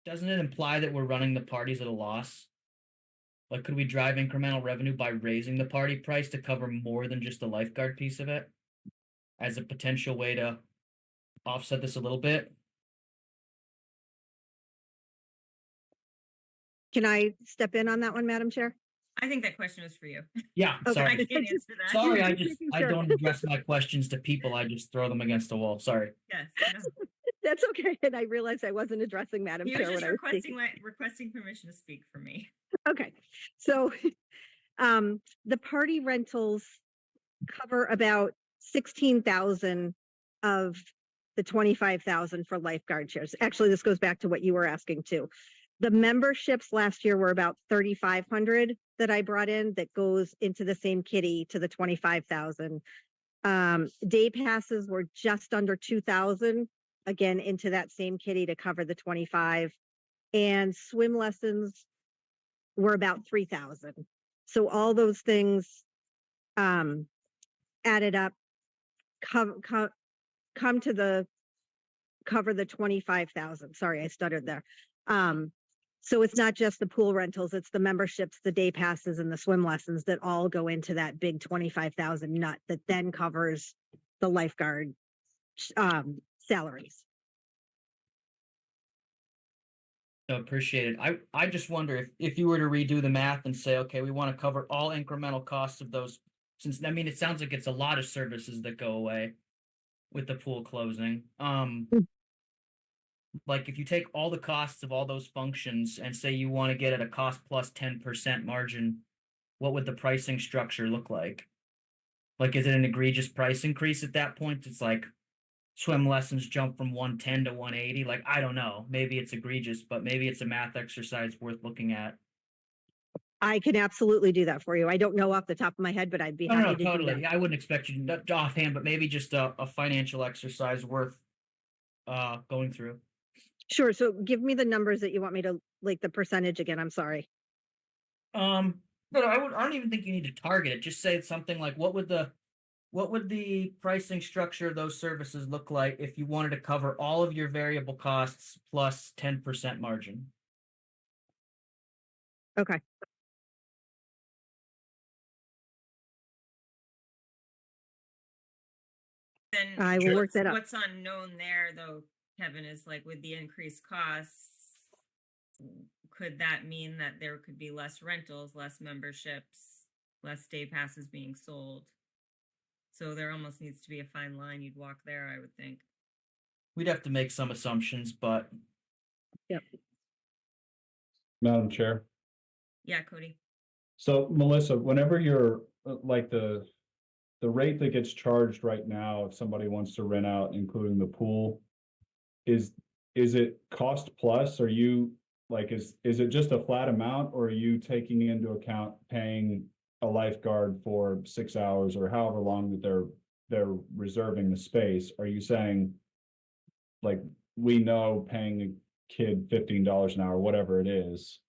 doesn't it imply that we're running the parties at a loss? Like, could we drive incremental revenue by raising the party price to cover more than just the lifeguard piece of it as a potential way to offset this a little bit? Can I step in on that one, Madam Chair? I think that question was for you. Yeah, Okay. I sorry. can't answer that. Sorry, I Making sure. don't address my questions to people. I just throw them against the wall. Sorry. Yes, no. That's okay. And I realized I wasn't addressing Madam He was Chair just when I was speaking. requesting permission to speak for me. Okay. So the party rentals cover about 16,000 of the 25,000 for lifeguard chairs. Actually, this goes back to what you were asking too. The memberships last year were about 3,500 that I brought in that goes into the same kitty to the 25,000. Day passes were just under 2,000, again, into that same kitty to cover the 25. And swim lessons were about 3,000. So all those things added up, come to the cover the 25,000. Sorry, I stuttered there. So it's not just the pool rentals, it's the memberships, the day passes, and the swim lessons that all go into that big 25,000 nut that then covers the lifeguard salaries. I appreciate it. I just wonder if you were to redo the math and say, okay, we want to cover all incremental costs of those, since I mean it sounds like it's a lot of services that go away with the pool closing. Like if you take all the costs of all those functions and say you want to get at a cost plus 10% margin, what would the pricing structure look like? Like, is it an egregious price increase at that point? It's like swim lessons jump from 110 to 180. Like, I don't know. Maybe it's egregious, but maybe it's a math exercise worth looking at. I can absolutely do that for you. I don't know off the top of my head, but I'd be happy to totally. do that. I wouldn't expect you to offhand, but maybe just a financial exercise worth going through. Sure. So give me the numbers that you want me to, like the percentage again. I'm sorry. No, I don't even think you need to target it. Just say something like, what would the pricing structure of those services look like if you wanted to cover all of your variable costs plus 10% margin? Okay. Then I will work that up. what's unknown there though, Kevin, is like with the increased costs, could that mean that there could be less rentals, less memberships, less day passes being sold? So there almost needs to be a fine line you'd walk there, I would think. We'd have to make some assumptions, but Yep. Madam Chair. Yeah, Cody. So Melissa, whenever you're like the rate that gets charged right now, if somebody wants to rent out, including the pool, is it cost plus? Are you like, is it just a flat amount, or are you taking into account paying a lifeguard for 6 hours or however long that they're reserving the space? Are you saying like, we know paying a kid $15 an hour, whatever it is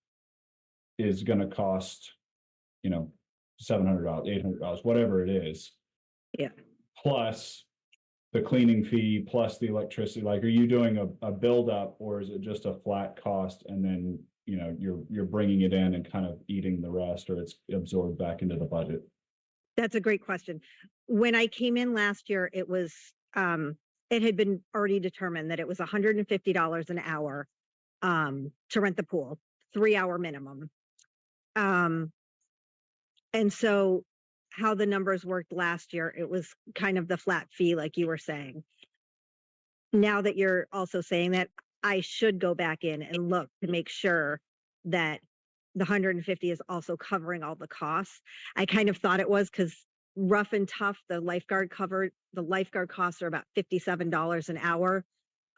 going to cost, $700, $800, whatever it is. Yeah. Plus the cleaning fee, plus the electricity. Like, are you doing a build up, or is it just a flat cost and then, you're bringing it in and kind of eating the rest, or it's absorbed back into the budget? That's a great question. When I came in last year, it was, it had been already determined that it was $150 an hour to rent the pool, 3-hour minimum. And so how the numbers worked last year, it was kind of the flat fee, like you were saying. Now that you're also saying that, I should go back in and look to make sure that the 150 is also covering all the costs. I kind of thought it was, because rough and tough, the lifeguard costs are about $57 an hour.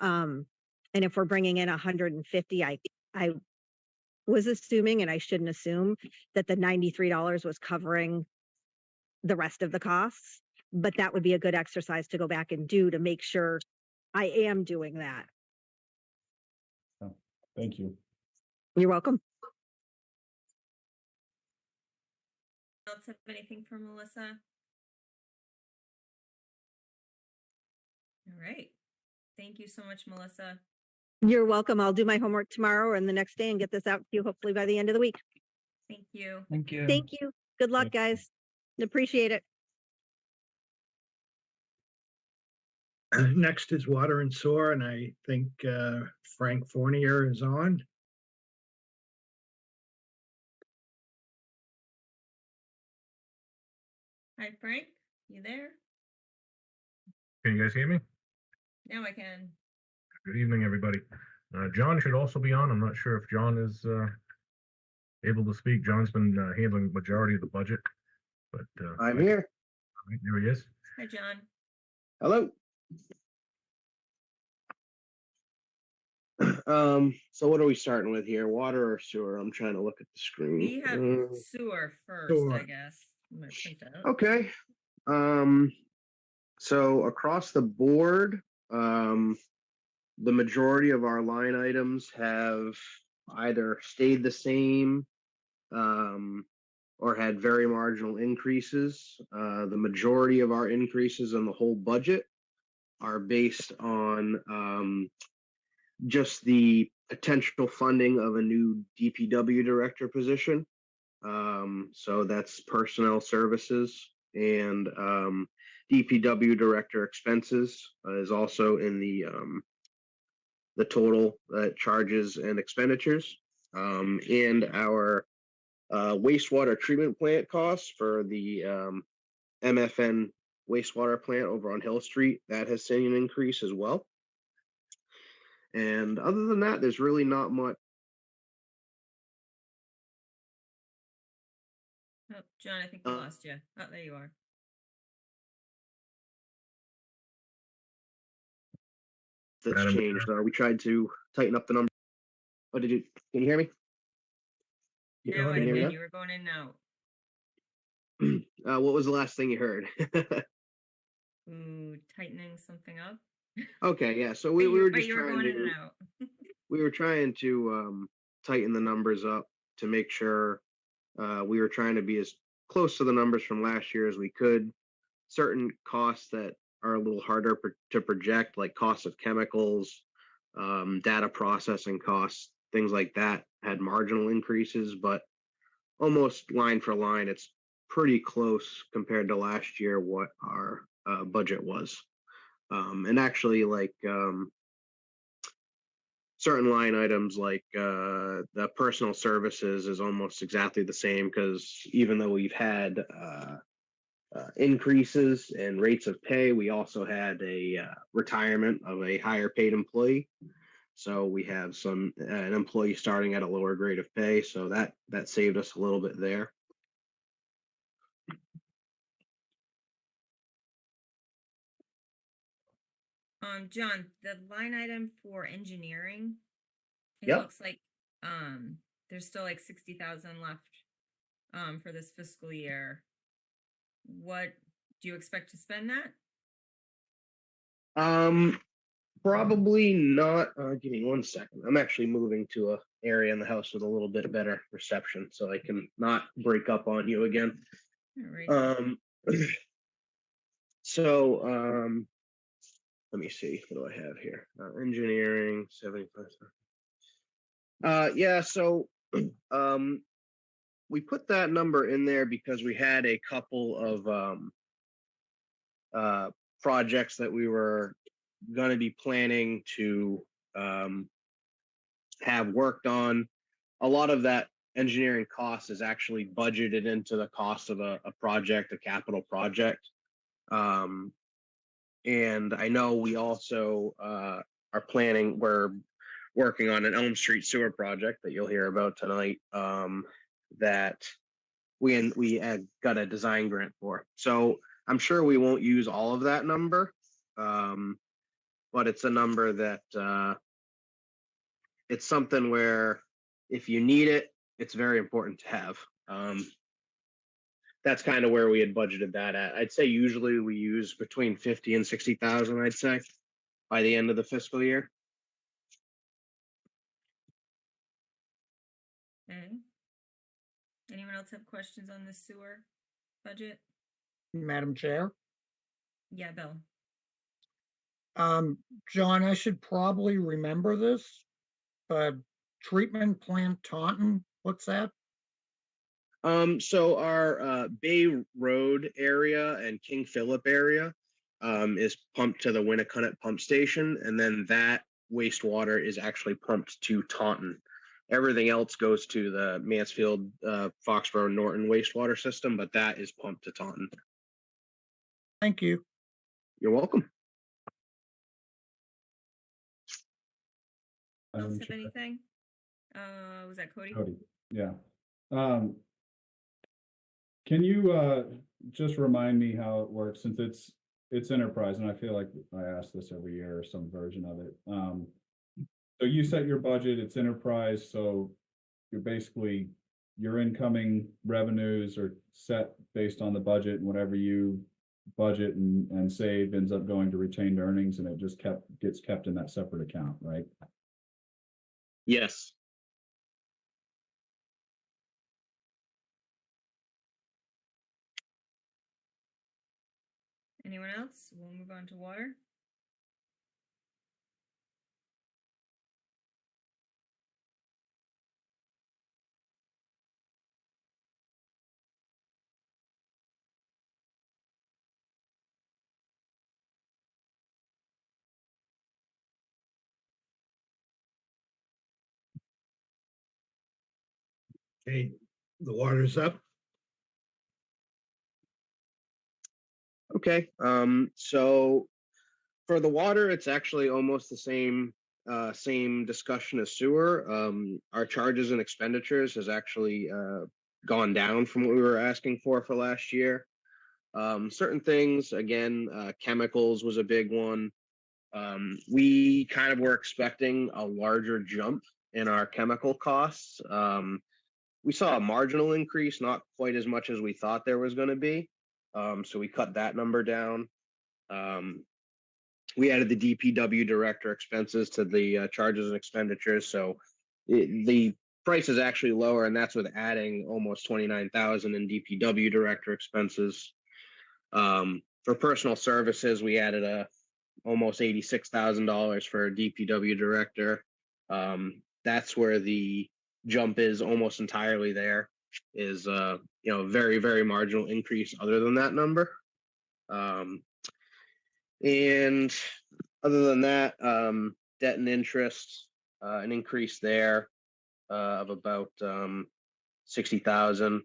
And if we're bringing in 150, I was assuming, and I shouldn't assume, that the $93 was covering the rest of the costs, but that would be a good exercise to go back and do to make sure I am doing that. Oh, thank you. You're welcome. Else have anything for Melissa? All right. Thank you so much, Melissa. You're welcome. I'll do my homework tomorrow or the next day and get this out to you hopefully by the end of the week. Thank you. Thank you. Thank you. Good luck, Thank you. guys. Appreciate it. Next is water and sewer, and I think Frank Fournier is on. Hi, Frank, you there? Can you guys hear me? Now I can. Good evening, everybody. John should also be on. I'm not sure if John is able to speak. John's been handling the majority of the budget, but I'm here. right, there he is. Hi, John. Hello. So what are we starting with here? Water or sewer? I'm trying to look at the screen. We have sewer first, I Sewer. guess. I'm gonna print that out. Okay. So across the board, the majority of our line items have either stayed the same, or had very marginal increases. The majority of our increases in the whole budget are based on just the potential funding of a new DPW director position. So that's personnel services, and DPW director expenses is also in the total charges and expenditures. And our wastewater treatment plant costs for the MFN wastewater plant over on Hill Street, that has seen an increase as well. And other than that, there's really not much. Oh, John, I think we Uh, lost you. Oh, there you are. That's Madam changed. We tried to tighten up the number. What did you? Can you hear me? Now I can you hear me can. now? You were going in and out. What was the last thing you heard? Ooh, tightening something up. Okay, yeah. So But we you- were but just you were trying going in to and out. we were trying to tighten the numbers up to make sure we were trying to be as close to the numbers from last year as we could. Certain costs that are a little harder to project, like cost of chemicals, data processing costs, things like that, had marginal increases, but almost line for line, it's pretty close compared to last year what our budget was. And actually, like certain line items like the personal services is almost exactly the same, because even though we've had increases in rates of pay, we also had a retirement of a higher paid employee. So we have an employee starting at a lower grade of pay, so that saved us a little bit there. John, the line item for engineering, it Yep. looks like there's still like 60,000 left for this fiscal year. What do you expect to spend that? Probably not. Give me 1 second. I'm actually moving to a area in the house with a little bit better reception, so I can not break up on you again. All right. So let me see. What do I have here? Engineering 75. Yeah. So we put that number in there because we had a couple of projects that we were going to be planning to have worked on. A lot of that engineering cost is actually budgeted into the cost of a project, a capital project. And I know we also are we're working on an Elm Street sewer project that you'll hear about tonight, that we had got a design grant for. So I'm sure we won't use all of that number, but it's a number that it's something where if you need it, it's very important to have. That's kind of where we had budgeted that at. I'd say usually we use between 50 and 60,000, I'd say, by the end of the fiscal year. Okay. Anyone else have questions on the sewer budget? Madam Chair, Yeah, Bill. John, I should probably remember this. Treatment plant Taunton, what's that? So our Bay Road area and King Philip area is pumped to the Winnicott pump station, and then that wastewater is actually pumped to Taunton. Everything else goes to the Mansfield, Foxborough, Norton wastewater system, but that is pumped to Taunton. Thank you. You're welcome. Else Madam have Chair. anything? Was that Cody? Cody, yeah. Can you just remind me how it works, since it's enterprise, and I feel like I ask this every year or some version of it. So you set your budget, it's enterprise, so you're basically, your incoming revenues are set based on the budget, and whatever you budget and save ends up going to retained earnings, and it just gets kept in that separate account, right? Yes. Anyone else? We'll move on to water. Okay, the water's up. Okay. So for the water, it's actually almost the same discussion as sewer. Our charges and expenditures has actually gone down from what we were asking for last year. Certain things, again, chemicals was a big one. We kind of were expecting a larger jump in our chemical costs. We saw a marginal increase, not quite as much as we thought there was going to be. So we cut that number down. We added the DPW director expenses to the charges and expenditures. So the price is actually lower, and that's with adding almost 29,000 in DPW director expenses. For personal services, we added almost $86,000 for DPW director. That's where the jump is almost entirely there. Is very, very marginal increase other than that number. And other than that, debt and interest, an increase there of about 60,000.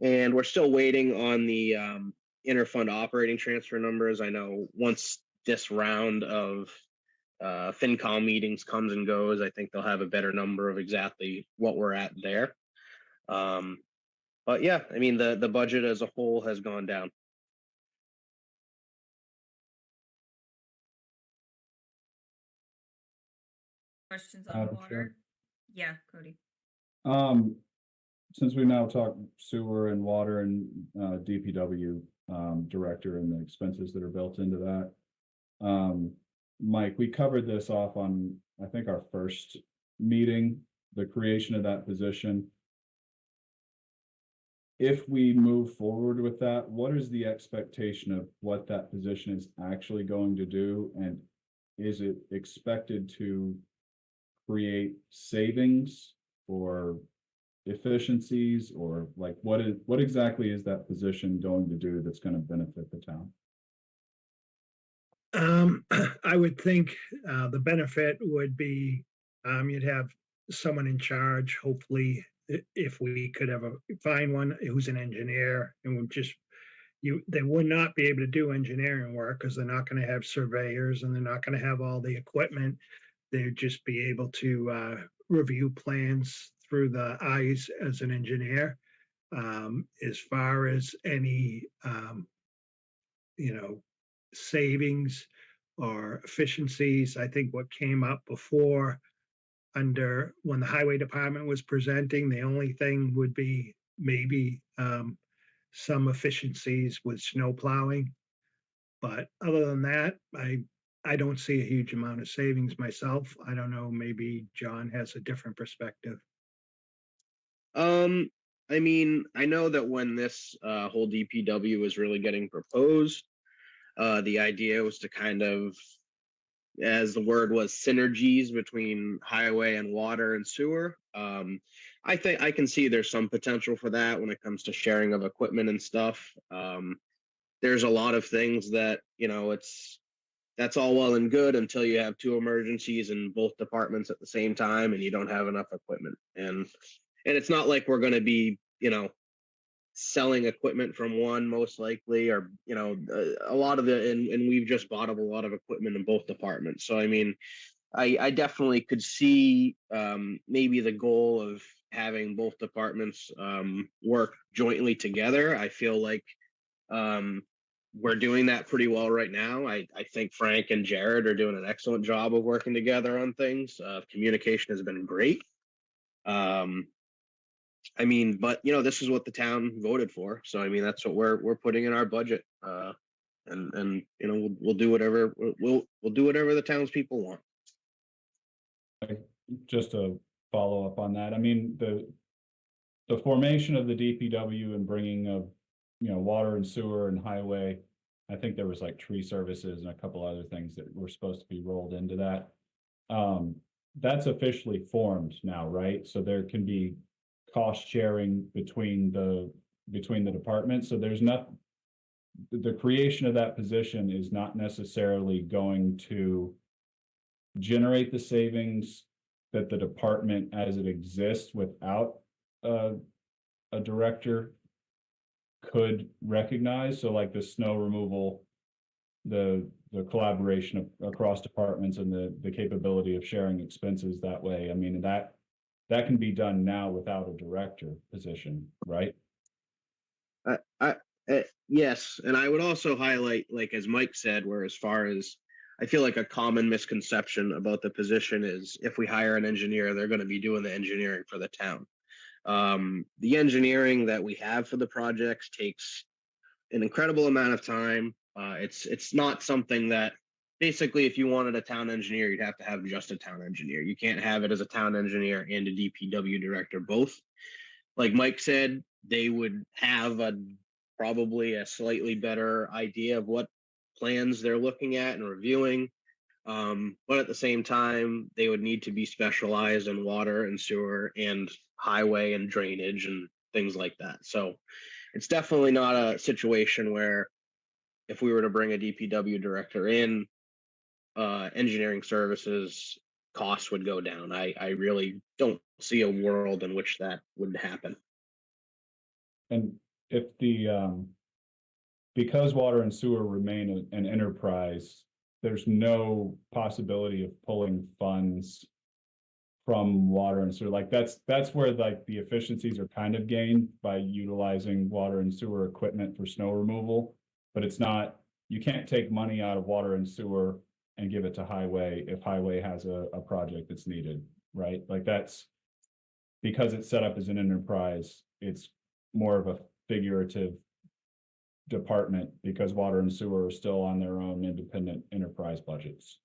And we're still waiting on the interfund operating transfer numbers. I know once this round of FinCom meetings comes and goes, I think they'll have a better number of exactly what we're at there. But yeah, I mean, the budget as a whole has gone down. Questions on Madam water? Chair. Yeah, Cody. Since we now talk sewer and water and DPW director and the expenses that are built into that. Mike, we covered this off on, I think, our first meeting, the creation of that position. If we move forward with that, what is the expectation of what that position is actually going to do? And is it expected to create savings or efficiencies, or like what exactly is that position going to do that's going to benefit the town? I would think the benefit would be you'd have someone in charge, hopefully, if we could find one who's an engineer and would just they would not be able to do engineering work because they're not going to have surveyors and they're not going to have all the equipment. They'd just be able to review plans through the eyes as an engineer. As far as any savings or efficiencies, I think what came up before under when the highway department was presenting, the only thing would be maybe some efficiencies with snow plowing. But other than that, I don't see a huge amount of savings myself. I don't know, maybe John has a different perspective. I mean, I know that when this whole DPW was really getting proposed, The idea was to kind of, as the word was, synergies between highway and water and sewer. I think I can see there's some potential for that when it comes to sharing of equipment and stuff. There's a lot of things that, that's all well and good until you have two emergencies in both departments at the same time and you don't have enough equipment. And it's not like we're going to be, selling equipment from one most likely, or a lot of and we've just bought up a lot of equipment in both departments. So I mean, I definitely could see maybe the goal of having both departments work jointly together. I feel like we're doing that pretty well right now. I think Frank and Jared are doing an excellent job of working together on things. Communication has been great. I mean, but this is what the town voted for. So I mean, that's what we're putting in our budget. And we'll do whatever we'll do whatever the townspeople want. Just to follow up on that, I mean, the formation of the DPW and bringing of, water and sewer and highway, I think there was like tree services and a couple other things that were supposed to be rolled into that. That's officially formed now, right? So there can be cost sharing between the departments. So there's not, the creation of that position is not necessarily going to generate the savings that the department as it exists without a director could recognize. So like the snow removal, the collaboration across departments and the capability of sharing expenses that way. I mean, that can be done now without a director position, right? Yes, and I would also highlight, like as Mike said, where as far as I feel like a common misconception about the position is if we hire an engineer, they're going to be doing the engineering for the town. The engineering that we have for the projects takes an incredible amount of time. It's not something that basically, if you wanted a town engineer, you'd have to have just a town engineer. You can't have it as a town engineer and a DPW director both. Like Mike said, they would have probably a slightly better idea of what plans they're looking at and reviewing. But at the same time, they would need to be specialized in water and sewer and highway and drainage and things like that. So it's definitely not a situation where if we were to bring a DPW director in, engineering services costs would go down. I really don't see a world in which that would happen. And if because water and sewer remain an enterprise, there's no possibility of pulling funds from water and sewer. Like that's where like the efficiencies are kind of gained by utilizing water and sewer equipment for snow removal. But it's not, you can't take money out of water and sewer and give it to highway if highway has a project that's needed, right? Like that's because it's set up as an enterprise, it's more of a figurative department because water and sewer are still on their own independent enterprise budgets.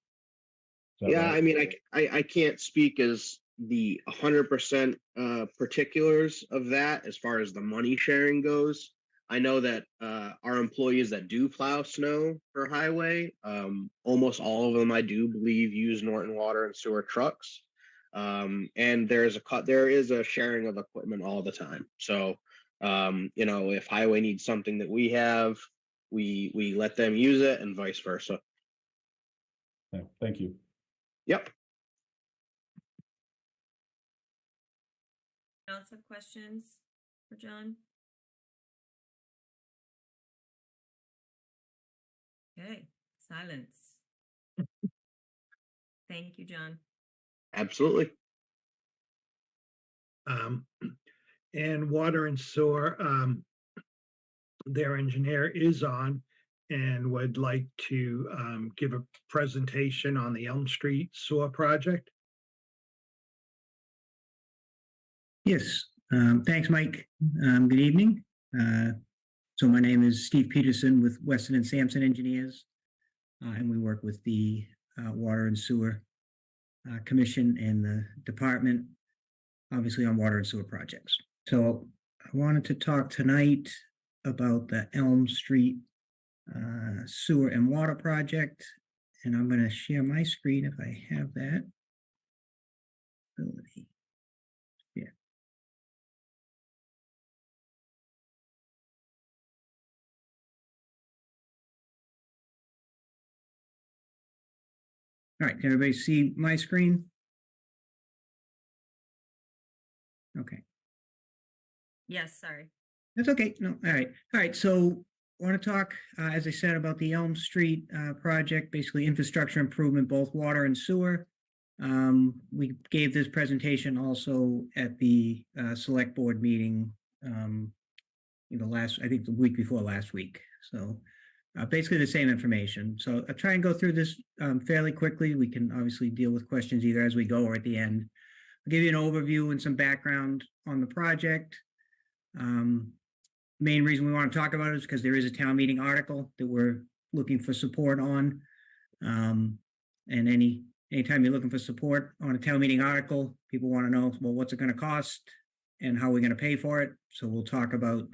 Yeah, right? I mean, I can't speak as the 100% particulars of that as far as the money sharing goes. I know that our employees that do plow snow for highway, almost all of them, I do believe, use Norton water and sewer trucks. And there is a sharing of equipment all the time. So, if highway needs something that we have, we let them use it and vice versa. Yeah, thank you. Yep. Else have questions for John? Okay, silence. Thank you, John. Absolutely. And water and sewer, their engineer is on and would like to give a presentation on the Elm Street sewer project. Yes, thanks, Mike. Good evening. So my name is Steve Peterson with Weston and Sampson Engineers, and we work with the Water and Sewer Commission and the department, obviously on water and sewer projects. So I wanted to talk tonight about the Elm Street sewer and water project. And I'm going to share my screen if I have that ability. Yeah. All right, can everybody see my screen? Okay. Yes, sorry. That's okay. No, all right. All right. So want to talk, as I said, about the Elm Street project, basically infrastructure improvement, both water and sewer. We gave this presentation also at the select board meeting, I think the week before last week. So basically the same information. So I'll try and go through this fairly quickly. We can obviously deal with questions either as we go or at the end. I'll give you an overview and some background on the project. Main reason we want to talk about it is because there is a town meeting article that we're looking for support on. And anytime you're looking for support on a town meeting article, people want to know, well, what's it going to cost and how we're going to pay for it. So we'll talk about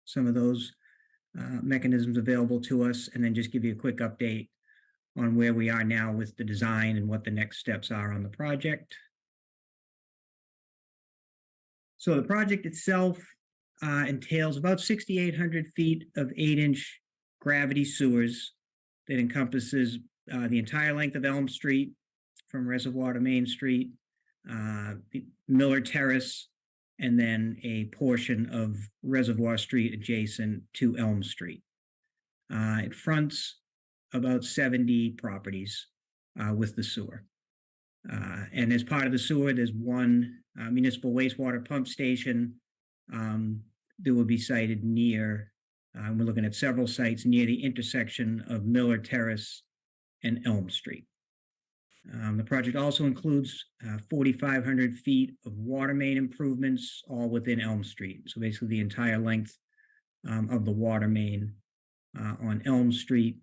some of those mechanisms available to us, and then just give you a quick update on where we are now with the design and what the next steps are on the project. So the project itself entails about 6,800 feet of 8-inch gravity sewers that encompasses the entire length of Elm Street from Reservoir to Main Street, Miller Terrace, and then a portion of Reservoir Street adjacent to Elm Street. It fronts about 70 properties with the sewer. And as part of the sewer, there's one municipal wastewater pump station that will be sited near, we're looking at several sites near the intersection of Miller Terrace and Elm Street. The project also includes 4,500 feet of water main improvements, all within Elm Street. So basically the entire length of the water main on Elm Street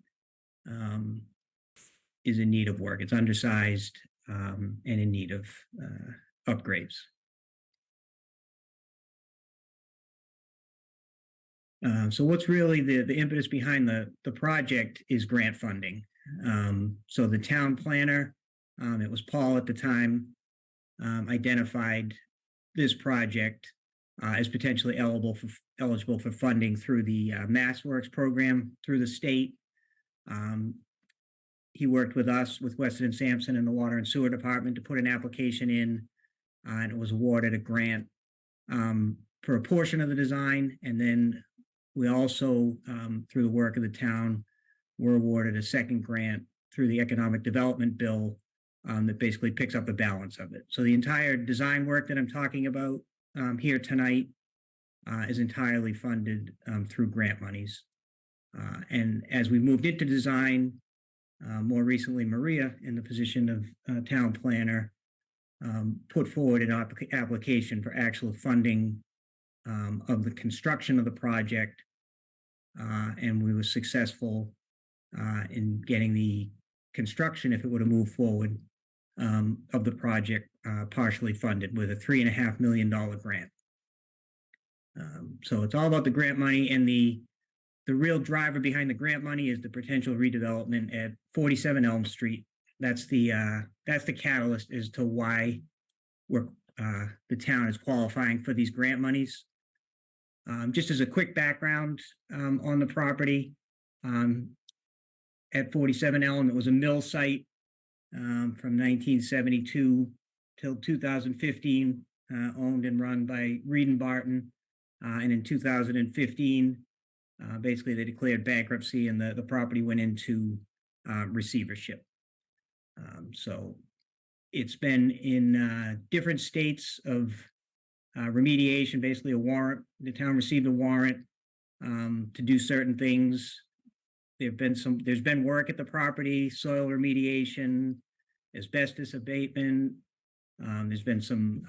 is in need of work. It's undersized and in need of upgrades. So what's really the impetus behind the project is grant funding. So the town planner, it was Paul at the time, identified this project as potentially eligible for funding through the MassWorks program through the state. He worked with us, with Weston and Sampson and the Water and Sewer Department, to put an application in, and it was awarded a grant for a portion of the design. And then we also, through the work of the town, were awarded a second grant through the Economic Development Bill that basically picks up the balance of it. So the entire design work that I'm talking about here tonight is entirely funded through grant monies. And as we moved into design, more recently, Maria, in the position of town planner, put forward an application for actual funding of the construction of the project. And we were successful in getting the construction, if it were to move forward, of the project partially funded with a $3.5 million grant. So it's all about the grant money, and the real driver behind the grant money is the potential redevelopment at 47 Elm Street. That's the catalyst as to why the town is qualifying for these grant monies. Just as a quick background on the property, at 47 Elm, it was a mill site from 1972 till 2015, owned and run by Reed and Barton. And in 2015, basically they declared bankruptcy, and the property went into receivership. So it's been in different states of remediation, basically a warrant. The town received a warrant to do certain things. There's been work at the property, soil remediation, asbestos abatement. There's been some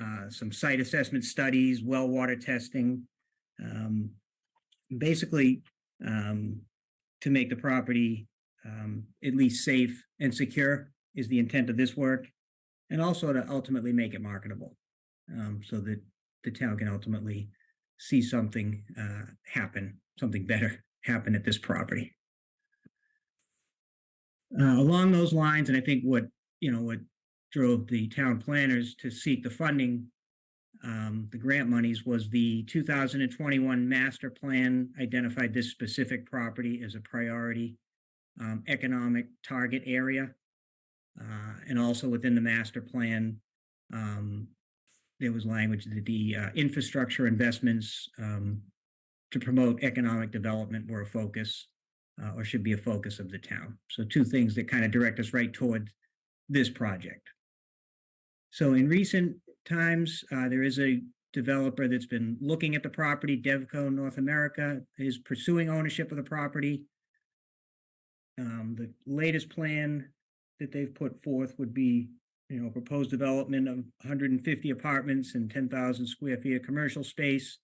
site assessment studies, well water testing, basically to make the property at least safe and secure is the intent of this work, and also to ultimately make it marketable, so that the town can ultimately see something happen, something better happen at this property. Along those lines, and I think what drove the town planners to seek the funding, the grant monies, was the 2021 master plan identified this specific property as a priority economic target area. And also within the master plan, there was language that the infrastructure investments to promote economic development were a focus or should be a focus of the town. So two things that kind of direct us right toward this project. So in recent times, there is a developer that's been looking at the property. Devco North America is pursuing ownership of the property. The latest plan that they've put forth would be, proposed development of 150 apartments and 10,000 square feet of commercial space.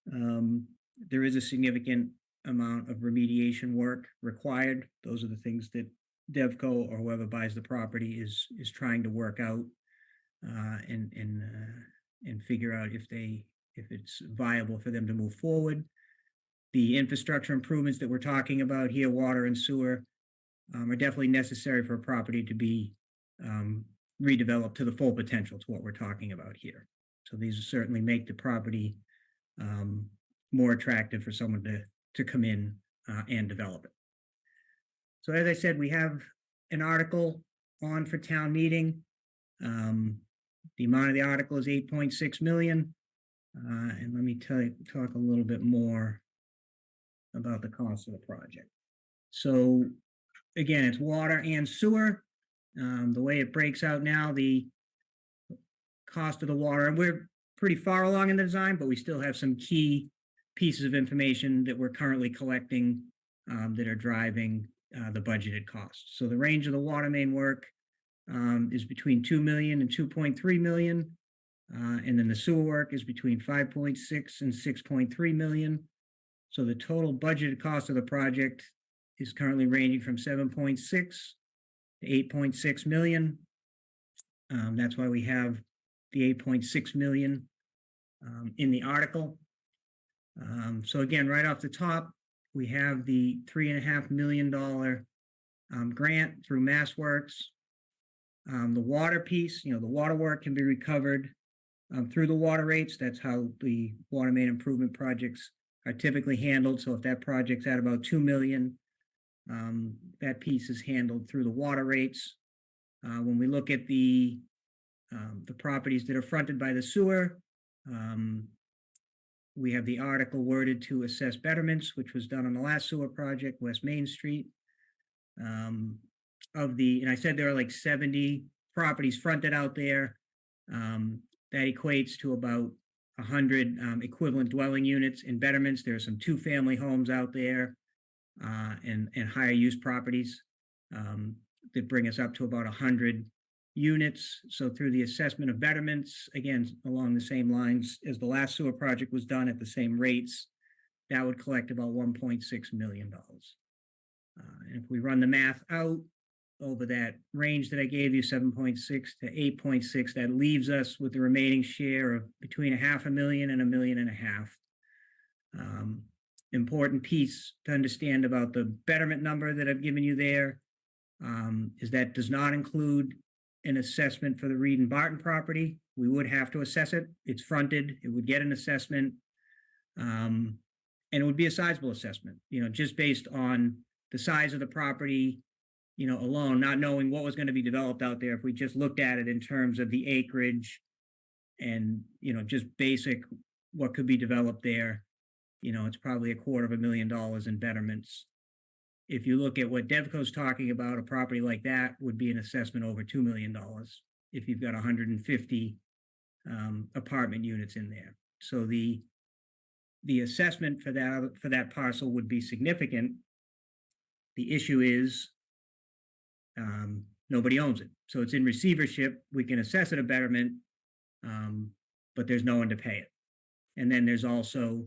There is a significant amount of remediation work required. Those are the things that Devco or whoever buys the property is trying to work out and figure out if it's viable for them to move forward. The infrastructure improvements that we're talking about here, water and sewer, are definitely necessary for a property to be redeveloped to the full potential to what we're talking about here. So these will certainly make the property more attractive for someone to come in and develop it. So as I said, we have an article on for town meeting. The amount of the article is 8.6 million. And let me talk a little bit more about the cost of the project. So again, it's water and sewer. The way it breaks out now, the cost of the water, and we're pretty far along in the design, but we still have some key pieces of information that we're currently collecting that are driving the budgeted costs. So the range of the water main work is between 2 million and 2.3 million. And then the sewer work is between 5.6 and 6.3 million. So the total budgeted cost of the project is currently ranging from 7.6 to 8.6 million. That's why we have the 8.6 million in the article. So again, right off the top, we have the $3.5 million grant through MassWorks. The water piece, the water work can be recovered through the water rates. That's how the water main improvement projects are typically handled. So if that project's at about 2 million, that piece is handled through the water rates. When we look at the properties that are fronted by the sewer, we have the article worded to assess betterments, which was done on the last sewer project, West Main Street. And I said there are like 70 properties fronted out there. That equates to about 100 equivalent dwelling units in betterments. There are some 2-family homes out there and higher use properties that bring us up to about 100 units. So through the assessment of betterments, again, along the same lines as the last sewer project was done at the same rates, that would collect about $1.6 million. And if we run the math out over that range that I gave you, 7.6 to 8.6, that leaves us with the remaining share of between $500,000 and $1.5 million. Important piece to understand about the betterment number that I've given you there is that does not include an assessment for the Reed and Barton property. We would have to assess it. It's fronted. It would get an assessment. And it would be a sizable assessment, just based on the size of the property, alone, not knowing what was going to be developed out there. If we just looked at it in terms of the acreage and, just basic what could be developed there, it's probably $250,000 in betterments. If you look at what Devco's talking about, a property like that would be an assessment over $2 million if you've got 150 apartment units in there. So the assessment for that parcel would be significant. The issue is nobody owns it. So it's in receivership. We can assess it a betterment, but there's no one to pay it. And then there's also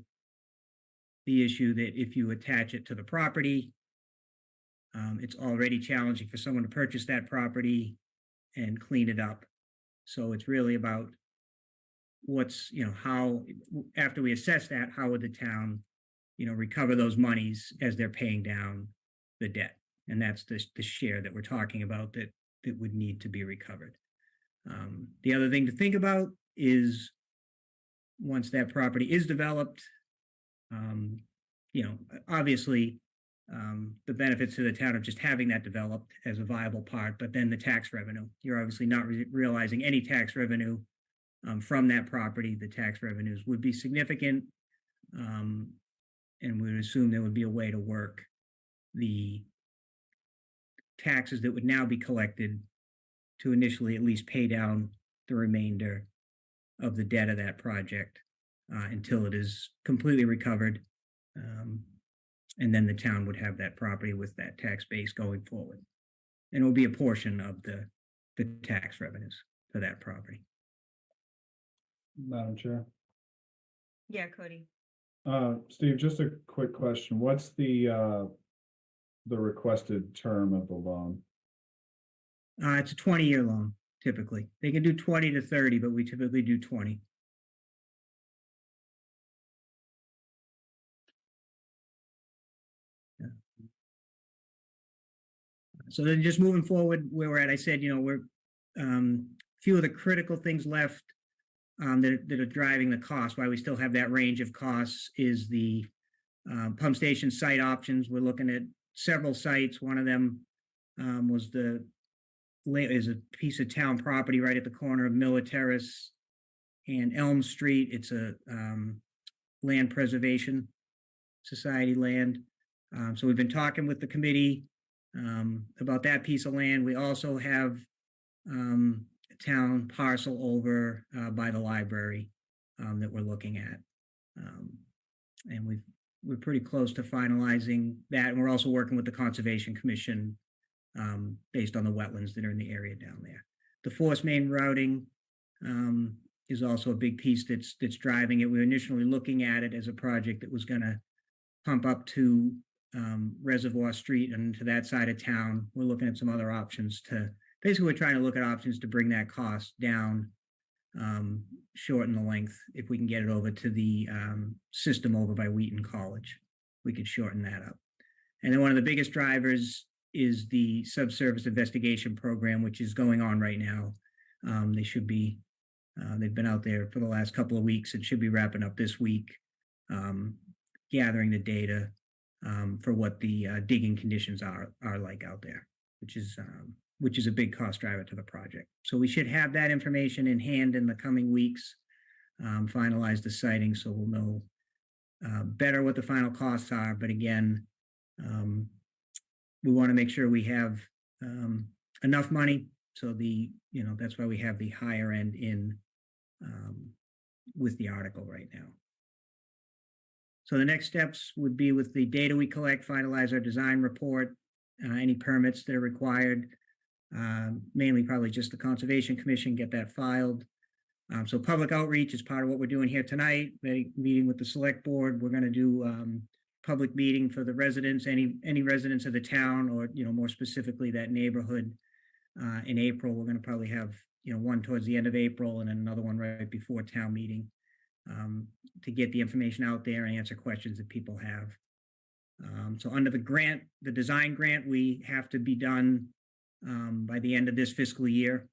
the issue that if you attach it to the property, it's already challenging for someone to purchase that property and clean it up. So it's really about what's, how, after we assess that, how would the town, recover those monies as they're paying down the debt. And that's the share that we're talking about that would need to be recovered. The other thing to think about is once that property is developed, obviously, the benefits to the town of just having that developed as a viable part, but then the tax revenue. You're obviously not realizing any tax revenue from that property. The tax revenues would be significant, and we would assume there would be a way to work the taxes that would now be collected to initially at least pay down the remainder of the debt of that project until it is completely recovered. And then the town would have that property with that tax base going forward. And it will be a portion of the tax revenues for that property. Madam Chair. Yeah, Cody. Steve, just a quick question. What's the requested term of the loan? It's a 20-year loan, typically. They can do 20 to 30, but we typically do 20. So then just moving forward where we're at, I said, we're few of the critical things left that are driving the cost, why we still have that range of costs is the pump station site options. We're looking at several sites. One of them is a piece of town property right at the corner of Miller Terrace and Elm Street. It's a land preservation society land. So we've been talking with the committee about that piece of land. We also have a town parcel over by the library that we're looking at. And we're pretty close to finalizing that. And we're also working with the Conservation Commission based on the wetlands that are in the area down there. The force main routing is also a big piece that's driving it. We were initially looking at it as a project that was going to pump up to Reservoir Street and to that side of town. We're looking at some other options basically we're trying to look at options to bring that cost down, shorten the length. If we can get it over to the system over by Wheaton College, we could shorten that up. And then one of the biggest drivers is the subsurface investigation program, which is going on right now. They've been out there for the last couple of weeks. It should be wrapping up this week, gathering the data for what the digging conditions are like out there, which is a big cost driver to the project. So we should have that information in hand in the coming weeks, finalize the siting, so we'll know better what the final costs are. But again, we want to make sure we have enough money. So that's why we have the higher end in with the article right now. So the next steps would be with the data we collect, finalize our design report, any permits that are required, mainly probably just the Conservation Commission, get that filed. So public outreach is part of what we're doing here tonight, meeting with the select board. We're going to do public meeting for the residents, any residents of the town, or more specifically that neighborhood. In April, we're going to probably have one towards the end of April and then another one right before town meeting, to get the information out there and answer questions that people have. So under the design grant, we have to be done by the end of this fiscal year.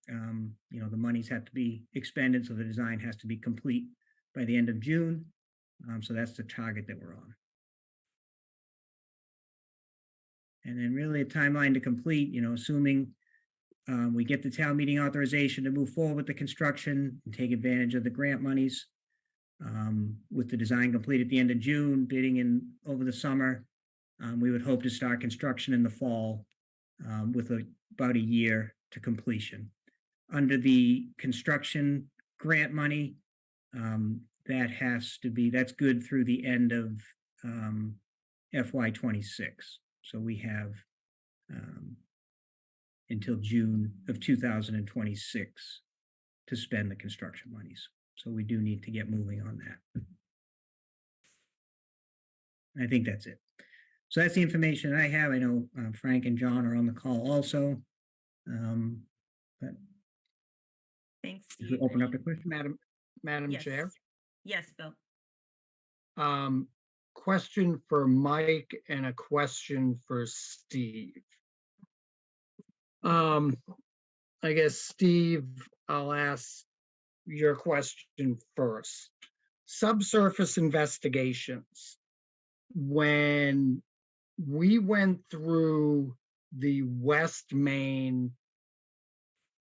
The monies have to be expended, so the design has to be complete by the end of June. So that's the target that we're on. And then really a timeline to complete, assuming we get the town meeting authorization to move forward with the construction and take advantage of the grant monies. With the design complete at the end of June, bidding in over the summer, we would hope to start construction in the fall with about a year to completion. Under the construction grant money, that's good through the end of FY26. So we have until June of 2026 to spend the construction monies. So we do need to get moving on that. I think that's it. So that's the information I have. I know Frank and John are on the call also. But Thanks, if we Steve. open up the question. Madam Yes. Chair. Yes, Bill. question for Mike and a question for Steve. I guess, Steve, I'll ask your question first. Subsurface investigations. When we went through the West Main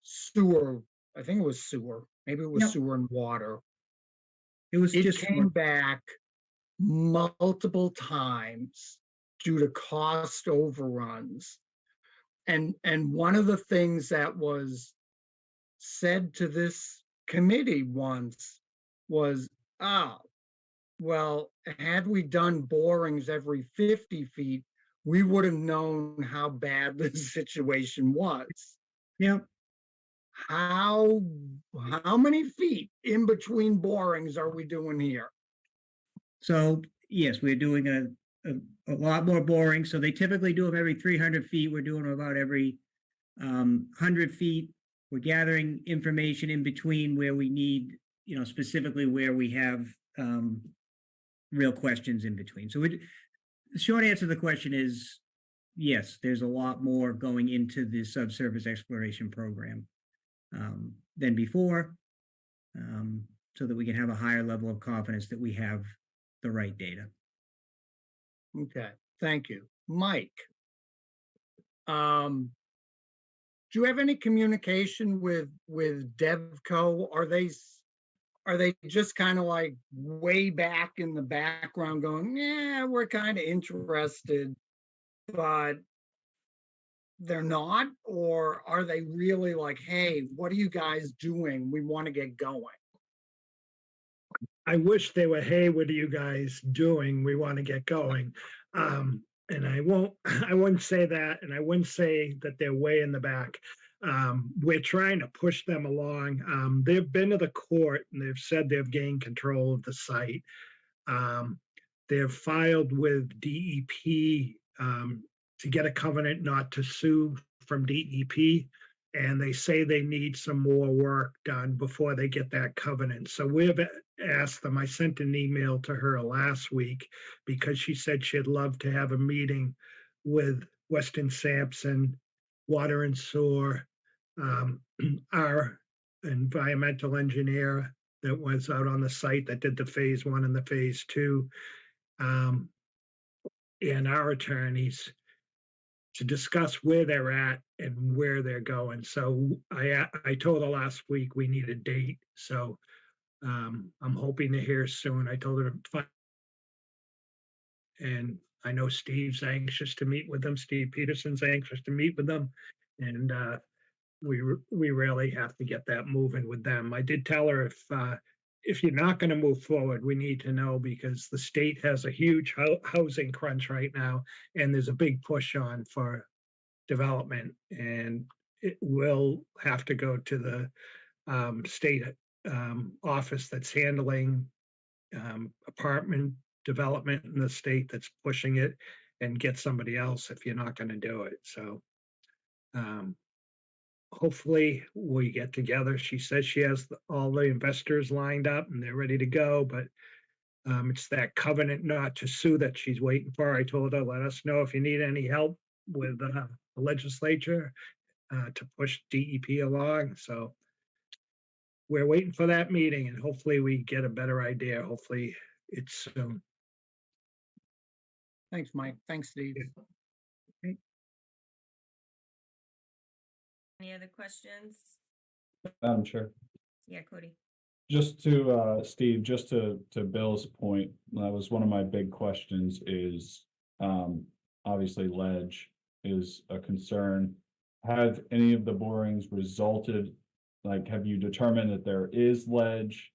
sewer, I think it was sewer, maybe it was Yep. sewer and water. It was It just, came back multiple times due to cost overruns. And one of the things that was said to this committee once was, well, had we done borings every 50 feet, we would have known how bad the situation was. yeah, How many feet in between borings are we doing here? so yes, we're doing a lot more boring. So they typically do them every 300 feet. We're doing them about every 100 feet. We're gathering information in between where we need, specifically where we have real questions in between. So the short answer to the question is yes, there's a lot more going into the subsurface exploration program than before, so that we can have a higher level of confidence that we have the right data. Okay, thank you. Mike, do you have any communication with Devco? Are they just kind of like way back in the background going, yeah, we're kind of interested, but they're not? Or are they really like, hey, what are you guys doing? We want to get going. I wish they were, hey, what are you guys doing? We want to get going. And I wouldn't say that, and I wouldn't say that they're way in the back. We're trying to push them along. They've been to the court and they've said they've gained control of the site. They've filed with DEP to get a covenant not to sue from DEP. And they say they need some more work done before they get that covenant. So we've asked them, I sent an email to her last week because she said she'd love to have a meeting with Weston Sampson, Water and Sewer, our environmental engineer that was out on the site that did the phase 1 and the phase 2, and our attorneys to discuss where they're at and where they're going. So I told her last week we need a date. So I'm hoping to hear soon. I told her to find, and I know Steve's anxious to meet with them. Steve Peterson's anxious to meet with them. And we really have to get that moving with them. I did tell her if you're not going to move forward, we need to know because the state has a huge housing crunch right now, and there's a big push on for development, and it will have to go to the state office that's handling apartment development in the state that's pushing it, and get somebody else if you're not going to do it. So hopefully we get together. She says she has all the investors lined up and they're ready to go, but it's that covenant not to sue that she's waiting for. I told her, let us know if you need any help with the legislature to push DEP along. So we're waiting for that meeting and hopefully we get a better idea. Hopefully it's soon. Thanks, Mike. Thanks, Steve. Any other questions? Madam Chair. Yeah, Cody. Just to Steve, just to Bill's point, that was one of my big questions is obviously ledge is a concern. Have any of the borings resulted, like have you determined that there is ledge?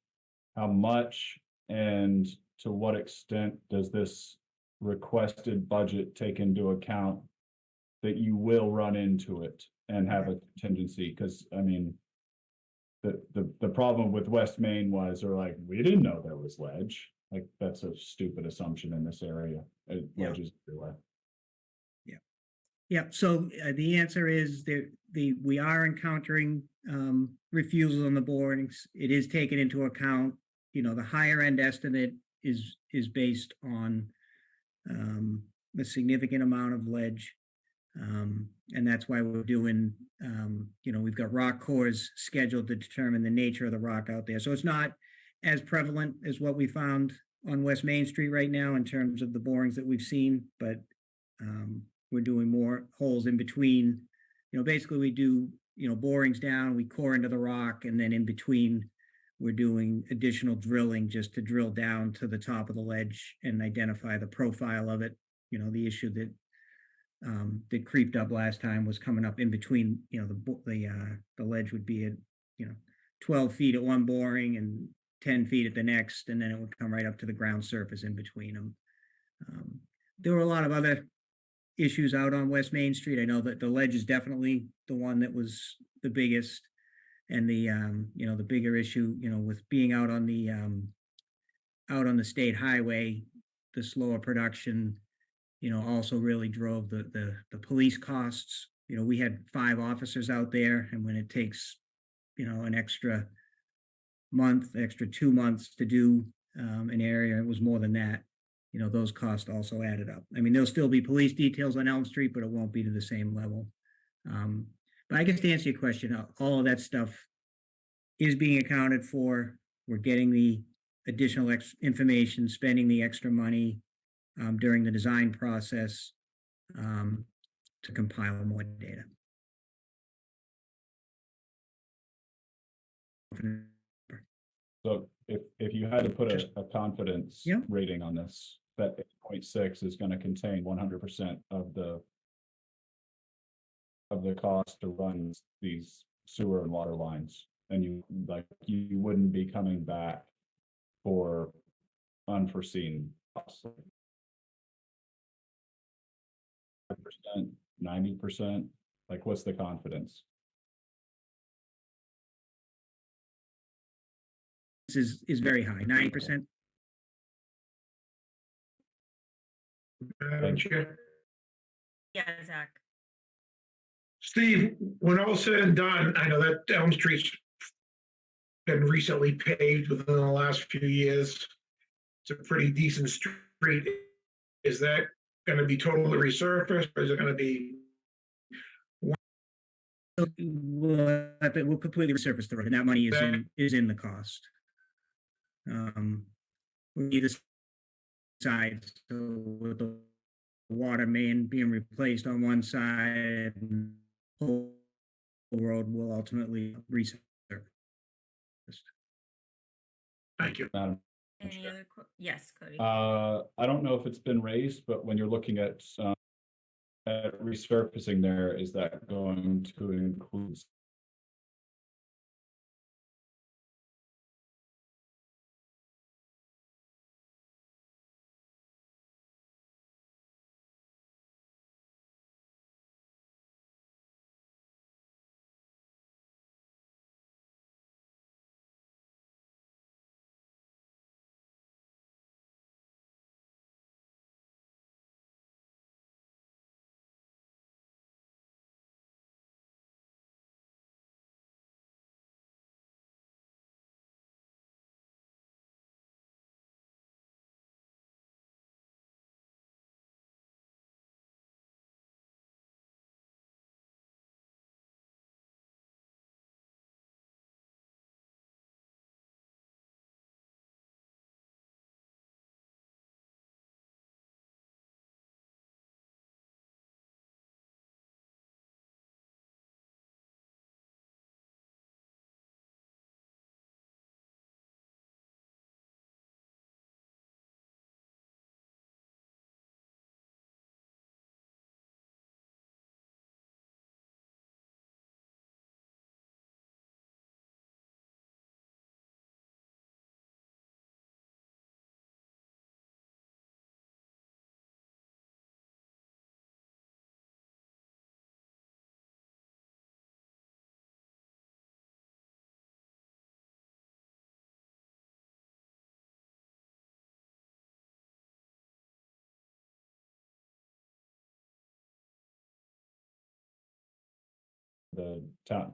How much and to what extent does this requested budget take into account that you will run into it and have a contingency? Because I mean, the problem with West Main was they're like, we didn't know there was ledge. Like that's a stupid assumption in this area. Ledge is everywhere. Yeah. So the answer is we are encountering refusals on the borings. It is taken into account. The higher end estimate is based on a significant amount of ledge. And that's why we're doing, we've got rock cores scheduled to determine the nature of the rock out there. So it's not as prevalent as what we found on West Main Street right now in terms of the borings that we've seen, but we're doing more holes in between. Basically we do, borings down, we core into the rock, and then in between we're doing additional drilling just to drill down to the top of the ledge and identify the profile of it. The issue that creeped up last time was coming up in between, the ledge would be at, 12 feet at one boring and 10 feet at the next, and then it would come right up to the ground surface in between them. There were a lot of other issues out on West Main Street. I know that the ledge is definitely the one that was the biggest, and the the bigger issue, with being out on the state highway, the slower production, also really drove the police costs. We had 5 officers out there, and when it takes, an extra 2 months to do an area, it was more than that. Those costs also added up. I mean, there'll still be police details on Elm Street, but it won't be to the same level. But I guess to answer your question, all of that stuff is being accounted for. We're getting the additional information, spending the extra money during the design process to compile more data. So if you had to put a confidence Yeah. rating on this, that 8.6 is going to contain 100% of the cost to run these sewer and water lines, and you wouldn't be coming back for unforeseen costs. 5%, 90%, what's the confidence? This is very high, 90%. Madam Chair. Yeah, Zach. Steve, when all said and done, I know that Elm Street's been recently paved within the last few years. It's a pretty decent street. Is that going to be totally resurfaced, or is it going to be? We'll completely resurface the road, and that money is in the cost. Either side, so with the water main being replaced on one side, and the whole road will ultimately resurface. Thank you. Madam Any Chair. other? Yes, Cody. I don't know if it's been raised, but when you're looking at resurfacing there, is that going to include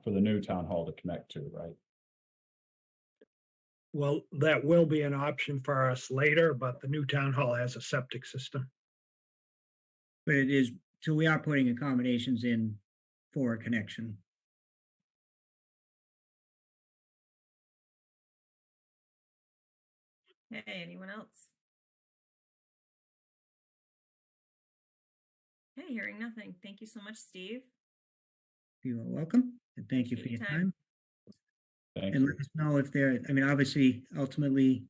the new town hall to connect to, right? Well, that will be an option for us later, but the new town hall has a septic system. But it is, so we are putting accommodations in for a connection. Hey, anyone else? Hey, hearing nothing. Thank you so much, Steve. You are welcome, and thank you for Appreciate your your time. time. Thank And you. let us know if there, I mean, obviously, ultimately,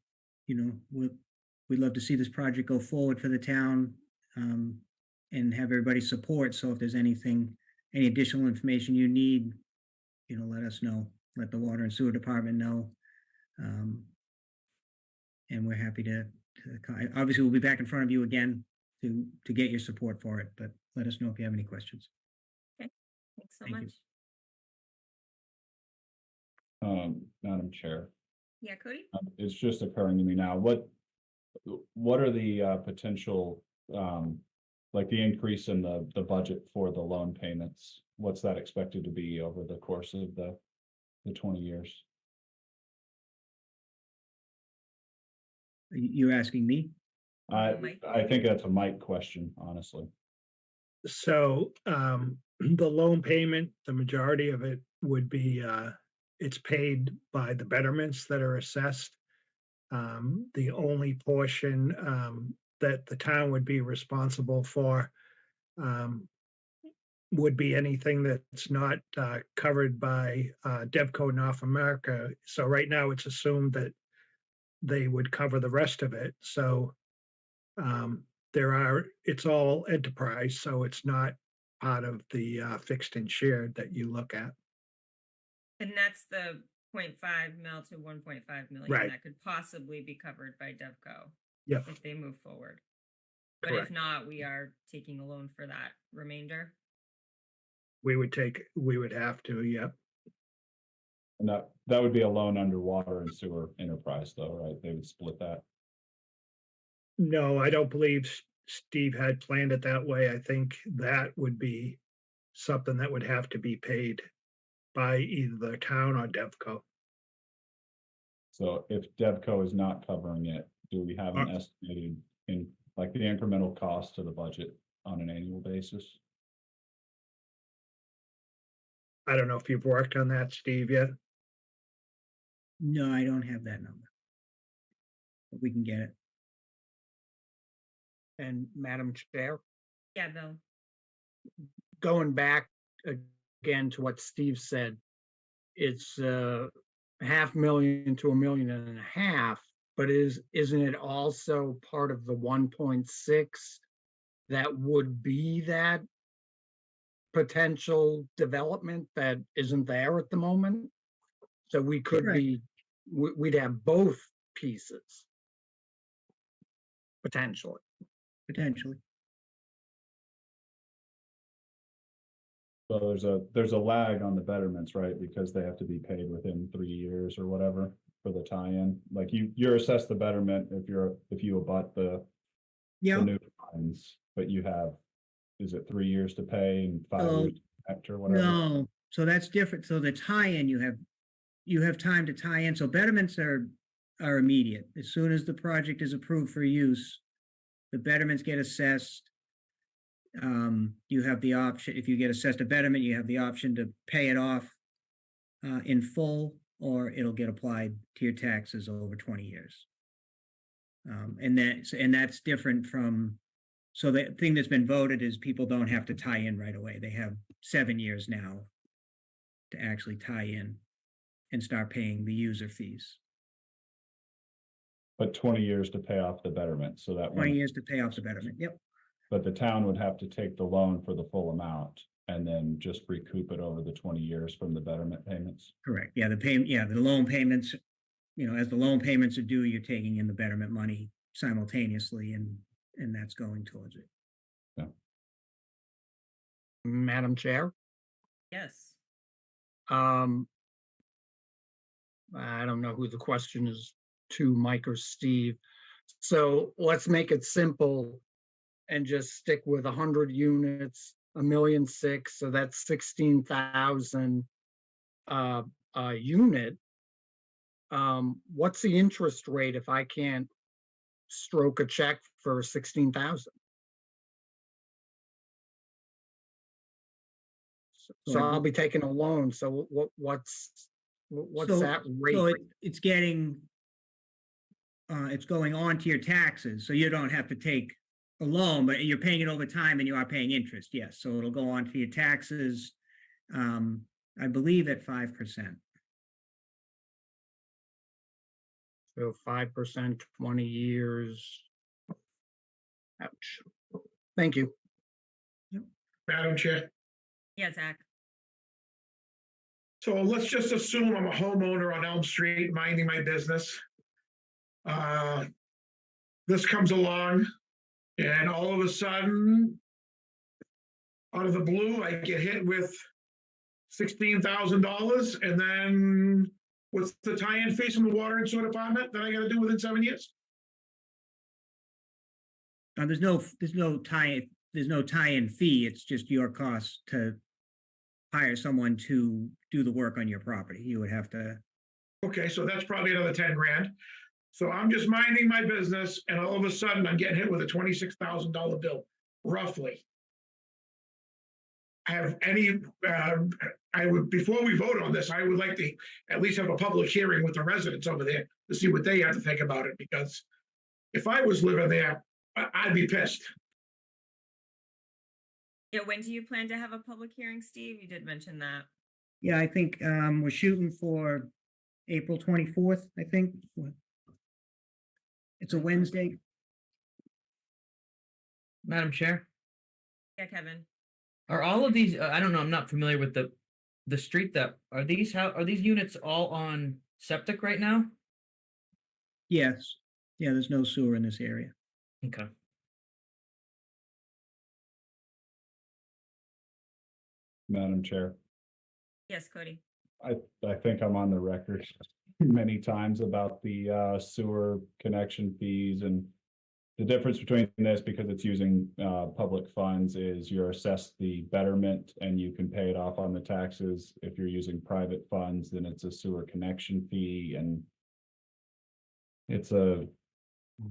we'd love to see this project go forward for the town, and have everybody's support. So if there's anything, any additional information you need, let us know, let the water and sewer department know. And we're happy to, obviously, we'll be back in front of you again to get your support for it, but let us know if you have any questions. Thanks so Thank you. much. Madam Chair, Yeah, Cody? it's just occurring to me now, what are the potential, like the increase in the budget for the loan payments? What's that expected to be over the course of the 20 years? You're asking me? Mike? I think that's a Mike question, honestly. So the loan payment, the majority of it would be it's paid by the betterments that are assessed. The only portion that the town would be responsible for would be anything that's not covered by Devco North America. So right now it's assumed that they would cover the rest of it. So it's all enterprise, so it's not part of the fixed and shared that you look at. And that's the 0.5 mil to 1.5 million Right. that could possibly be covered by Devco Yep, if they move forward. But if correct. not, we are taking a loan for that remainder. We would have to, yep. And that would be a loan under water and sewer enterprise though, right? They would split that. No, I don't believe Steve had planned it that way. I think that would be something that would have to be paid by either the town or Devco. So if Devco is not covering it, do we have an Uh, estimated in like the incremental cost to the budget on an annual basis? I don't know if you've worked on that, Steve, yet. No, I don't have that number. But we can get it. And Madam Chair, Yeah, Bill. going back again to what Steve said, it's 500,000 to 1.5 million, but isn't it also part of the 1.6 that would be that potential development that isn't there at the moment? So we could Correct. we'd have both pieces potentially. Potentially. So there's a lag on the betterments, right? Because they have to be paid within 3 years or whatever for the tie-in. Like you're assessed the betterment if you abut the Yeah. new lines, but you have, is it 3 years to pay and 5 Oh, years after whatever? No, so that's different. So the tie-in, you have time to tie in. So betterments are immediate. As soon as the project is approved for use, the betterments get assessed. You have the option, if you get assessed a betterment, you have the option to pay it off in full, or it'll get applied to your taxes over 20 years. And that's different from, so the thing that's been voted is people don't have to tie in right away. They have 7 years now to actually tie in and start paying the user fees. But 20 years to pay off the betterment, so that 20 one, years to pay off the betterment. Yep. but the town would have to take the loan for the full amount and then just recoup it over the 20 years from the betterment payments. Correct. Yeah, the loan payments, as the loan payments are due, you're taking in the betterment money simultaneously and that's going towards it. Madam Chair, Yes. I don't know who the question is to, Mike or Steve. So let's make it simple and just stick with 100 units, 1.6 million, so that's 16,000 a unit. What's the interest rate if I can't stroke a check for 16,000? So I I'll be taking a loan. So what's So- that rate? So it's getting, it's going on to your taxes, so you don't have to take a loan, but you're paying it over time and you are paying interest, yes. So it'll go on to your taxes, I believe at 5%. So 5%, 20 years. Ouch. Thank you. Madam Chair. Yeah, Zach. So let's just assume I'm a homeowner on Elm Street, minding my business. This comes along and all of a sudden, out of the blue, I get hit with $16,000 and then what's the tie-in fee from the water and sewer department that I gotta do within 7 years? There's no tie-in fee. It's just your cost to hire someone to do the work on your property. You would have to, Okay, so that's probably another 10 grand. So I'm just minding my business and all of a sudden I'm getting hit with a $26,000 bill, roughly. Have any, I would, before we vote on this, I would like to at least have a public hearing with the residents over there to see what they have to think about it, because if I was living there, I'd be pissed. Yeah, when do you plan to have a public hearing, Steve? You did mention that. yeah, I think, we're shooting for April 24th, I think. It's a Wednesday. Madam Chair, Yeah, Kevin. are all of these, I don't know, I'm not familiar with the street that, are these units all on septic right now? Yes. Yeah, there's no sewer in this area. Okay. Madam Chair, Yes, Cody. I think I'm on the record many times about the sewer connection fees, and the difference between this, because it's using public funds, is you're assessed the betterment and you can pay it off on the taxes. If you're using private funds, then it's a sewer connection fee, and it's a,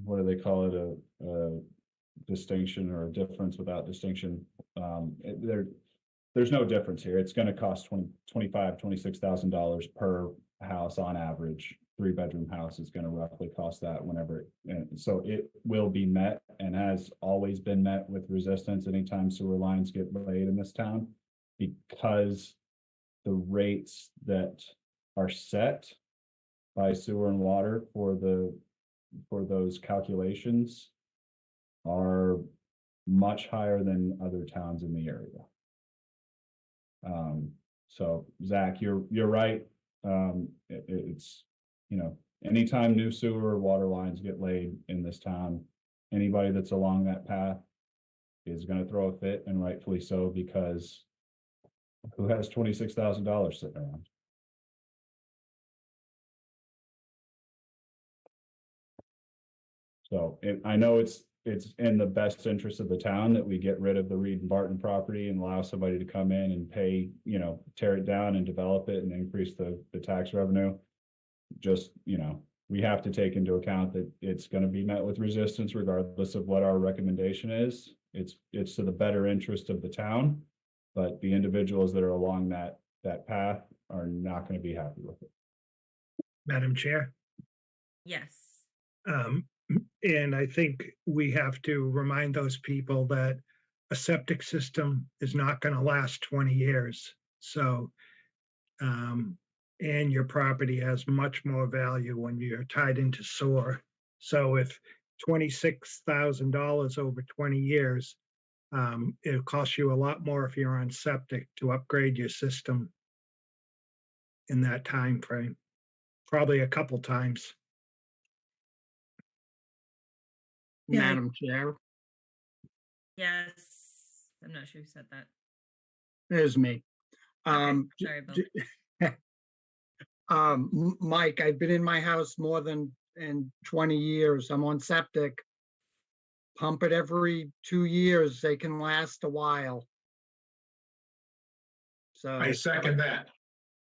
what do they call it, a distinction or a difference without distinction. There's no difference here. It's gonna cost $26,000 per house on average. 3-bedroom house is gonna roughly cost that whenever, and so it will be met and has always been met with resistance anytime sewer lines get laid in this town. Because the rates that are set by sewer and water for those calculations are much higher than other towns in the area. So Zach, you're right. It's, anytime new sewer or water lines get laid in this town, anybody that's along that path is gonna throw a fit, and rightfully so, because who has $26,000 sitting around? So I know it's in the best interest of the town that we get rid of the Reed and Barton property and allow somebody to come in and pay, tear it down and develop it and increase the tax revenue. Just, we have to take into account that it's gonna be met with resistance regardless of what our recommendation is. It's to the better interest of the town, but the individuals that are along that path are not gonna be happy with it. Madam Chair. Yes. And I think we have to remind those people that a septic system is not going to last 20 years. So, and your property has much more value when you're tied into sewer. So if $26,000 over 20 years, it'll cost you a lot more if you're on septic to upgrade your system in that time frame, probably a couple times. Yeah, Madam Chair, Yes. I'm not sure who said that. there's me. Okay, sorry, Bill. Mike, I've been in my house more than 20 years. I'm on septic. Pump it every 2 years. They can last a while. So I second that.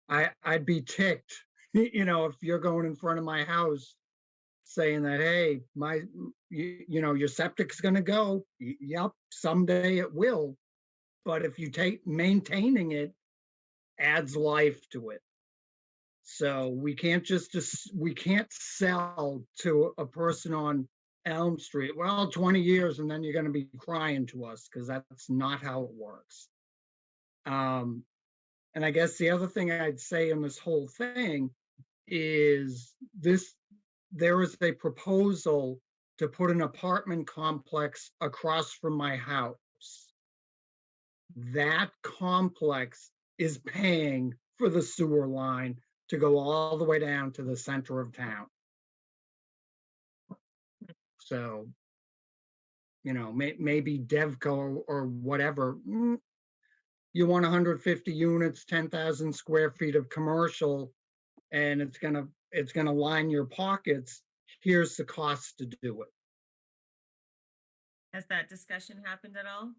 I'd be ticked, if you're going in front of my house saying that, hey, your septic's gonna go. Yep, someday it will. but if you take maintaining it adds life to it. So we can't we can't sell to a person on Elm Street, well, 20 years and then you're going to be crying to us, because that's not how it works. And I guess the other thing I'd say in this whole thing is there is a proposal to put an apartment complex across from my house. That complex is paying for the sewer line to go all the way down to the center of town. So, maybe Devco or whatever, you want 150 units, 10,000 square feet of commercial, and it's gonna line your pockets. Here's the cost to do it. Has that discussion happened at all,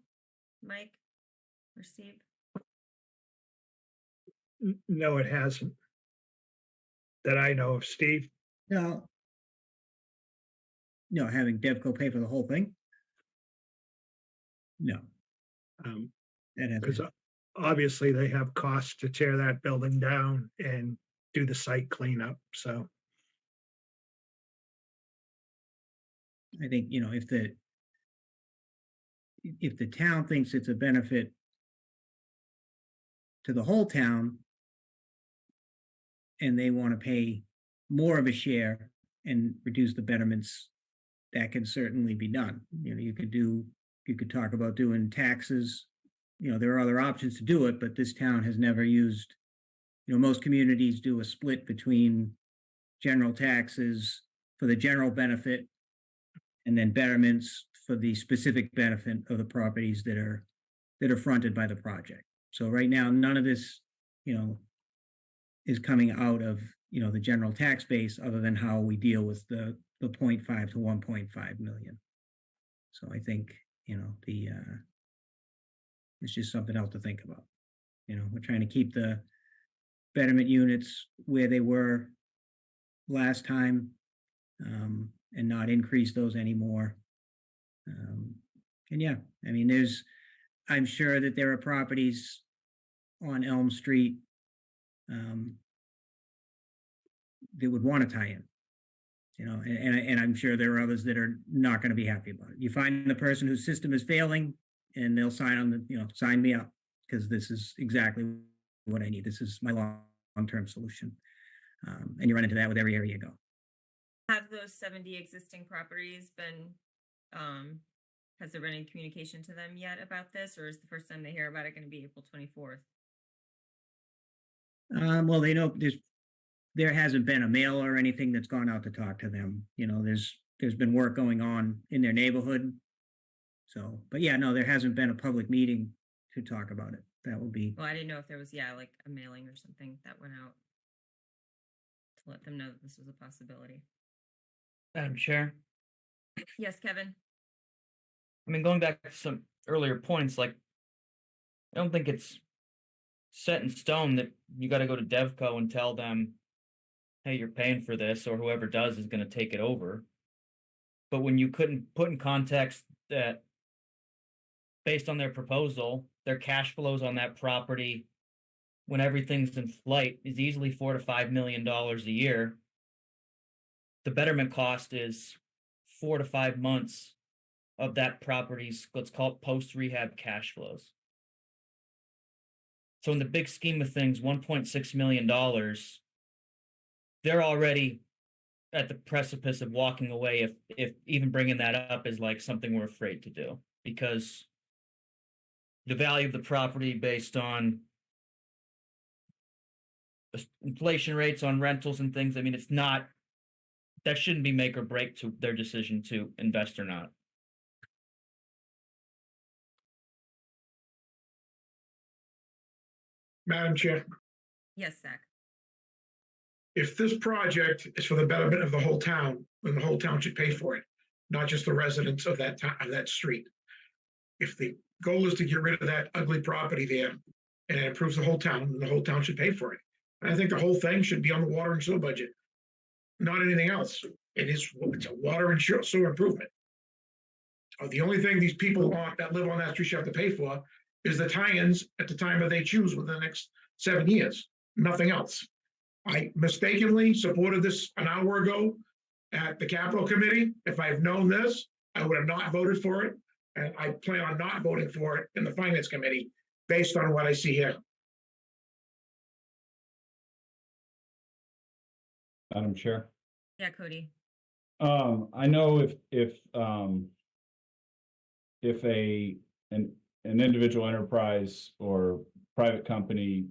Mike or Steve? No, it hasn't. That I know of, Steve. No. No, having Devco pay for the whole thing? No, that hasn't. Because obviously they have costs to tear that building down and do the site cleanup, so. I think, if the town thinks it's a benefit to the whole town and they want to pay more of a share and reduce the betterments, that can certainly be done. You could talk about doing taxes. There are other options to do it, but this town has never used, most communities do a split between general taxes for the general benefit and then betterments for the specific benefit of the properties that are fronted by the project. So right now, none of this, is coming out of, the general tax base, other than how we deal with the 0.5 to 1.5 million. So I think, it's just something else to think about. We're trying to keep the betterment units where they were last time, and not increase those anymore. And yeah, I'm sure that there are properties on Elm Street that would want to tie in, and I'm sure there are others that are not going to be happy about it. You find the person whose system is failing and they'll sign me up, because this is exactly what I need. This is my long-term solution. And you run into that with every area you go. Have those 70 existing properties been, has there been any communication to them yet about this, or is the first time they hear about it going to be April 24th? Well, they know there hasn't been a mail or anything that's gone out to talk to them. There's been work going on in their neighborhood. So, but yeah, no, there hasn't been a public meeting to talk about it. That would be. Well, I didn't know if there was, like a mailing or something that went out to let them know that this was a possibility. Madam Chair, Yes, Kevin? going back to some earlier points, I don't think it's set in stone that you got to go to Devco and tell them, hey, you're paying for this, or whoever does is going to take it over. But when you couldn't put in context that based on their proposal, their cash flows on that property when everything's in flight is easily $4 to $5 million a year. The betterment cost is 4 to 5 months of that property's, let's call it, post-rehab cash flows. So in the big scheme of things, $1.6 million, they're already at the precipice of walking away if even bringing that up is something we're afraid to do, because the value of the property based on inflation rates on rentals and things, it's not, that shouldn't be make or break to their decision to invest or not. Madam Chair, Yes, Zach. if this project is for the betterment of the whole town, then the whole town should pay for it, not just the residents of that town, of that street. If the goal is to get rid of that ugly property there and it improves the whole town, then the whole town should pay for it. And I think the whole thing should be on the water and sewer budget, not anything else. It's a water and sewer improvement. The only thing these people that live on that street should have to pay for is the tie-ins at the time that they choose within the next 7 years, nothing else. I mistakenly supported this an hour ago at the Capital Committee. If I've known this, I would have not voted for it. And I plan on not voting for it in the Finance Committee based on what I see here. Madam Chair. Yeah, Cody. I know if an individual enterprise or private company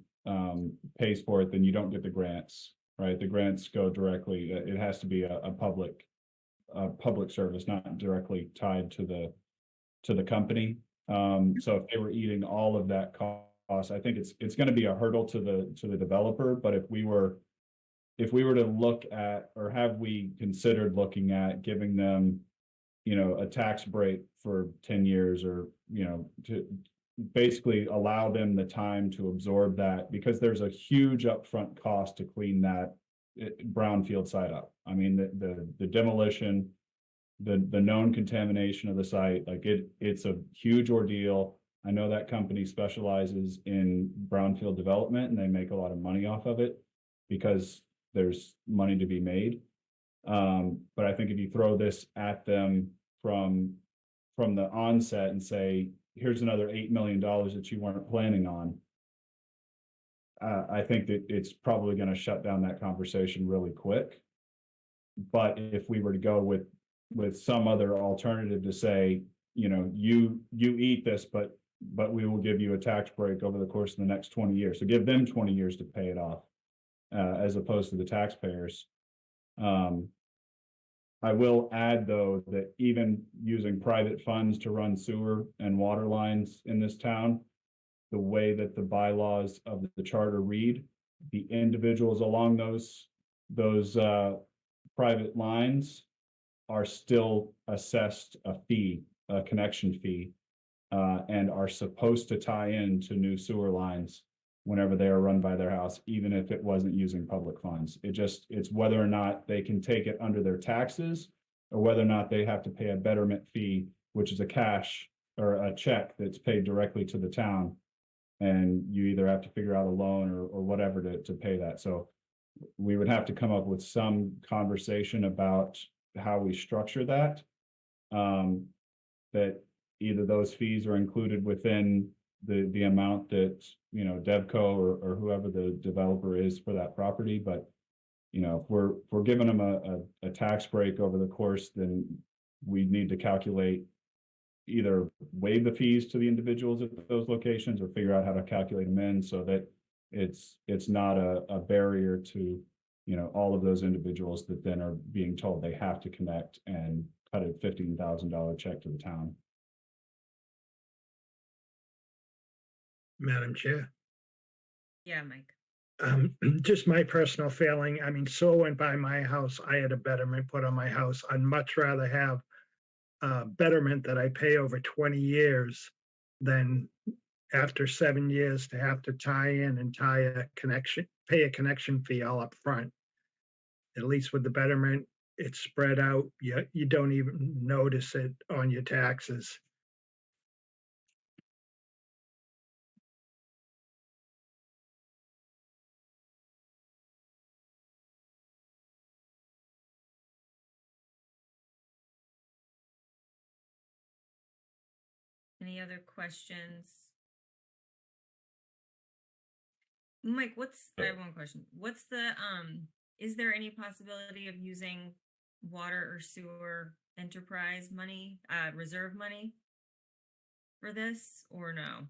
pays for it, then you don't get the grants, right? The grants go directly. It has to be a public service, not directly tied to the company. So if they were eating all of that cost, I think it's going to be a hurdle to the developer. But if we were to look at, or have we considered looking at giving them, a tax break for 10 years, or, to basically allow them the time to absorb that, because there's a huge upfront cost to clean that brownfield site up. I mean, the demolition, the known contamination of the site, like it's a huge ordeal. I know that company specializes in brownfield development, and they make a lot of money off of it because there's money to be made. But I think if you throw this at them from the onset and say, here's another $8 million that you weren't planning on, I think that it's probably going to shut down that conversation really quick. But if we were to go with some other alternative to say, you eat this, but we will give you a tax break over the course of the next 20 years. So give them 20 years to pay it off, as opposed to the taxpayers. I will add, though, that even using private funds to run sewer and water lines in this town, the way that the bylaws of the charter read, the individuals along those private lines are still assessed a fee, a connection fee, and are supposed to tie in to new sewer lines whenever they are run by their house, even if it wasn't using public funds. It's whether or not they can take it under their taxes, or whether or not they have to pay a betterment fee, which is a cash or a check that's paid directly to the town. And you either have to figure out a loan or whatever to pay that. So we would have to come up with some conversation about how we structure that. That either those fees are included within the amount that, Devco or whoever the developer is for that property. But, if we're giving them a tax break over the course, then we need to calculate, either waive the fees to the individuals at those locations, or figure out how to calculate them in so that it's not a barrier to, all of those individuals that then are being told they have to connect and cut a $15,000 check to the town. Madam Chair. Yeah, Mike. Just my personal feeling. I mean, so went by my house. I had a betterment put on my house. I'd much rather have a betterment that I pay over 20 years than after 7 years to have to tie in and pay a connection fee all up front. At least with the betterment, it's spread out. You don't even notice it on your taxes. Any other questions? Mike, I have one question. What's the, is there any possibility of using water or sewer enterprise money, reserve money for this, or no?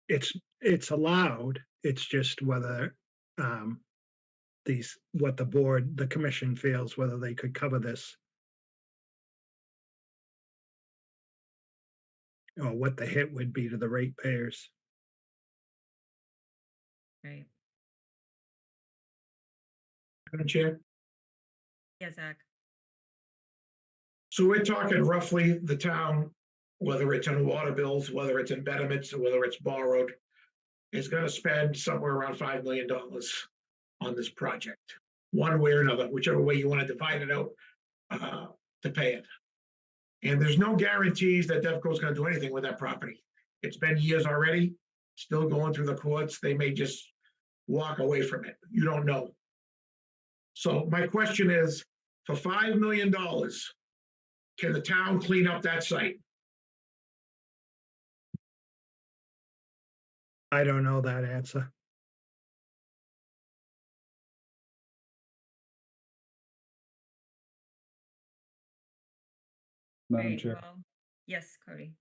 It's allowed. It's just whether what the commission feels, whether they could cover this. Or what the hit would be to the ratepayers. Right. Madam Chair. Yeah, Zach. So we're talking roughly the town, whether it's in water bills, whether it's in betterments, or whether it's borrowed, is going to spend somewhere around $5 million on this project, one way or another, whichever way you want to divide it out to pay it. And there's no guarantees that Devco is going to do anything with that property. it's been years already, still going through the courts. They may just walk away from it. You don't know. So my question is, for $5 million, can the town clean up that site? I don't know that answer. Madam Right, Chair, well, yes, Cody.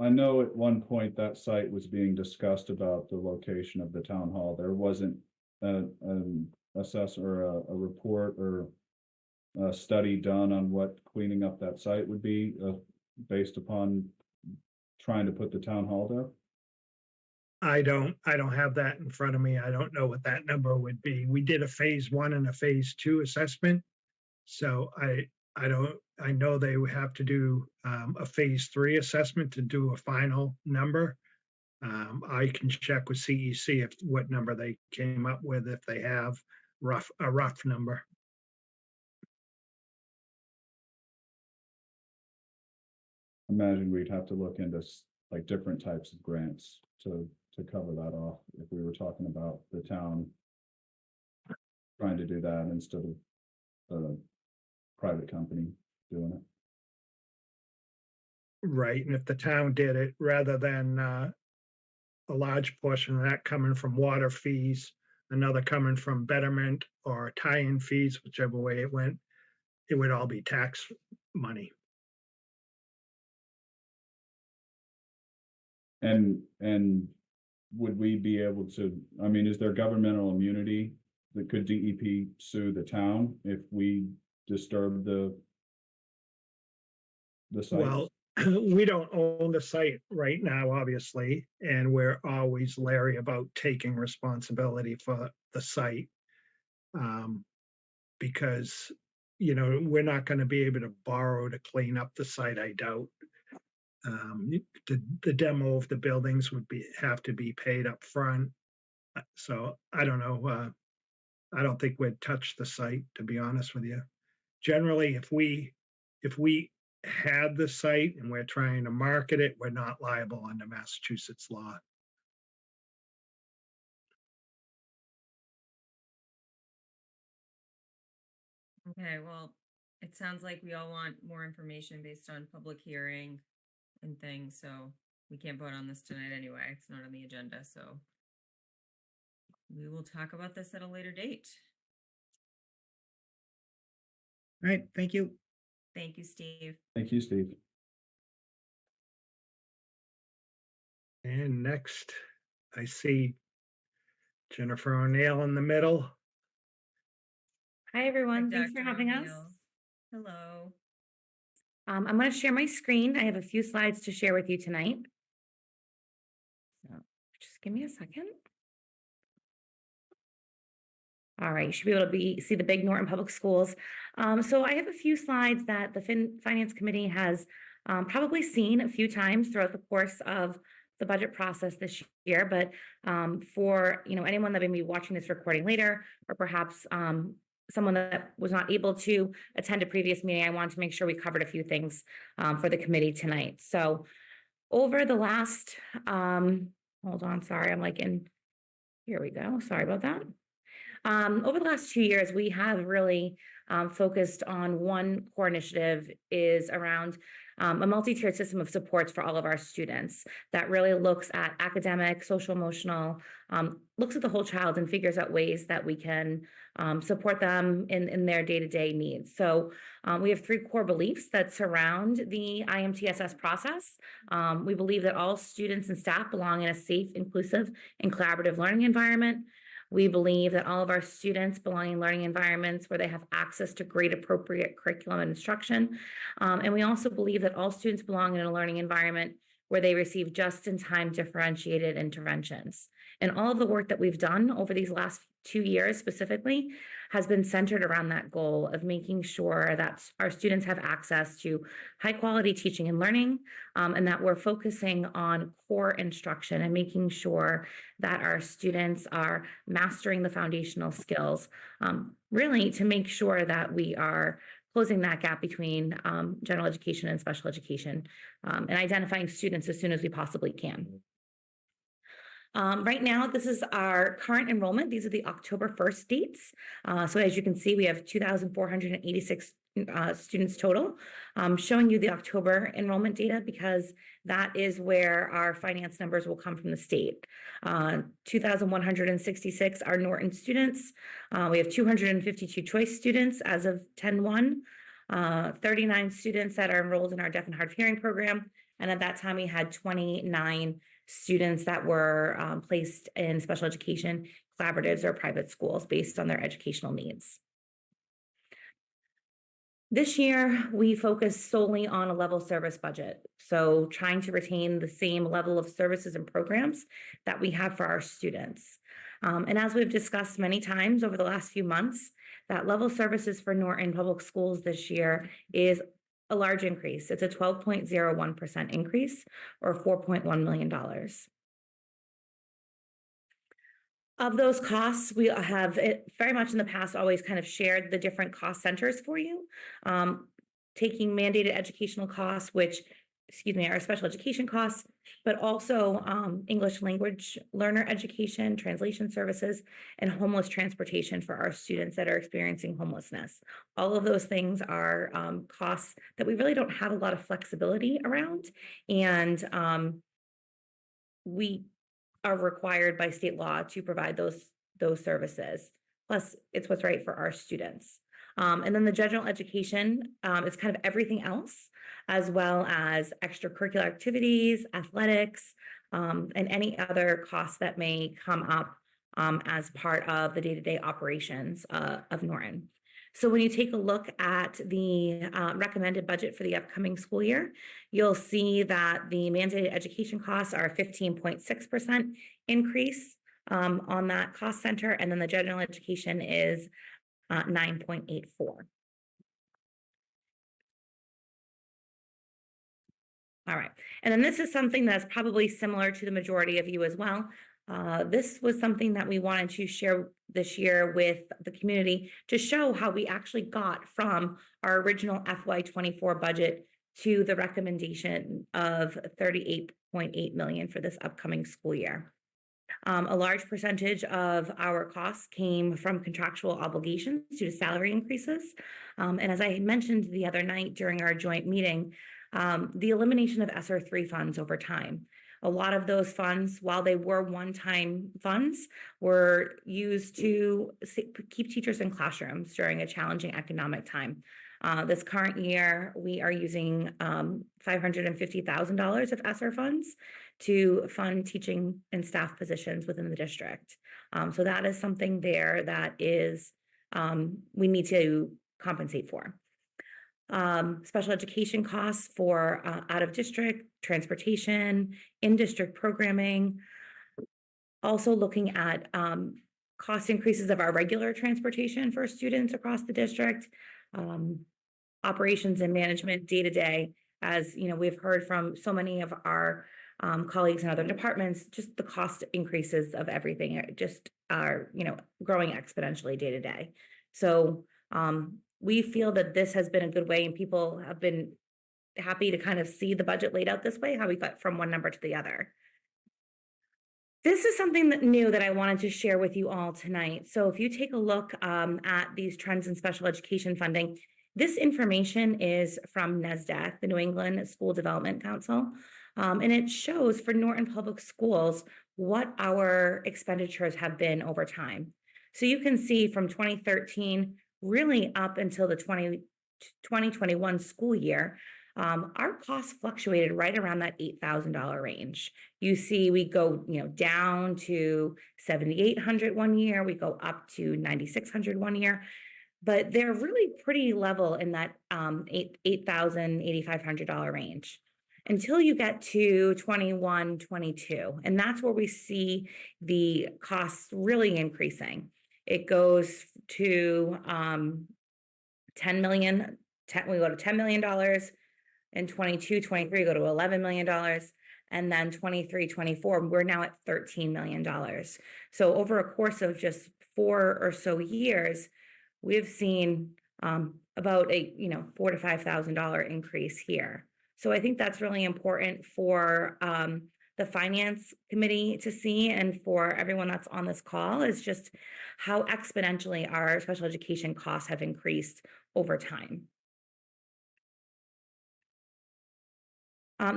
I know at one point that site was being discussed about the location of the town hall. There wasn't an assessor, a report or a study done on what cleaning up that site would be, based upon trying to put the town hall there. I don't have that in front of me. I don't know what that number would be. We did a phase 1 and a phase 2 assessment. So I know they would have to do a phase 3 assessment to do a final number. I can check with CEC if what number they came up with, if they have a rough number. Imagine we'd have to look into like different types of grants to cover that off if we were talking about the town trying to do that instead of a private company doing it. Right, and if the town did it, rather than a large portion of that coming from water fees, another coming from betterment or tie-in fees, whichever way it went, it would all be tax money. And would we be able to, I mean, is there governmental immunity that could DEP sue the town if we disturb the site? Well, we don't own the site right now, obviously, and we're always leery about taking responsibility for the site. Because, we're not going to be able to borrow to clean up the site, I doubt. The demo of the buildings would have to be paid up front. So I don't know. I don't think we'd touch the site, to be honest with you. Generally, if we had the site and we're trying to market it, we're not liable under Massachusetts law. Okay, well, it sounds like we all want more information based on public hearing and things, so we can't vote on this tonight anyway. It's not on the agenda, so we will talk about this at a later date. All right, thank you. Thank you, Steve. Thank you, Steve. And next, I see Jennifer O'Neill in the middle. Hi, everyone. Hi, Thanks for Dr. having us. O'Neill. Hello. I'm going to share my screen. I have a few slides to share with you tonight. So just give me a second. All right, you should be able to see the big Norton Public Schools. So I have a few slides that the Finance Committee has probably seen a few times throughout the course of the budget process this year. But for anyone that may be watching this recording later, or perhaps someone that was not able to attend a previous meeting, I wanted to make sure we covered a few things for the committee tonight. So over the last, hold on, sorry, I'm like in, here we go, sorry about that. Over the last 2 years, we have really focused on one core initiative is around a multi-tiered system of supports for all of our students that really looks at academic, social, emotional, looks at the whole child and figures out ways that we can support them in their day-to-day needs. So we have 3 core beliefs that surround the IMTSS process. We believe that all students and staff belong in a safe, inclusive, and collaborative learning environment. We believe that all of our students belong in learning environments where they have access to grade appropriate curriculum and instruction. And we also believe that all students belong in a learning environment where they receive just-in-time differentiated interventions. And all of the work that we've done over these last 2 years specifically has been centered around that goal of making sure that our students have access to high quality teaching and learning, and that we're focusing on core instruction and making sure that our students are mastering the foundational skills, really to make sure that we are closing that gap between general education and special education, and identifying students as soon as we possibly can. Right now, this is our current enrollment. These are the October 1st dates. So as you can see, we have 2,486 students total. Showing you the October enrollment data because that is where our finance numbers will come from the state. 2,166 are Norton students. We have 252 choice students as of 10/1, 39 students that are enrolled in our deaf and hard of hearing program. And at that time, we had 29 students that were placed in special education collaboratives or private schools based on their educational needs. This year, we focused solely on a level service budget. So trying to retain the same level of services and programs that we have for our students. And as we've discussed many times over the last few months, that level services for Norton Public Schools this year is a large increase. It's a 12.01% increase or $4.1 million. Of those costs, we have very much in the past always kind of shared the different cost centers for you. Taking mandated educational costs, which, are special education costs, but also English language learner education, translation services, and homeless transportation for our students that are experiencing homelessness. All of those things are costs that we really don't have a lot of flexibility around, and we are required by state law to provide those services. Plus, it's what's right for our students. And then the general education is kind of everything else, as well as extracurricular activities, athletics, and any other costs that may come up as part of the day-to-day operations of Norton. So when you take a look at the recommended budget for the upcoming school year, you'll see that the mandated education costs are a 15.6% increase on that cost center, and then the general education is 9.84. All right, and then this is something that's probably similar to the majority of you as well. This was something that we wanted to share this year with the community to show how we actually got from our original FY24 budget to the recommendation of $38.8 million for this upcoming school year. A large percentage of our costs came from contractual obligations due to salary increases. And as I mentioned the other night during our joint meeting, the elimination of ESSER 3 funds over time. A lot of those funds, while they were one-time funds, were used to keep teachers in classrooms during a challenging economic time. This current year, we are using $550,000 of ESSER funds to fund teaching and staff positions within the district. So that is something there that is we need to compensate for. Special education costs for out-of-district, transportation, in-district programming. Also looking at cost increases of our regular transportation for students across the district, operations and management day-to-day. As you know, we've heard from so many of our colleagues in other departments, just the cost increases of everything just are, growing exponentially day-to-day. So we feel that this has been a good way, and people have been happy to kind of see the budget laid out this way, how we got from one number to the other. This is something new that I wanted to share with you all tonight. So if you take a look at these trends in special education funding, this information is from NSDAC, the New England School Development Council, and it shows for Norton Public Schools what our expenditures have been over time. So you can see from 2013 really up until the 2021 school year, our costs fluctuated right around that $8,000 range. You see, we go, down to $7,800 one year, we go up to $9,600 one year, but they're really pretty level in that $8,000, $8,500 range until you get to 21, 22, and that's where we see the costs really increasing. It goes to $10 million. We go to $10 million. In 22, 23, go to $11 million. And then 23, 24, we're now at $13 million. So over a course of just 4 or so years, we've seen a about a, $4,000 to $5,000 increase here. So I think that's really important for the finance committee to see, and for everyone that's on this call, is just how exponentially our special education costs have increased over time.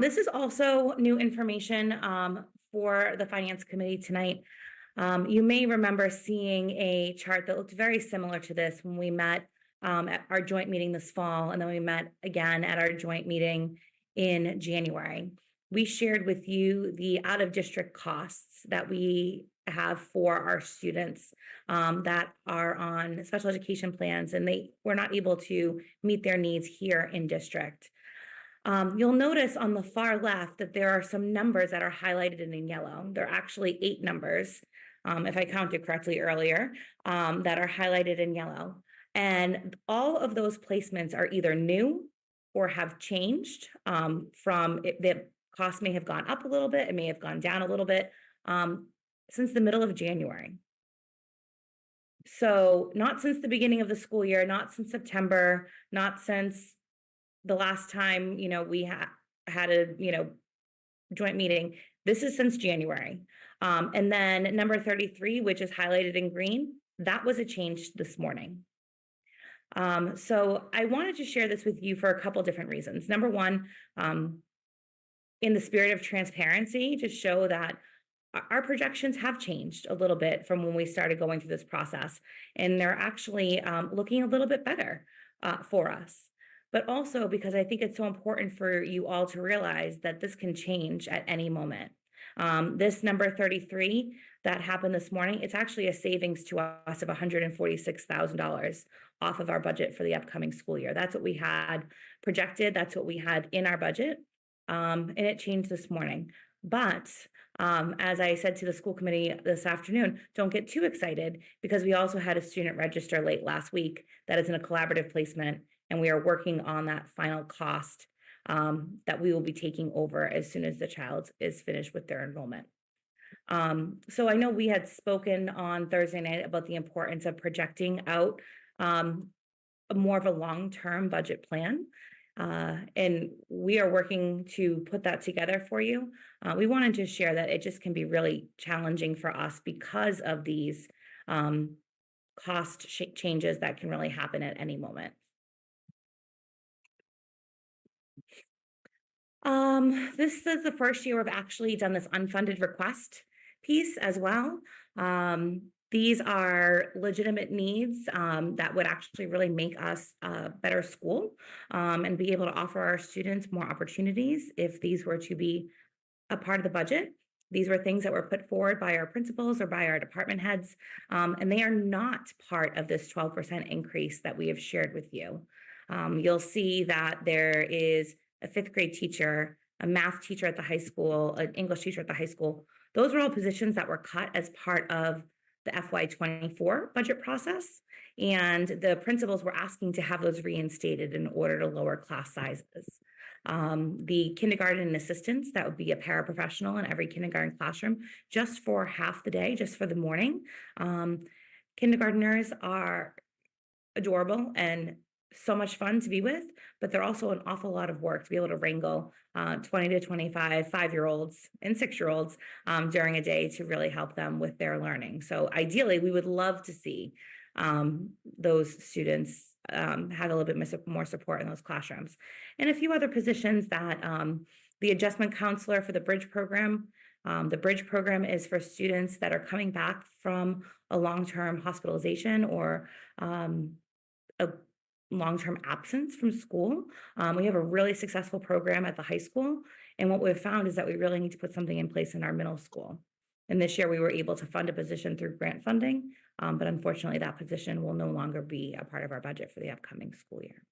This is also new information for the finance committee tonight. You may remember seeing a chart that looked very similar to this when we met at our joint meeting this fall, and then we met again at our joint meeting in January. We shared with you the out-of-district costs that we have for our students that are on special education plans, and they were not able to meet their needs here in district. You'll notice on the far left that there are some numbers that are highlighted in yellow. There are actually 8 numbers, if I counted correctly earlier, that are highlighted in yellow. And all of those placements are either new or have changed the cost may have gone up a little bit, it may have gone down a little bit since the middle of January. So not since the beginning of the school year, not since September, not since the last time, we had a, joint meeting. This is since January. And then number 33, which is highlighted in green, that was a change this morning. So I wanted to share this with you for a couple different reasons. Number one, in the spirit of transparency, to show that our projections have changed a little bit from when we started going through this process, and they're actually looking a little bit better for us. But also because I think it's so important for you all to realize that this can change at any moment. This number 33 that happened this morning, it's actually a savings to us of $146,000 off of our budget for the upcoming school year. That's what we had projected. That's what we had in our budget. And it changed this morning. But as I said to the school committee this afternoon, don't get too excited, because we also had a student register late last week that is in a collaborative placement, and we are working on that final cost that we will be taking over as soon as the child is finished with their enrollment. So I know we had spoken on Thursday night about the importance of projecting out more of a long-term budget plan. And we are working to put that together for you. We wanted to share that it just can be really challenging for us because of these cost changes that can really happen at any moment. This is the first year we've actually done this unfunded request piece as well. These are legitimate needs that would actually really make us a better school and be able to offer our students more opportunities if these were to be a part of the budget. These were things that were put forward by our principals or by our department heads, and they are not part of this 12% increase that we have shared with you. You'll see that there is a 5th grade teacher, a math teacher at the high school, an English teacher at the high school. Those were all positions that were cut as part of the FY24 budget process, and the principals were asking to have those reinstated in order to lower class sizes. The kindergarten assistants, that would be a paraprofessional in every kindergarten classroom, just for half the day, just for the morning. Kindergartners are adorable and so much fun to be with, but they're also an awful lot of work to be able to wrangle 20 to 25 5-year-olds and 6-year-olds during a day to really help them with their learning. So ideally, we would love to see those students have a little bit more support in those classrooms. And a few other positions that the adjustment counselor for the Bridge program. The Bridge program is for students that are coming back from a long-term hospitalization or a long-term absence from school. We have a really successful program at the high school. And what we've found is that we really need to put something in place in our middle school. And this year we were able to fund a position through grant funding, but unfortunately that position will no longer be a part of our budget for the upcoming school year.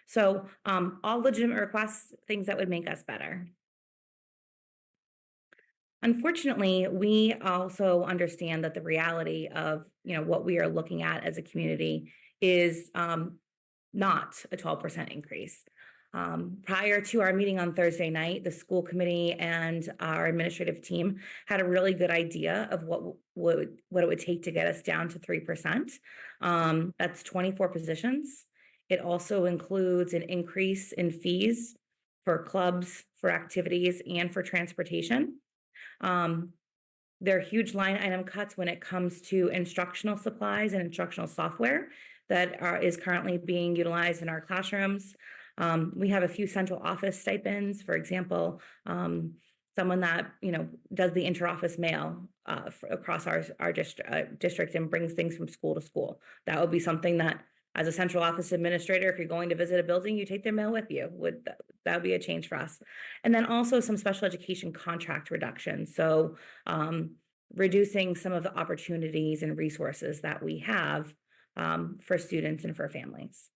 So all legitimate requests, things that would make us better. Unfortunately, we also understand that the reality of what we are looking at as a community is not a 12% increase. Prior to our meeting on Thursday night, the school committee and our administrative team had a really good idea of what it would take to get us down to 3%. That's 24 positions. It also includes an increase in fees for clubs, for activities, and for transportation. There are huge line item cuts when it comes to instructional supplies and instructional software that is currently being utilized in our classrooms. We have a few central office stipends, for example, someone that, does the interoffice mail across our district and brings things from school to school. That would be something that, as a central office administrator, if you're going to visit a building, you take their mail with you. That would be a change for us. And then also some special education contract reductions. So reducing some of the opportunities and resources that we have for students and for families.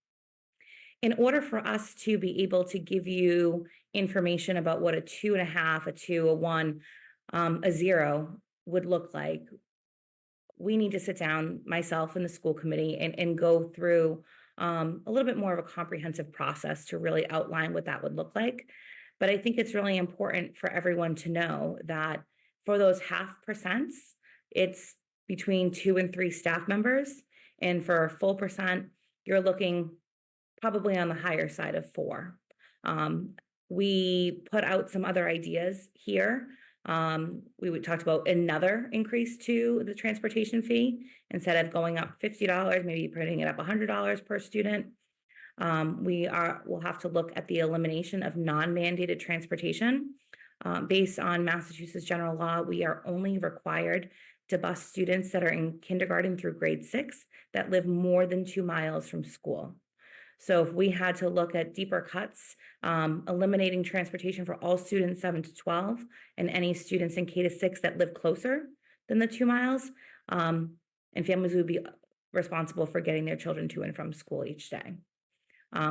In order for us to be able to give you information about what a 2.5, a 2, a 1, a 0 would look like, we need to sit down, myself and the school committee, and go through a little bit more of a comprehensive process to really outline what that would look like. But I think it's really important for everyone to know that for those 0.5%, it's between 2 and 3 staff members. And for a full percent, you're looking probably on the higher side of 4. We put out some other ideas here. We talked about another increase to the transportation fee. Instead of going up $50, maybe putting it up $100 per student. We'll have to look at the elimination of non-mandated transportation. Based on Massachusetts general law, we are only required to bus students that are in kindergarten through grade 6 that live more than 2 miles from school. So if we had to look at deeper cuts, eliminating transportation for all students 7 to 12 and any students in K to 6 that live closer than the 2 miles, and families would be responsible for getting their children to and from school each day.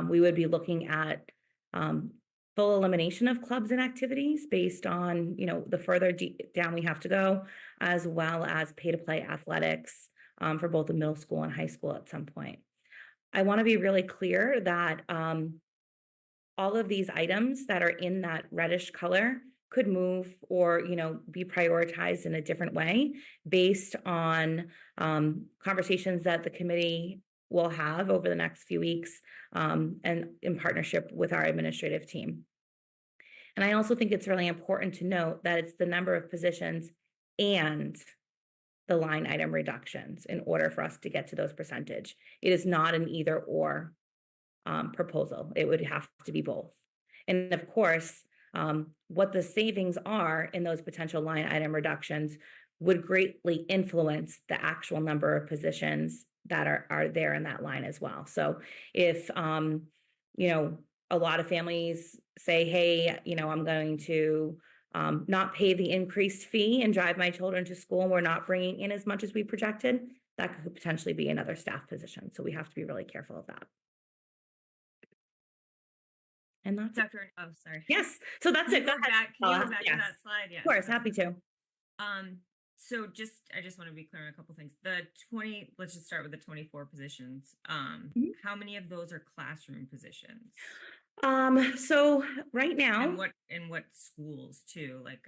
We would be looking at full elimination of clubs and activities based on, the further down we have to go, as well as pay-to-play athletics for both the middle school and high school at some point. I want to be really clear that all of these items that are in that reddish color could move or, be prioritized in a different way based on conversations that the committee will have over the next few weeks and in partnership with our administrative team. And I also think it's really important to note that it's the number of positions and the line item reductions in order for us to get to those percentage. It is not an either or proposal. It would have to be both. And of course, what the savings are in those potential line item reductions would greatly influence the actual number of positions that are there in that line as well. So if, a lot of families say, hey, I'm going to not pay the increased fee and drive my children to school, and we're not bringing in as much as we projected, that could potentially be another staff position. So we have to be really careful of that. And that's it. Oh, sorry. Yes. So that's it. Go ahead. Can you Paula. go back to Yes. that slide? Yeah. Of course, happy to. So I just want to be clear on a couple things. Let's just start with the 24 positions. How many of those are classroom positions? So right now, And what schools too, like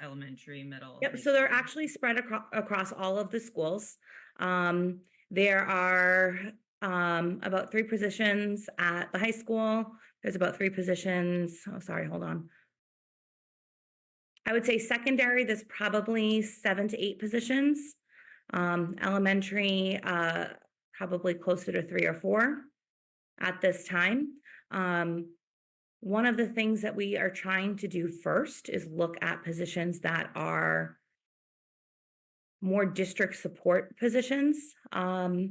elementary, middle? yep. high So they're school? actually spread across all of the schools. There are about 3 positions at the high school. There's about 3 positions. Oh, sorry, hold on. I would say secondary, there's probably 7 to 8 positions. Elementary, probably closer to 3 or 4 at this time. One of the things that we are trying to do first is look at positions that are more district support positions, but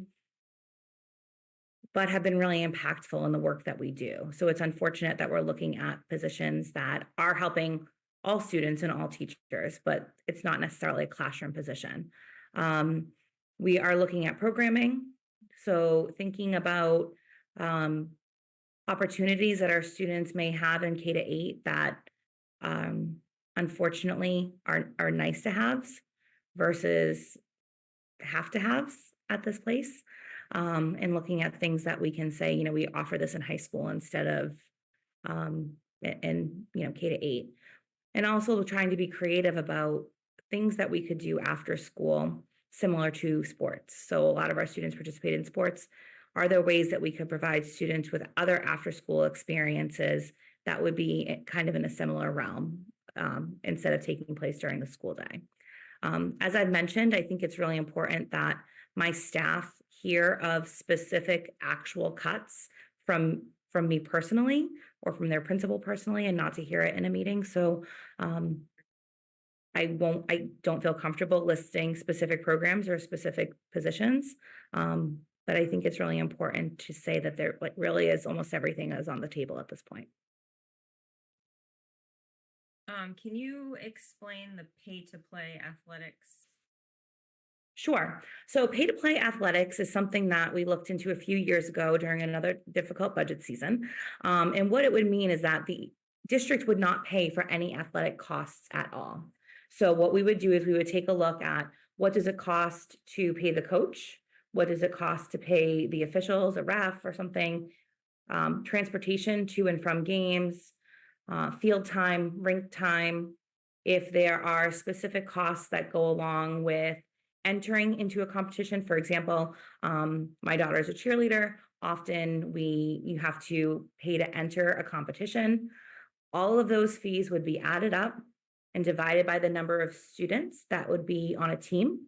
have been really impactful in the work that we do. So it's unfortunate that we're looking at positions that are helping all students and all teachers, but it's not necessarily a classroom position. We are looking at programming. So thinking about opportunities that our students may have in K to 8 that unfortunately are nice to haves versus have to haves at this place. And looking at things that we can say, we offer this in high school instead of in K to 8. And also trying to be creative about things that we could do after school, similar to sports. So a lot of our students participate in sports. are there ways that we could provide students with other after-school experiences that would be kind of in a similar realm instead of taking place during the school day? As I've mentioned, I think it's really important that my staff hear of specific actual cuts from me personally or from their principal personally, and not to hear it in a meeting. So I don't feel comfortable listing specific programs or specific positions. But I think it's really important to say that there really is almost everything is on the table at this point. Can you explain the pay-to-play athletics? Sure. So pay-to-play athletics is something that we looked into a few years ago during another difficult budget season. And what it would mean is that the district would not pay for any athletic costs at all. So what we would do is we would take a look at what does it cost to pay the coach? What does it cost to pay the officials, a ref or something? Transportation to and from games, field time, rink time. If there are specific costs that go along with entering into a competition, for example, my daughter is a cheerleader. Often you have to pay to enter a competition. All of those fees would be added up and divided by the number of students that would be on a team.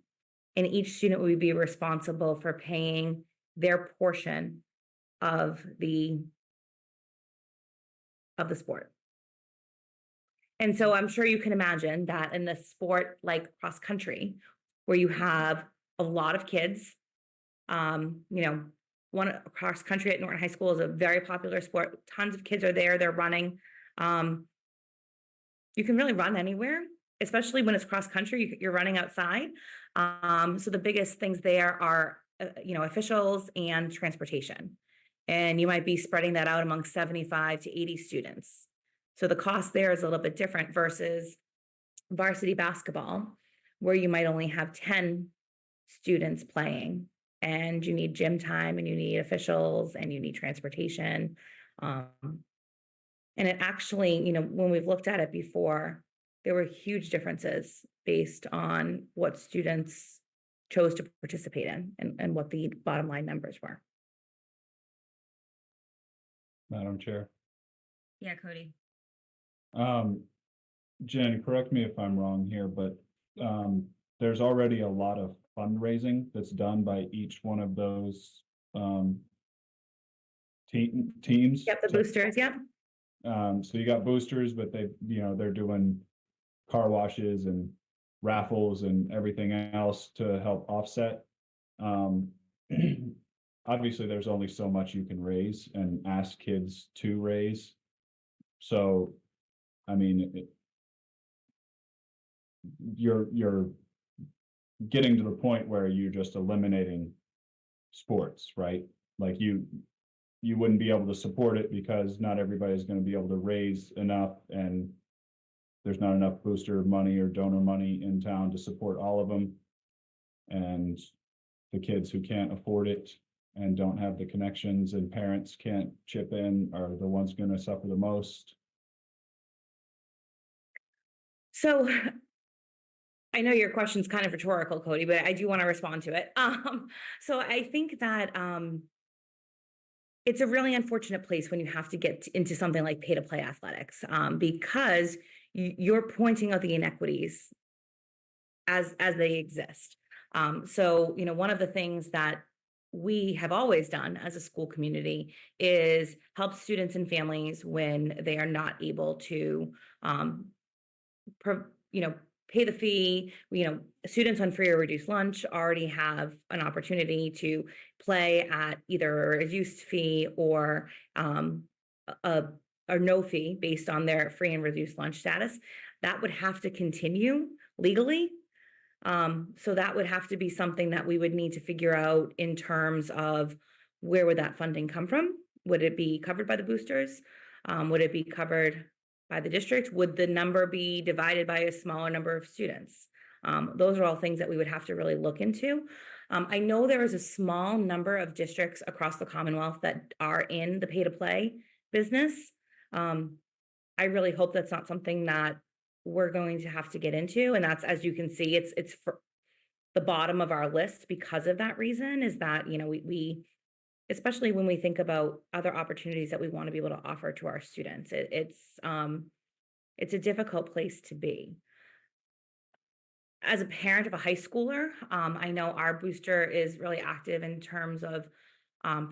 And each student would be responsible for paying their portion of the sport. And so I'm sure you can imagine that in a sport like cross country, where you have a lot of kids, one cross country at Norton High School is a very popular sport. Tons of kids are there, they're running. You can really run anywhere, especially when it's cross country, you're running outside. So the biggest things there are, officials and transportation. And you might be spreading that out among 75 to 80 students. So the cost there is a little bit different versus varsity basketball, where you might only have 10 students playing and you need gym time and you need officials and you need transportation. And it actually, when we've looked at it before, there were huge differences based on what students chose to participate in and what the bottom line numbers were. Madam Chair. Yeah, Cody. Jen, correct me if I'm wrong here, but there's already a lot of fundraising that's done by each one of those teams. Yep, the boosters, yep. So you got boosters, but they're doing car washes and raffles and everything else to help offset. Obviously, there's only so much you can raise and ask kids to raise. So, I mean, you're getting to the point where you're just eliminating sports, right? Like you wouldn't be able to support it because not everybody's going to be able to raise enough, and there's not enough booster money or donor money in town to support all of them. And the kids who can't afford it and don't have the connections and parents can't chip in are the ones going to suffer the most. So I know your question's kind of rhetorical, Cody, but I do want to respond to it. So I think that it's a really unfortunate place when you have to get into something like pay-to-play athletics, because you're pointing out the inequities as they exist. So, one of the things that we have always done as a school community is help students and families when they are not able to, pay the fee. Students on free or reduced lunch already have an opportunity to play at either a reduced fee or no fee based on their free and reduced lunch status. That would have to continue legally. So that would have to be something that we would need to figure out in terms of where would that funding come from? Would it be covered by the boosters? Would it be covered by the district? Would the number be divided by a smaller number of students? Those are all things that we would have to really look into. I know there is a small number of districts across the Commonwealth that are in the pay-to-play business. I really hope that's not something that we're going to have to get into. And that's, as you can see, it's for the bottom of our list because of that reason, is that, we especially when we think about other opportunities that we want to be able to offer to our students. It's a difficult place to be. As a parent of a high schooler, I know our booster is really active in terms of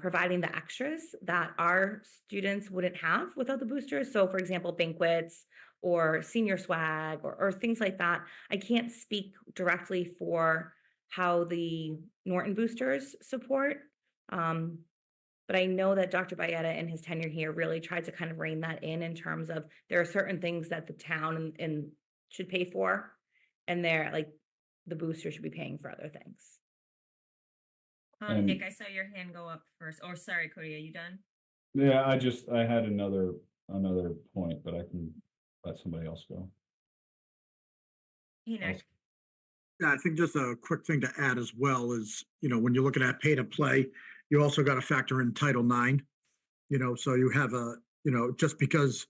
providing the extras that our students wouldn't have without the boosters. So, for example, banquets or senior swag or things like that. I can't speak directly for how the Norton boosters support. But I know that Dr. Bayetta in his tenure here really tried to kind of rein that in terms of there are certain things that the town and should pay for, and they're like the booster should be paying for other things. And- Nick, I saw your hand go up first. Or sorry, Cody, are you done? Yeah, I had another point, but I can let somebody else go. Hey, Nick. Yeah, I think just a quick thing to add as well is, when you're looking at pay to play, you also got to factor in Title IX. So you have just because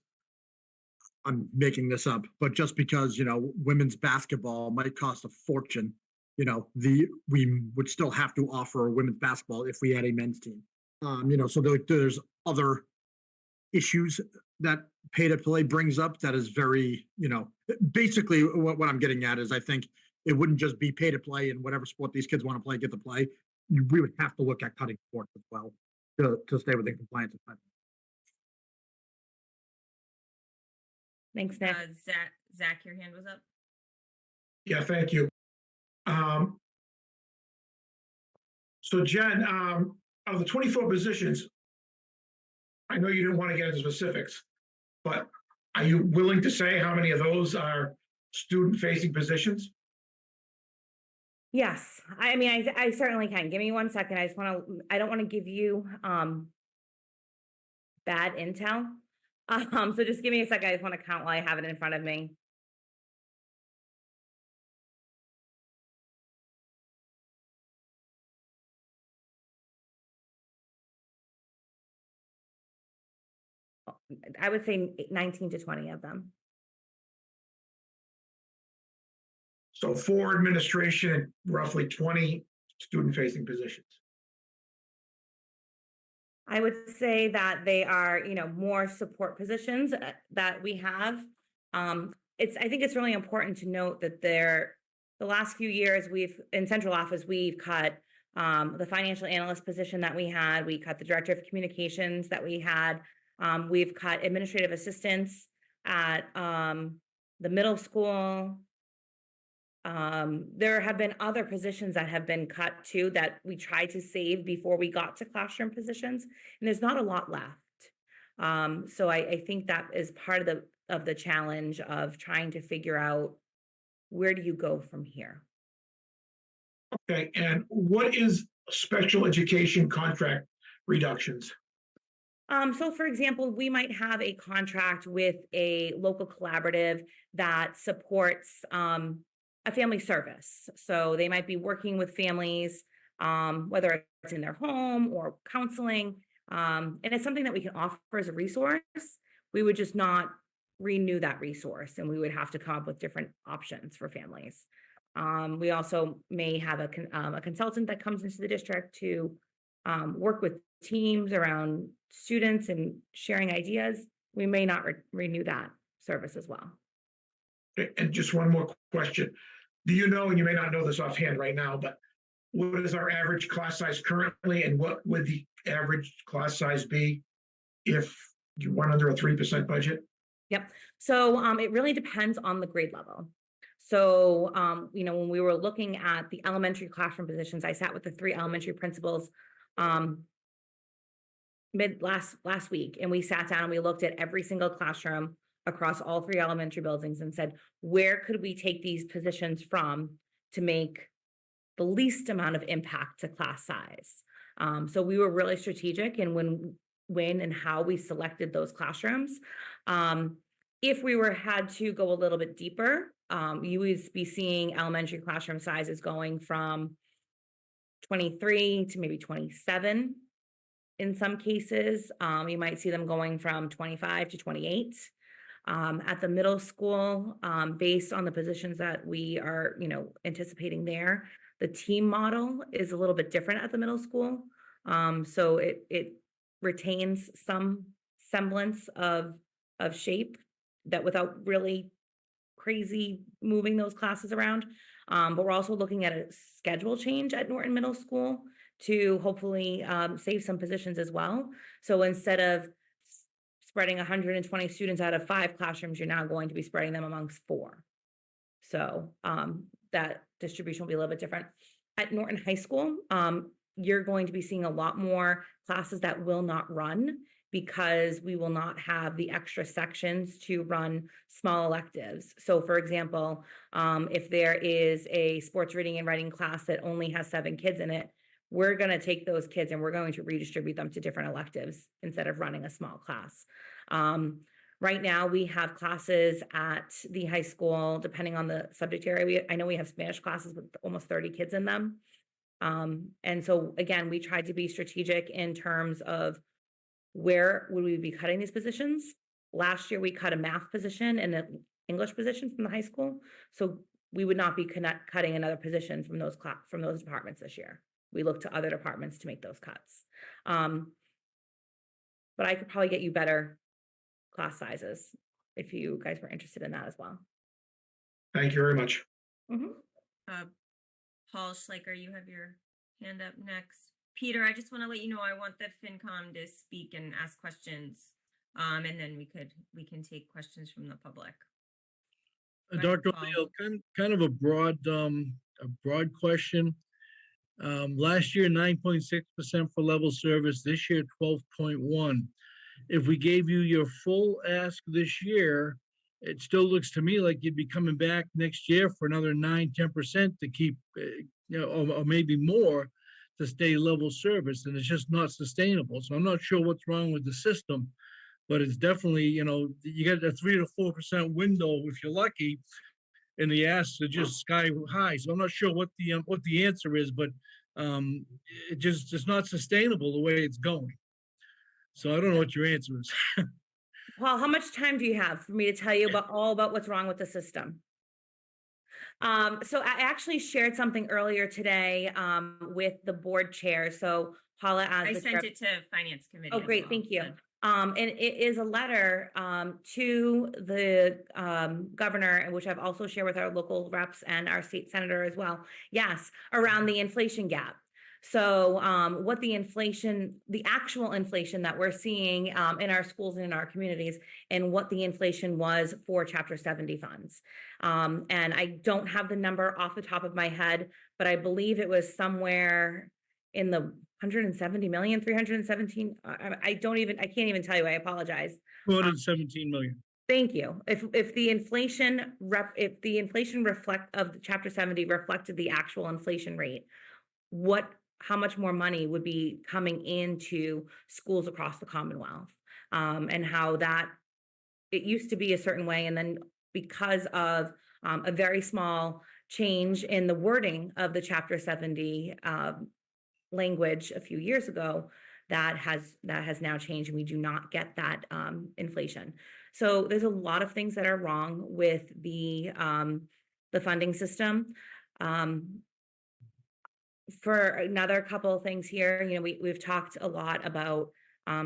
I'm making this up, but just because, women's basketball might cost a fortune, we would still have to offer women's basketball if we had a men's team. So there's other issues that pay to play brings up that is very, basically what I'm getting at is I think it wouldn't just be pay to play and whatever sport these kids want to play, get to play. We would have to look at cutting sports as well to stay within compliance. Thanks, Nick. Zach, your hand was up. Yeah, thank you. So Jen, of the 24 positions, I know you didn't want to get into specifics, but are you willing to say how many of those are student-facing positions? Yes, I mean, I certainly can. Give me 1 second. I don't want to give you bad intel. So just give me a second. I just want to count while I have it in front of me. I would say 19 to 20 of them. So 4 administration and roughly 20 student-facing positions. I would say that they are, more support positions that we have. I think it's really important to note that the last few years in central office, we've cut the financial analyst position that we had, we cut the director of communications that we had, we've cut administrative assistants at the middle school. There have been other positions that have been cut too that we tried to save before we got to classroom positions, and there's not a lot left. So I think that is part of the challenge of trying to figure out where do you go from here. Okay, and what is special education contract reductions? So for example, we might have a contract with a local collaborative that supports a family service. So they might be working with families, whether it's in their home or counseling. And it's something that we can offer as a resource. We would just not renew that resource, and we would have to come up with different options for families. We also may have a consultant that comes into the district to work with teams around students and sharing ideas. We may not renew that service as well. Okay, and just one more question. Do you know, and you may not know this offhand right now, but what is our average class size currently, and what would the average class size be if you went under a 3% budget? Yep. So it really depends on the grade level. So, when we were looking at the elementary classroom positions, I sat with the 3 elementary principals last week, and we sat down and we looked at every single classroom across all 3 elementary buildings and said, where could we take these positions from to make the least amount of impact to class size? So we were really strategic in when and how we selected those classrooms. If we had to go a little bit deeper, you would be seeing elementary classroom sizes going from 23 to maybe 27. In some cases, you might see them going from 25 to 28. At the middle school, based on the positions that we are, anticipating there, the team model is a little bit different at the middle school. So it retains some semblance of shape that without really crazy moving those classes around. But we're also looking at a schedule change at Norton Middle School to hopefully save some positions as well. So instead of spreading 120 students out of 5 classrooms, you're now going to be spreading them amongst 4. So that distribution will be a little bit different. At Norton High School, you're going to be seeing a lot more classes that will not run because we will not have the extra sections to run small electives. So for example, if there is a sports reading and writing class that only has 7 kids in it, we're going to take those kids and we're going to redistribute them to different electives instead of running a small class. Right now, we have classes at the high school, depending on the subject area. I know we have Spanish classes with almost 30 kids in them. And so again, we tried to be strategic in terms of where would we be cutting these positions. Last year, we cut a math position and an English position from the high school. So we would not be cutting another position from those departments this year. We look to other departments to make those cuts. But I could probably get you better class sizes if you guys were interested in that as well. Thank you very much. Paul Schleicher, you have your hand up next. Peter, I just want to let you know I want the FinCom to speak and ask questions, and then we can take questions from the public. Go ahead, Dr. Paul. O'Neill, kind of a broad question. Last year, 9.6% for level service, this year, 12.1. If we gave you your full ask this year, it still looks to me like you'd be coming back next year for another 9-10% to keep, or maybe more to stay level service, and it's just not sustainable. So I'm not sure what's wrong with the system, but it's definitely, you get a 3 to 4% window if you're lucky, and the asks are just sky high. So I'm not sure what the answer is, but it's not sustainable the way it's going. So I don't know what your answer is. Paul, how much time do you have for me to tell you all about what's wrong with the system? So I actually shared something earlier today with the board chair. So Paula, as I the sent chair- it to Finance Committee. Oh, as great, well, thank you. but- And it is a letter to the governor, which I've also shared with our local reps and our state senator as well. Yes, around the inflation gap. So what the actual inflation that we're seeing in our schools and in our communities, and what the inflation was for Chapter 70 funds. And I don't have the number off the top of my head, but I believe it was somewhere in the 170 million, 317. I can't even tell you, I apologize. 217 million. Thank you. If the inflation of the Chapter 70 reflected the actual inflation rate, how much more money would be coming into schools across the Commonwealth? And how that it used to be a certain way, and then because of a very small change in the wording of the Chapter 70 language a few years ago, that has now changed, and we do not get that inflation. So there's a lot of things that are wrong with the funding system. For another couple of things here, we've talked a lot about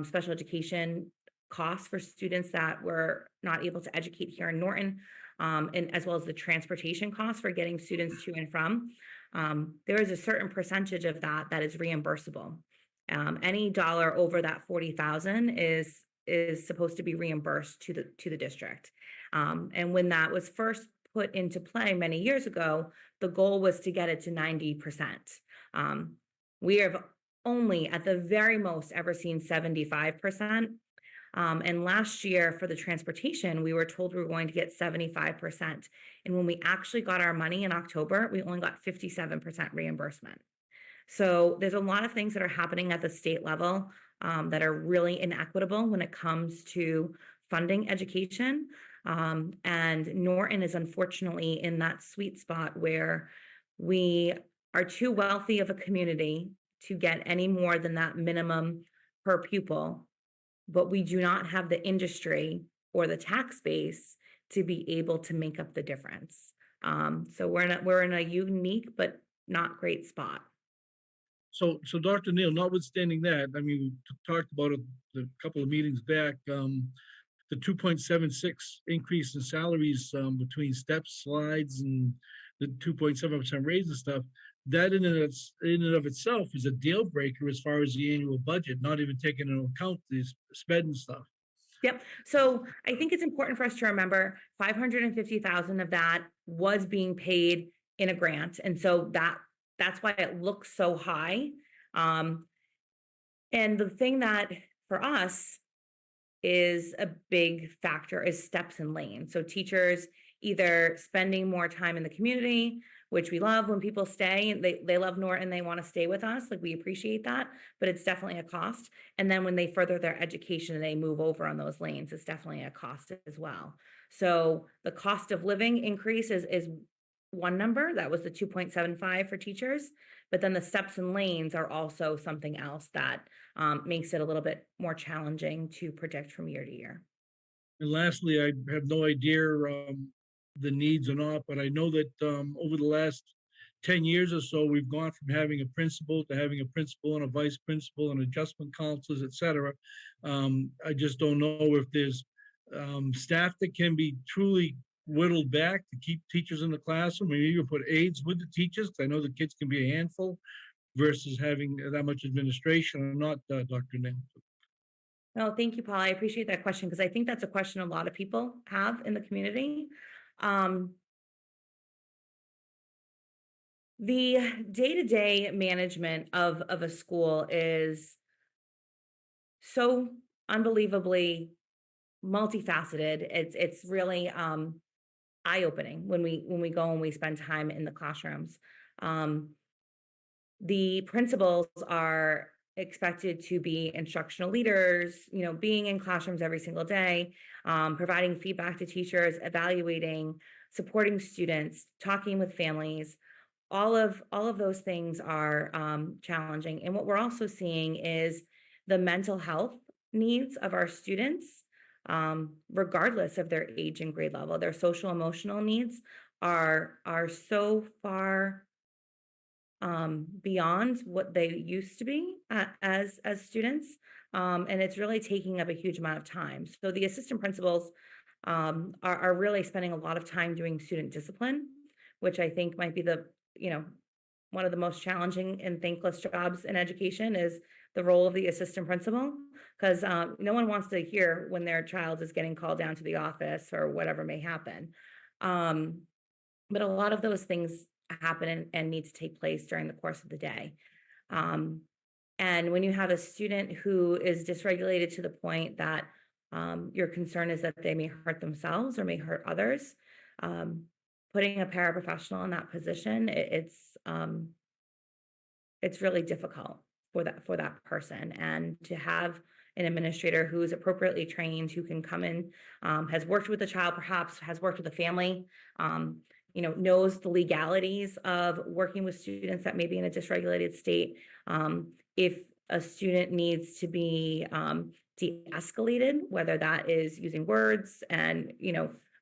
special education costs for students that were not able to educate here in Norton, and as well as the transportation costs for getting students to and from. There is a certain percentage of that is reimbursable. Any dollar over that 40,000 is supposed to be reimbursed to the district. And when that was first put into play many years ago, the goal was to get it to 90%. We have only at the very most ever seen 75%. And last year for the transportation, we were told we were going to get 75%. And when we actually got our money in October, we only got 57% reimbursement. So there's a lot of things that are happening at the state level that are really inequitable when it comes to funding education. And Norton is unfortunately in that sweet spot where we are too wealthy of a community to get any more than that minimum per pupil, but we do not have the industry or the tax base to be able to make up the difference. So we're in a unique but not great spot. So Dr. Neal, notwithstanding that, I mean, we talked about it a couple of meetings back, the 2.76 increase in salaries, between steps, slides, and the 2.7% raise and stuff, that in and of itself is a deal breaker as far as the annual budget, not even taking into account these sped and stuff. Yep. So I think it's important for us to remember 550,000 of that was being paid in a grant. And so that's why it looks so high. And the thing that for us is a big factor is steps and lanes. So teachers either spending more time in the community, which we love when people stay, they love Norton, they want to stay with us, like we appreciate that, but it's definitely a cost. And then when they further their education and they move over on those lanes, it's definitely a cost as well. So the cost of living increase is one number, that was the 2.75 for teachers, but then the steps and lanes are also something else that makes it a little bit more challenging to predict from year to year. And lastly, I have no idea the needs or not, but I know that over the last 10 years or so, we've gone from having a principal to having a principal and a vice principal and adjustment counselors, et cetera. I just don't know if there's staff that can be truly whittled back to keep teachers in the classroom. Maybe you put aides with the teachers, 'cause I know the kids can be a handful, versus having that much administration or not, Dr. Neal. No, thank you, Paul. I appreciate that question because I think that's a question a lot of people have in the community. The day-to-day management of a school is so unbelievably multifaceted. It's really eye-opening when we go and we spend time in the classrooms. The principals are expected to be instructional leaders, being in classrooms every single day, providing feedback to teachers, evaluating, supporting students, talking with families. All of those things are challenging. And what we're also seeing is the mental health needs of our students, regardless of their age and grade level. Their social emotional needs are so far beyond what they used to be as students, and it's really taking up a huge amount of time. So the assistant principals are really spending a lot of time doing student discipline, which I think might be one of the most challenging and thankless jobs in education is the role of the assistant principal, because no one wants to hear when their child is getting called down to the office or whatever may happen. But a lot of those things happen and need to take place during the course of the day. And when you have a student who is dysregulated to the point that your concern is that they may hurt themselves or may hurt others, putting a paraprofessional in that position, it's really difficult for that person. And to have an administrator who is appropriately trained, who can come in, has worked with the child, perhaps has worked with the family, knows the legalities of working with students that may be in a dysregulated state. If a student needs to be de-escalated, whether that is using words and,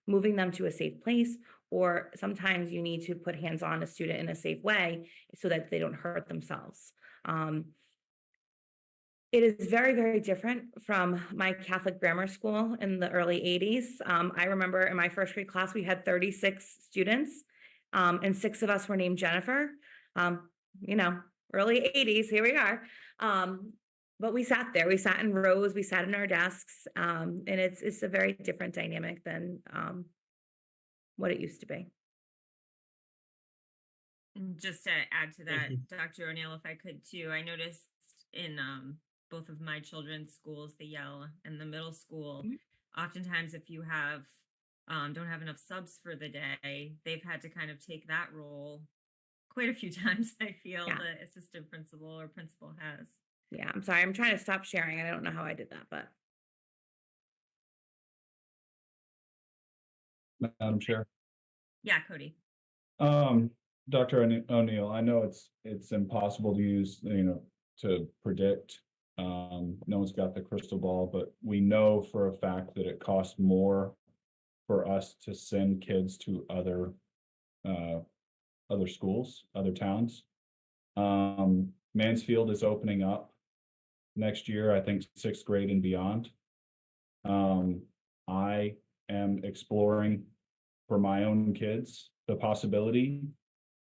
moving them to a safe place, or sometimes you need to put hands on a student in a safe way so that they don't hurt themselves. It is very, very different from my Catholic grammar school in the early 80s. I remember in my first grade class, we had 36 students, and 6 of us were named Jennifer. Early 80s, here we are. But we sat there, we sat in rows, we sat in our desks, and it's a very different dynamic than what it used to be. And just to add to that, Dr. O'Neill, if I could too, I noticed in both of my children's schools, the Yale and the middle school, oftentimes if you don't have enough subs for the day, they've had to kind of take that role quite a few times, I feel, the assistant principal or principal has. Yeah, I'm sorry, I'm trying to stop sharing. I don't know how I did that, but. Madam Chair. Yeah, Cody. Dr. O'Neill, I know it's impossible to use, to predict. No one's got the crystal ball, but we know for a fact that it costs more for us to send kids to other schools, other towns. Mansfield is opening up next year, I think 6th grade and beyond. I am exploring for my own kids the possibility,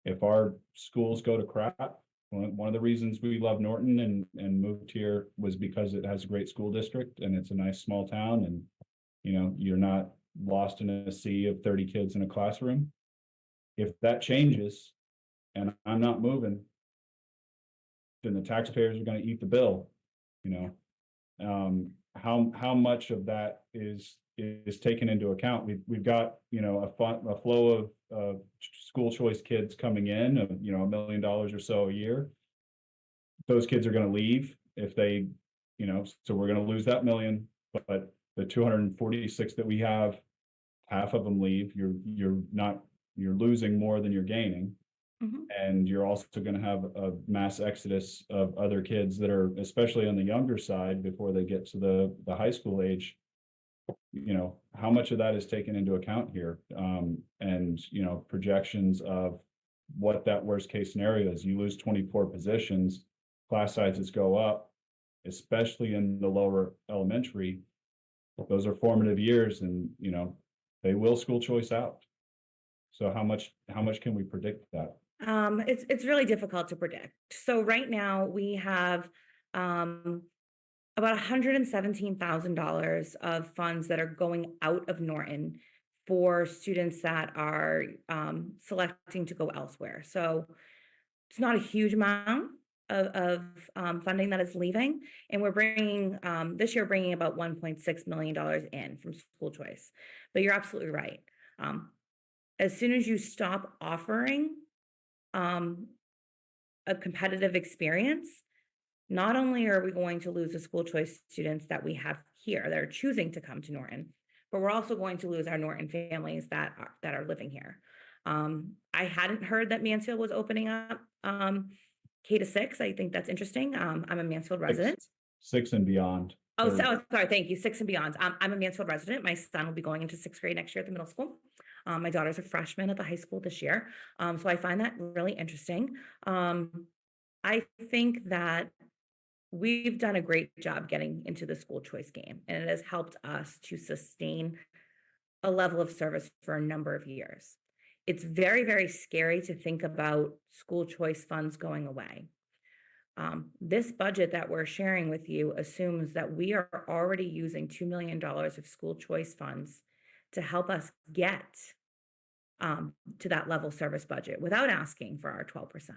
if our schools go to crap, one of the reasons we love Norton and moved here was because it has a great school district and it's a nice small town, and you're not lost in a sea of 30 kids in a classroom. If that changes and I'm not moving, then the taxpayers are going to eat the bill. How much of that is taken into account? We've got a flow of school choice kids coming in of $1 million or so a year. Those kids are going to leave if they so we're going to lose that million, but the 246 that we have, half of them leave. You're losing more than you're gaining. Mhm. And you're also going to have a mass exodus of other kids that are, especially on the younger side, before they get to the high school age. How much of that is taken into account here? And projections of what that worst case scenario is. You lose 24 positions, class sizes go up, especially in the lower elementary. Those are formative years, and they will school choice out. So how much can we predict that? It's really difficult to predict. So right now we have about $117,000 of funds that are going out of Norton for students that are selecting to go elsewhere. So it's not a huge amount of funding that is leaving, and we're bringing this year bringing about $1.6 million in from school choice. But you're absolutely right. As soon as you stop offering a competitive experience, not only are we going to lose the school choice students that we have here that are choosing to come to Norton, but we're also going to lose our Norton families that are living here. I hadn't heard that Mansfield was opening up K-6. I think that's interesting. I'm a Mansfield resident. 6 and beyond. Oh, so sorry. Thank you. 6 and beyond. I'm a Mansfield resident. My son will be going into 6th grade next year at the middle school. My daughter's a freshman at the high school this year. So I find that really interesting. I think that we've done a great job getting into the school choice game, and it has helped us to sustain a level of service for a number of years. It's very, very scary to think about school choice funds going away. This budget that we're sharing with you assumes that we are already using $2 million of school choice funds to help us get to that level service budget without asking for our 12%.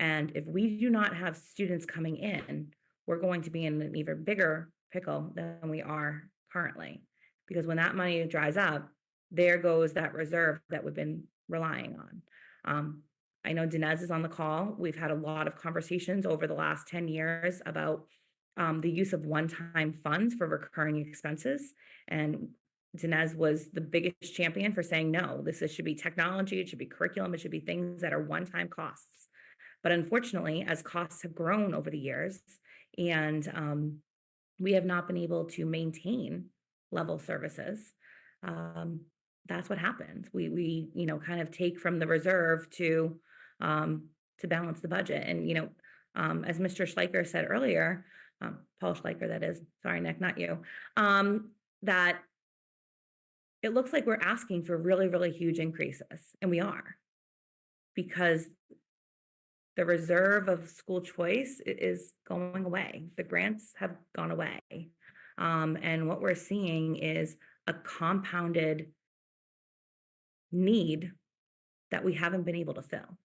And if we do not have students coming in, we're going to be in an even bigger pickle than we are currently. Because when that money dries up, there goes that reserve that we've been relying on. I know Dinesh is on the call. We've had a lot of conversations over the last 10 years about the use of one-time funds for recurring expenses. And Dinesh was the biggest champion for saying, no, this should be technology, it should be curriculum, it should be things that are one-time costs. But unfortunately, as costs have grown over the years, and we have not been able to maintain level services, that's what happens. We kind of take from the reserve to balance the budget. And as Mr. Schleicher said earlier, Paul Schleicher, that is, sorry, Nick, not you, that it looks like we're asking for really, really huge increases, and we are, because the reserve of school choice is going away. The grants have gone away. And what we're seeing is a compounded need that we haven't been able to fill.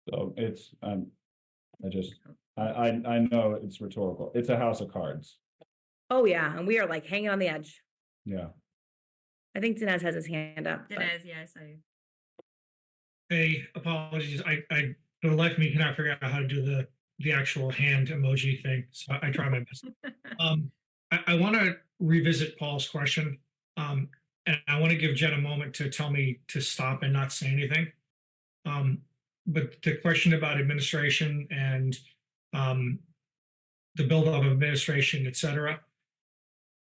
So it's, I know it's rhetorical. It's a house of cards. Oh yeah, and we are like hanging on the edge. Yeah. I think Dinesh has his hand up. but- Dinesh, yes, Hey, apologies. I for the life of me cannot figure out how to do the actual hand emoji thing. So I try my best. I want to revisit Paul's question. And I want to give Jen a moment to tell me to stop and not say anything. But the question about administration and the buildup of administration, et cetera.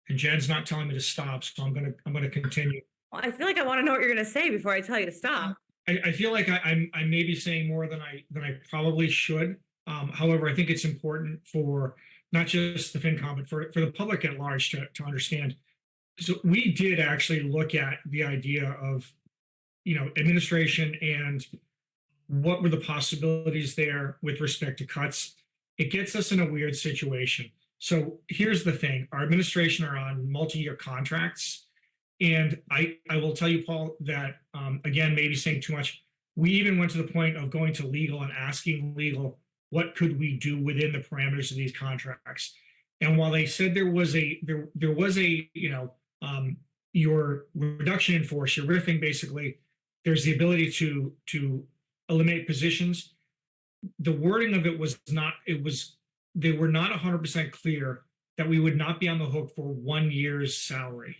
And Jen's not telling me to stop, so I'm gonna continue. Well, I feel like I want to know what you're going to say before I tell you to stop. I feel like I may be saying more than I probably should. However, I think it's important for not just the FinCom, but for the public at large to understand. So we did actually look at the idea of, administration and what were the possibilities there with respect to cuts. It gets us in a weird situation. So here's the thing: our administration are on multi-year contracts. And I will tell you, Paul, that again, maybe saying too much, we even went to the point of going to legal and asking legal, what could we do within the parameters of these contracts? And while they said there was a your reduction in force, your riffing, basically, there's the ability to eliminate positions. The wording of it was not, they were not 100% clear that we would not be on the hook for 1 year's salary.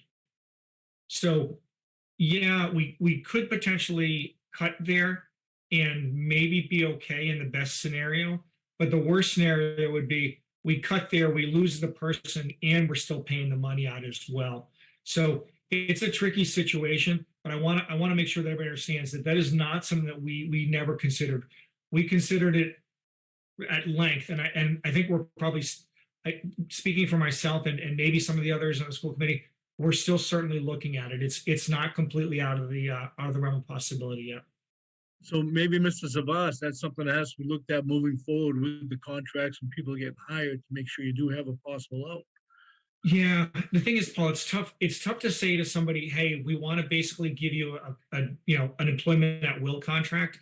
So yeah, we could potentially cut there and maybe be okay in the best scenario. But the worst scenario would be we cut there, we lose the person, and we're still paying the money out as well. So it's a tricky situation, but I want to make sure that everybody understands that is not something that we never considered. We considered it at length, and I think we're probably, speaking for myself and maybe some of the others on the school committee, we're still certainly looking at it. It's not completely out of the realm of possibility yet. So maybe, Mr. Savas, that's something that has to be looked at moving forward with the contracts when people get hired to make sure you do have a possible out. Yeah, the thing is, Paul, it's tough. It's tough to say to somebody, "Hey, we want to basically give you an employment at will contract,"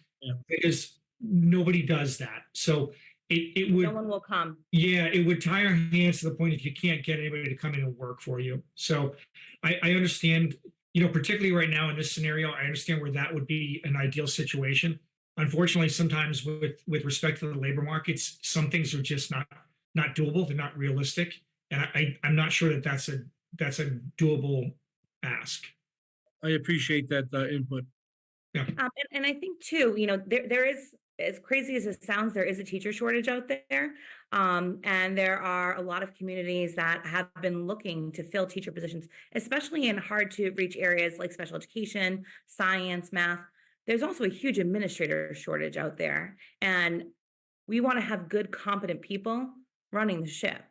because nobody does that. So it would. No one will come. Yeah, it would tie our hands to the point if you can't get anybody to come in and work for you. So I understand, particularly right now in this scenario, I understand where that would be an ideal situation. Unfortunately, sometimes with respect to the labor markets, some things are just not doable. They're not realistic. And I'm not sure that that's a doable ask. I appreciate that input. Yeah. And I think too, there is, as crazy as it sounds, there is a teacher shortage out there. And there are a lot of communities that have been looking to fill teacher positions, especially in hard to reach areas like special education, science, math. There's also a huge administrator shortage out there. And we want to have good, competent people running the ship.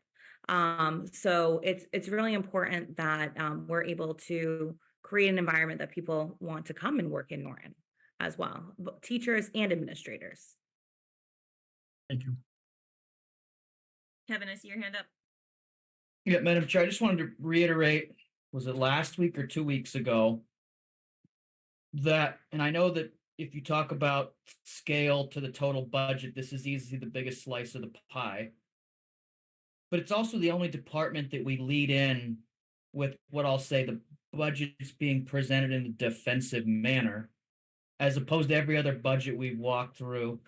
So it's really important that we're able to create an environment that people want to come and work in Norton as well, teachers and administrators. Thank you. Kevin, I see your hand up. Yeah, Madam Chair, I just wanted to reiterate, was it last week or 2 weeks ago, that, and I know that if you talk about scale to the total budget, this is easily the biggest slice of the pie. But it's also the only department that we lead in with what I'll say the budget's being presented in a defensive manner, as opposed to every other budget we've walked through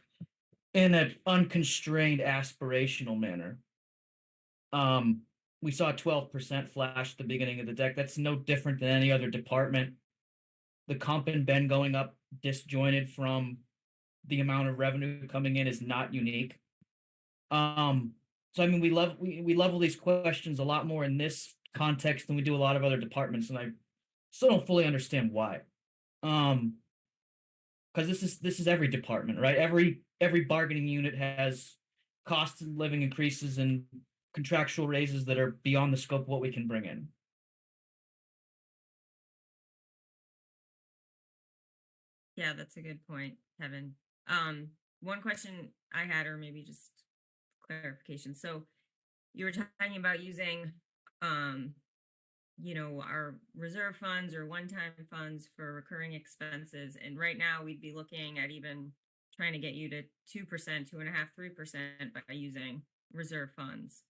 in an unconstrained aspirational manner. We saw 12% flash at the beginning of the deck. That's no different than any other department. The comp and ben going up disjointed from the amount of revenue coming in is not unique. So I mean, we level these questions a lot more in this context than we do a lot of other departments, and I still don't fully understand why. Because this is every department, right? Every bargaining unit has cost of living increases and contractual raises that are beyond the scope of what we can bring in. Yeah, that's a good point, Kevin. One question I had, or maybe just clarification. So you were talking about using, our reserve funds or one-time funds for recurring expenses. And right now we'd be looking at even trying to get you to 2%, 2.5%, 3% by using reserve funds.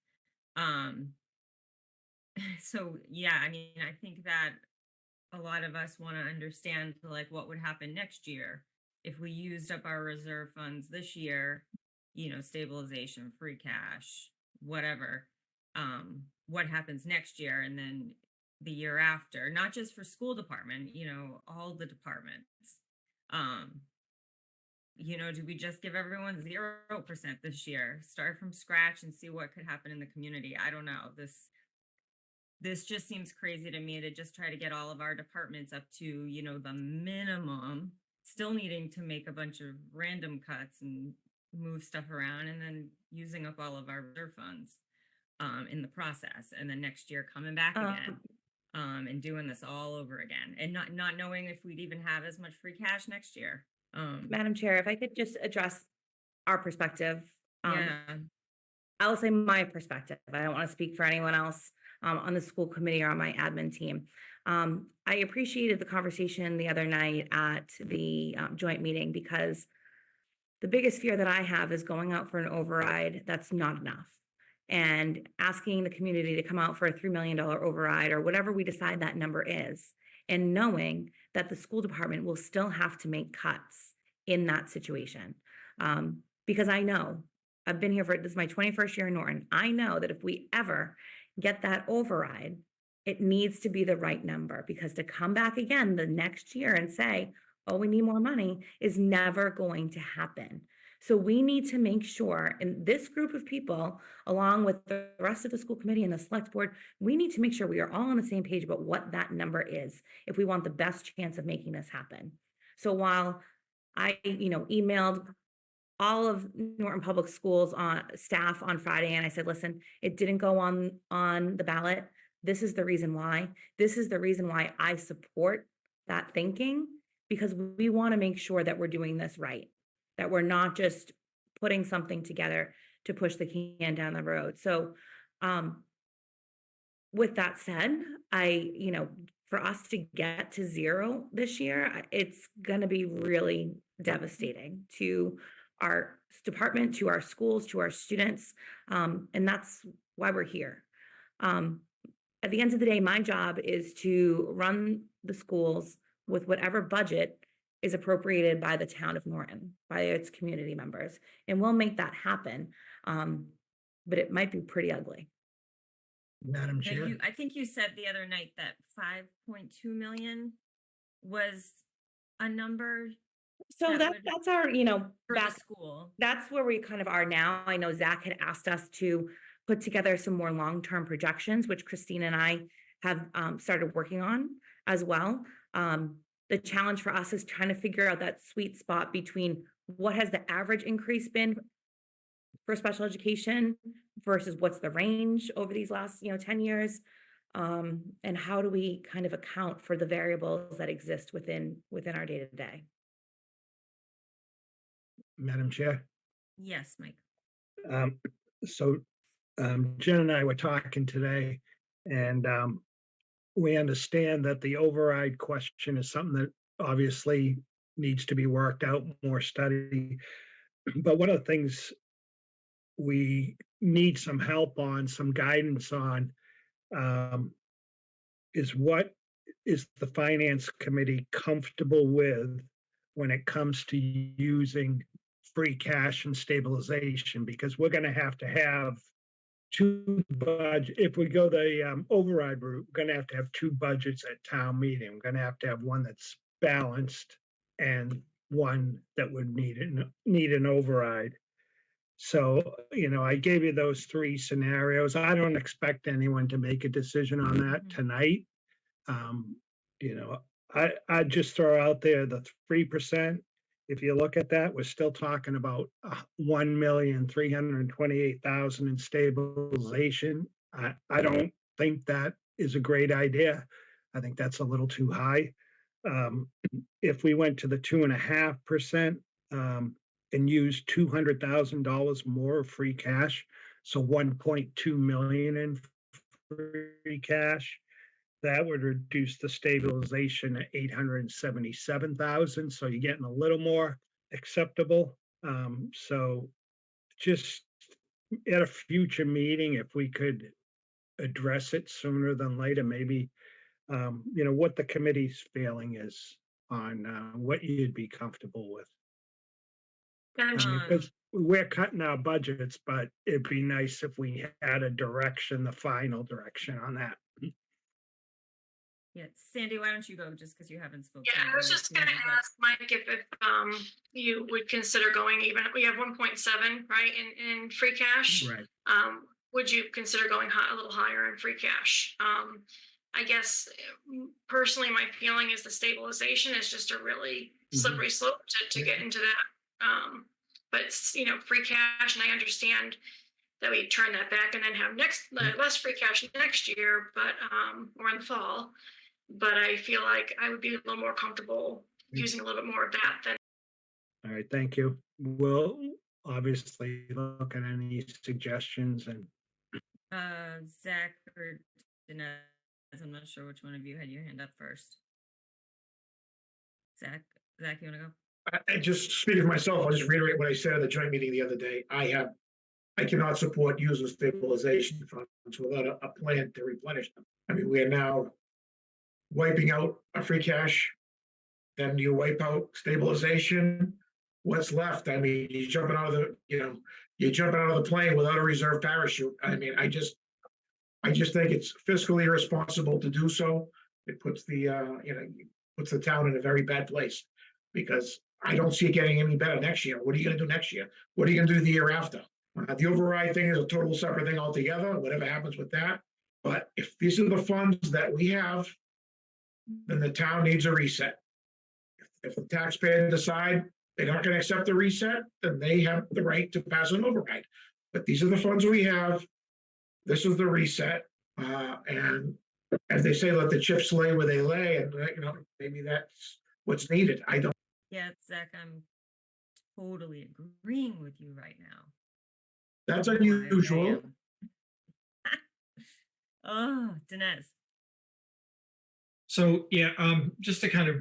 So yeah, I mean, I think that a lot of us want to understand like what would happen next year if we used up our reserve funds this year, stabilization, free cash, whatever, what happens next year and then the year after, not just for school department, all the departments. Do we just give everyone 0% this year, start from scratch and see what could happen in the community? I don't know. This just seems crazy to me to just try to get all of our departments up to, the minimum still needing to make a bunch of random cuts and move stuff around and then using up all of our reserve funds in the process, and then next year coming back again and doing this all over again, and not knowing if we'd even have as much free cash next year. Madam Chair, if I could just address our perspective. Yeah. I will say my perspective. I don't want to speak for anyone else on the school committee or on my admin team. I appreciated the conversation the other night at the joint meeting, because the biggest fear that I have is going out for an override that's not enough, and asking the community to come out for a $3 million override or whatever we decide that number is, and knowing that the school department will still have to make cuts in that situation. Because I know, I've been here this is my 21st year in Norton. I know that if we ever get that override, it needs to be the right number, because to come back again the next year and say, oh, we need more money, is never going to happen. So we need to make sure, and this group of people, along with the rest of the school committee and the select board, we need to make sure we are all on the same page about what that number is if we want the best chance of making this happen. So while I, emailed all of Norton Public Schools staff on Friday, and I said, listen, it didn't go on the ballot. This is the reason why. This is the reason why I support that thinking, because we want to make sure that we're doing this right, that we're not just putting something together to push the can down the road. So with that said, for us to get to zero this year, it's going to be really devastating to our department, to our schools, to our students. And that's why we're here. At the end of the day, my job is to run the schools with whatever budget is appropriated by the town of Norton, by its community members. And we'll make that happen. But it might be pretty ugly. Madam Yeah, Chair. I think you said the other night that 5.2 million was a number So that would- that's our, for back the school. that's where we kind of are now. I know Zach had asked us to put together some more long-term projections, which Christine and I have started working on as well. The challenge for us is trying to figure out that sweet spot between what has the average increase been for special education versus what's the range over these last, 10 years. And how do we kind of account for the variables that exist within our day-to-day? Madam Chair. Yes, Mike. So Jen and I were talking today, and we understand that the override question is something that obviously needs to be worked out, more study. But one of the things we need some help on, some guidance on, is what is the finance committee comfortable with when it comes to using free cash and stabilization? Because we're going to have two budget. If we go the override route, we're going to have two budgets at town meeting. We're going to have one that's balanced and one that would need an override. So, I gave you those three scenarios. I don't expect anyone to make a decision on that tonight. I just throw out there the 3%. If you look at that, we're still talking about 1,328,000 in stabilization. I don't think that is a great idea. I think that's a little too high. If we went to the 2.5%, and use $200,000 more of free cash, so 1.2 million in free cash, that would reduce the stabilization at 877,000. So you're getting a little more acceptable. So just at a future meeting, if we could address it sooner than later, maybe, what the committee's feeling is on what you'd be comfortable with. Because we're cutting our budgets, but it'd be nice if we had a direction, the final direction on that. Yeah, Sandy, why don't you go, just because you haven't spoken? Yeah, I was just gonna ask Mike if you would consider going even, we have 1.7, right, in free cash. Right. Would you consider going a little higher in free cash? I guess personally, my feeling is the stabilization is just a really slippery slope to get into that. But free cash, and I understand that we turn that back and then have less free cash next year, but or in the fall. But I feel like I would be a little more comfortable using a little bit more of that than. All right, thank you. We'll obviously look at any suggestions and Zach or Dinesh, I'm not sure which one of you had your hand up first. Zach, you want to go? I just speaking for myself, I'll just reiterate what I said at the joint meeting the other day. I cannot support using stabilization funds without a plan to replenish them. I mean, we are now wiping out our free cash. Then you wipe out stabilization. What's left? I mean, you're jumping out of the plane without a reserve parachute. I mean, I just think it's fiscally irresponsible to do so. It puts puts the town in a very bad place, because I don't see it getting any better next year. What are you going to do next year? What are you going to do the year after? The override thing is a total separate thing altogether, whatever happens with that. But if these are the funds that we have, then the town needs a reset. If the taxpayers decide they're not going to accept the reset, then they have the right to pass an override. But these are the funds we have. This is the reset. And as they say, let the chips lay where they lay. And, maybe that's what's needed. I don't. Yeah, Zach, I'm totally agreeing with you right now. That's unusual. Oh, Dinesh. So yeah, just to kind of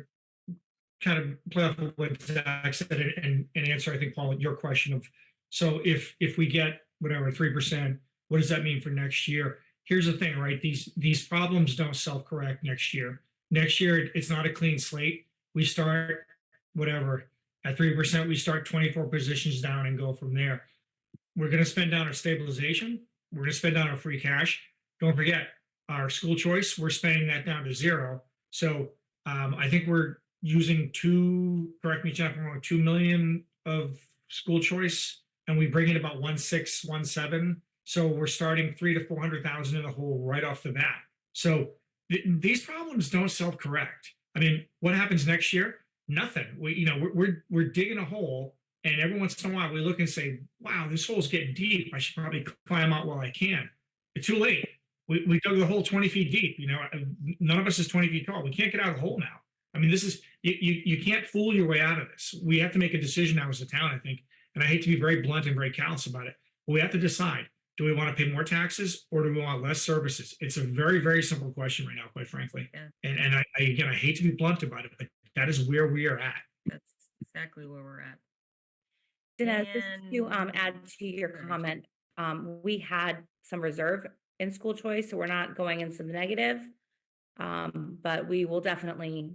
play off of what Zach said and answer, I think, Paul, your question of, so if we get whatever 3%, what does that mean for next year? Here's the thing, right? These problems don't self-correct next year. Next year, it's not a clean slate. We start whatever at 3%, we start 24 positions down and go from there. We're going to spend down our stabilization. We're going to spend down our free cash. Don't forget our school choice. We're spending that down to 0. So I think we're using correct me, Jeff, I'm wrong, 2 million of school choice, and we bring in about 1.6, 1.7. So we're starting 300,000 to 400,000 in the hole right off the bat. So these problems don't self-correct. I mean, what happens next year? Nothing. We're digging a hole, and every once in a while we look and say, "Wow, this hole's getting deep. I should probably climb out while I can." It's too late. We dug the hole 20 feet deep. None of us is 20 feet tall. We can't get out of the hole now. I mean, this is you can't fool your way out of this. We have to make a decision now as a town, I think. And I hate to be very blunt and very callous about it, but we have to decide: do we want to pay more taxes or do we want less services? It's a very, very simple question right now, quite frankly. Yeah. And I hate to be blunt about it, but that is where we are at. That's exactly where we're at. Dinesh, just to add to your comment, we had some reserve in school choice, so we're not going in some negative, but we will definitely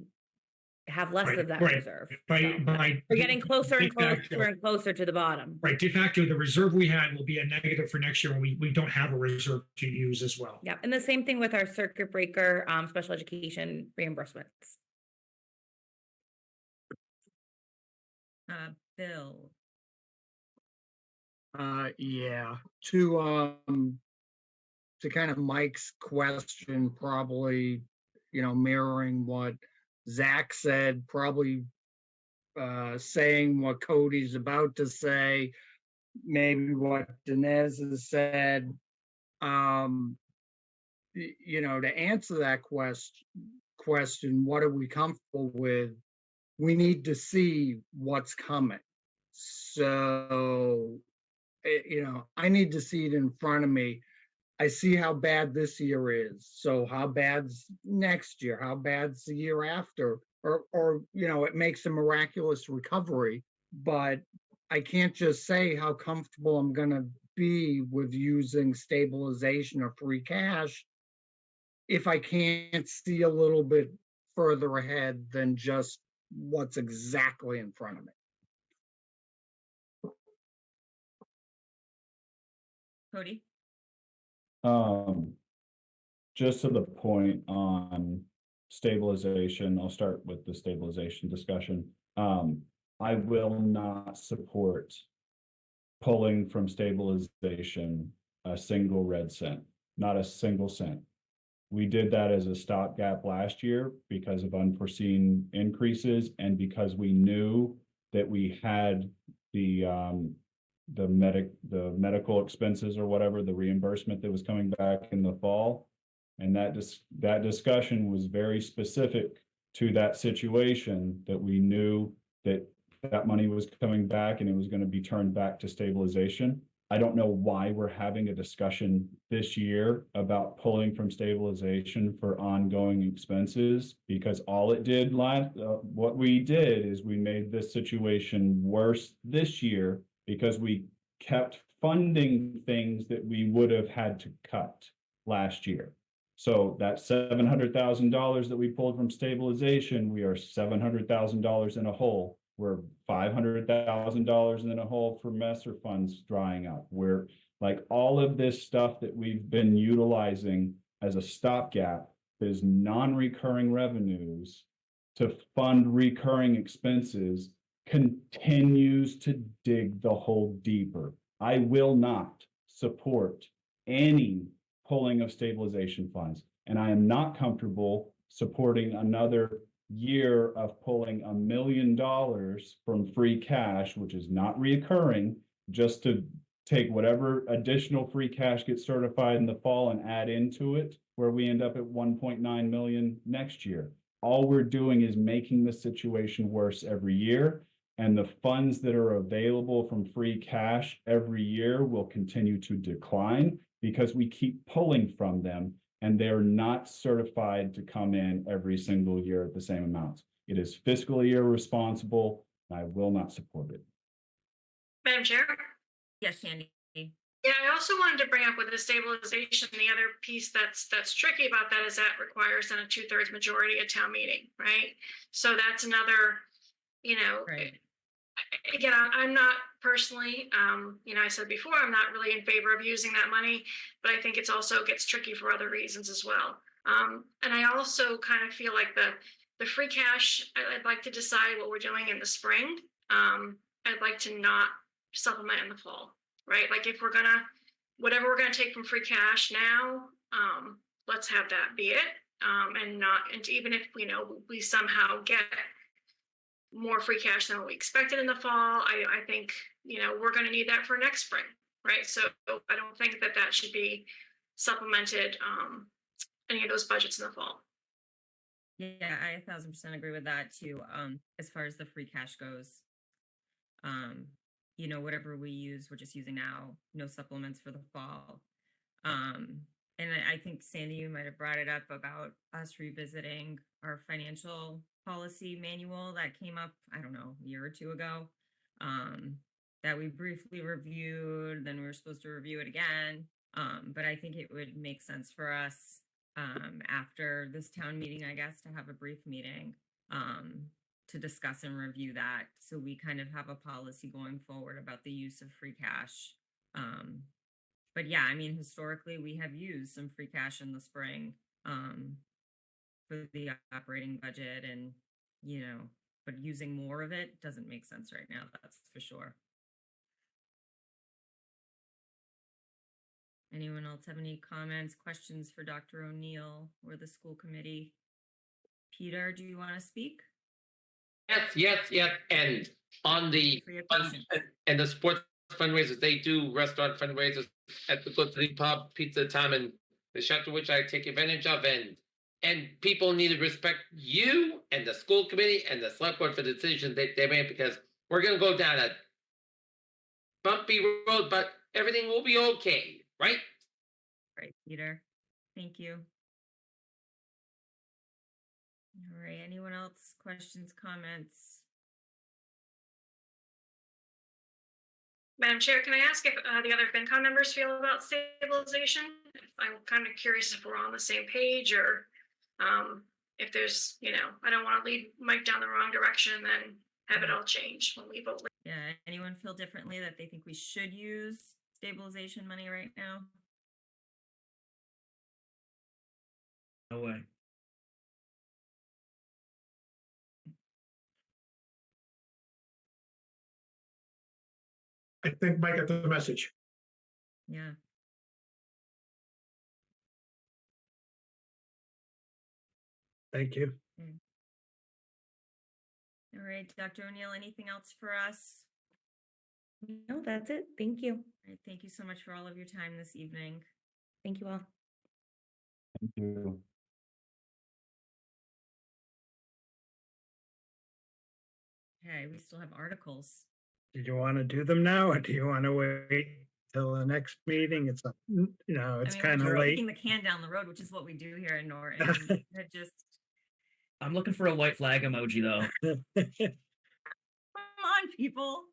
have less of that reserve. We're getting closer and closer to the bottom. Right, de facto, the reserve we had will be a negative for next year when we don't have a reserve to use as well. Yeah, and the same thing with our circuit breaker special education reimbursements. Bill. Yeah, to kind of Mike's question, probably, mirroring what Zach said, probably saying what Cody's about to say, maybe what Dinesh has said. To answer that question, what are we comfortable with? We need to see what's coming. So, I need to see it in front of me. I see how bad this year is. So how bad's next year? How bad's the year after? Or it makes a miraculous recovery, but I can't just say how comfortable I'm going to be with using stabilization or free cash if I can't see a little bit further ahead than just what's exactly in front of me. Cody? Just to the point on stabilization, I'll start with the stabilization discussion. I will not support pulling from stabilization a single red cent, not a single cent. We did that as a stopgap last year because of unforeseen increases and because we knew that we had the medical expenses or whatever, the reimbursement that was coming back in the fall. And that discussion was very specific to that situation, that we knew that that money was coming back and it was going to be turned back to stabilization. I don't know why we're having a discussion this year about pulling from stabilization for ongoing expenses, because all it did what we did is we made this situation worse this year because we kept funding things that we would have had to cut last year. So that $700,000 that we pulled from stabilization, we are $700,000 in a hole. We're $500,000 in a hole for MESSER funds drying up. We're like, all of this stuff that we've been utilizing as a stopgap is non-recurring revenues to fund recurring expenses continues to dig the hole deeper. I will not support any pulling of stabilization funds, and I am not comfortable supporting another year of pulling $1 million from free cash, which is not reoccurring, just to take whatever additional free cash gets certified in the fall and add into it, where we end up at 1.9 million next year. All we're doing is making the situation worse every year, and the funds that are available from free cash every year will continue to decline because we keep pulling from them, and they're not certified to come in every single year at the same amounts. It is fiscally irresponsible, and I will not support it. Madam Chair? Yes, Sandy. Yeah, I also wanted to bring up with the stabilization, the other piece that's tricky about that is that requires then a 2/3 majority at town meeting, right? So that's another, Right. again, I'm not personally, I said before, I'm not really in favor of using that money, but I think it's also gets tricky for other reasons as well. And I also kind of feel like the free cash, I'd like to decide what we're doing in the spring. I'd like to not supplement in the fall, right? Like if whatever we're gonna take from free cash now, let's have that be it. And even if, we somehow get more free cash than what we expected in the fall, I think, we're going to need that for next spring, right? So I don't think that should be supplemented, any of those budgets in the fall. Yeah, I 1000% agree with that too. As far as the free cash goes, whatever we use, we're just using now, no supplements for the fall. And I think Sandy, you might have brought it up about us revisiting our financial policy manual that came up, I don't know, a year or two ago, that we briefly reviewed, then we were supposed to review it again. But I think it would make sense for us, after this town meeting, I guess, to have a brief meeting, to discuss and review that. So we kind of have a policy going forward about the use of free cash. But yeah, I mean, historically, we have used some free cash in the spring, for the operating budget, and but using more of it doesn't make sense right now, that's for sure. Anyone else have any comments, questions for Dr. O'Neill or the school committee? Peter, do you want to speak? Yes. And on the For your patience. and the sports fundraisers, they do restaurant fundraisers at the Good City Pub, Pizza Time, and the Shelter, which I take advantage of, and people need to respect you and the school committee and the select board for the decisions they made, because we're going to go down a bumpy road, but everything will be okay, right? Right, Peter. Thank you. All right, anyone else? Questions, comments? Madam Chair, can I ask if the other FinCom members feel about stabilization? I'm kind of curious if we're on the same page, or if there's, I don't want to lead Mike down the wrong direction, then have it all change when we vote. Yeah, anyone feel differently that they think we should use stabilization money right now? No way. I think Mike got the message. Yeah. Thank you. All right, Dr. O'Neill, anything else for us? No, that's it. Thank you. All right, thank you so much for all of your time this evening. Thank you all. Thank you. Okay, we still have articles. Did you want to do them now or do you want to wait till the next meeting? It's, it's I mean, kind we're of just late. kicking the can down the road, which is what we do here in Norton. That just, I'm looking for a white flag emoji though. come on, people.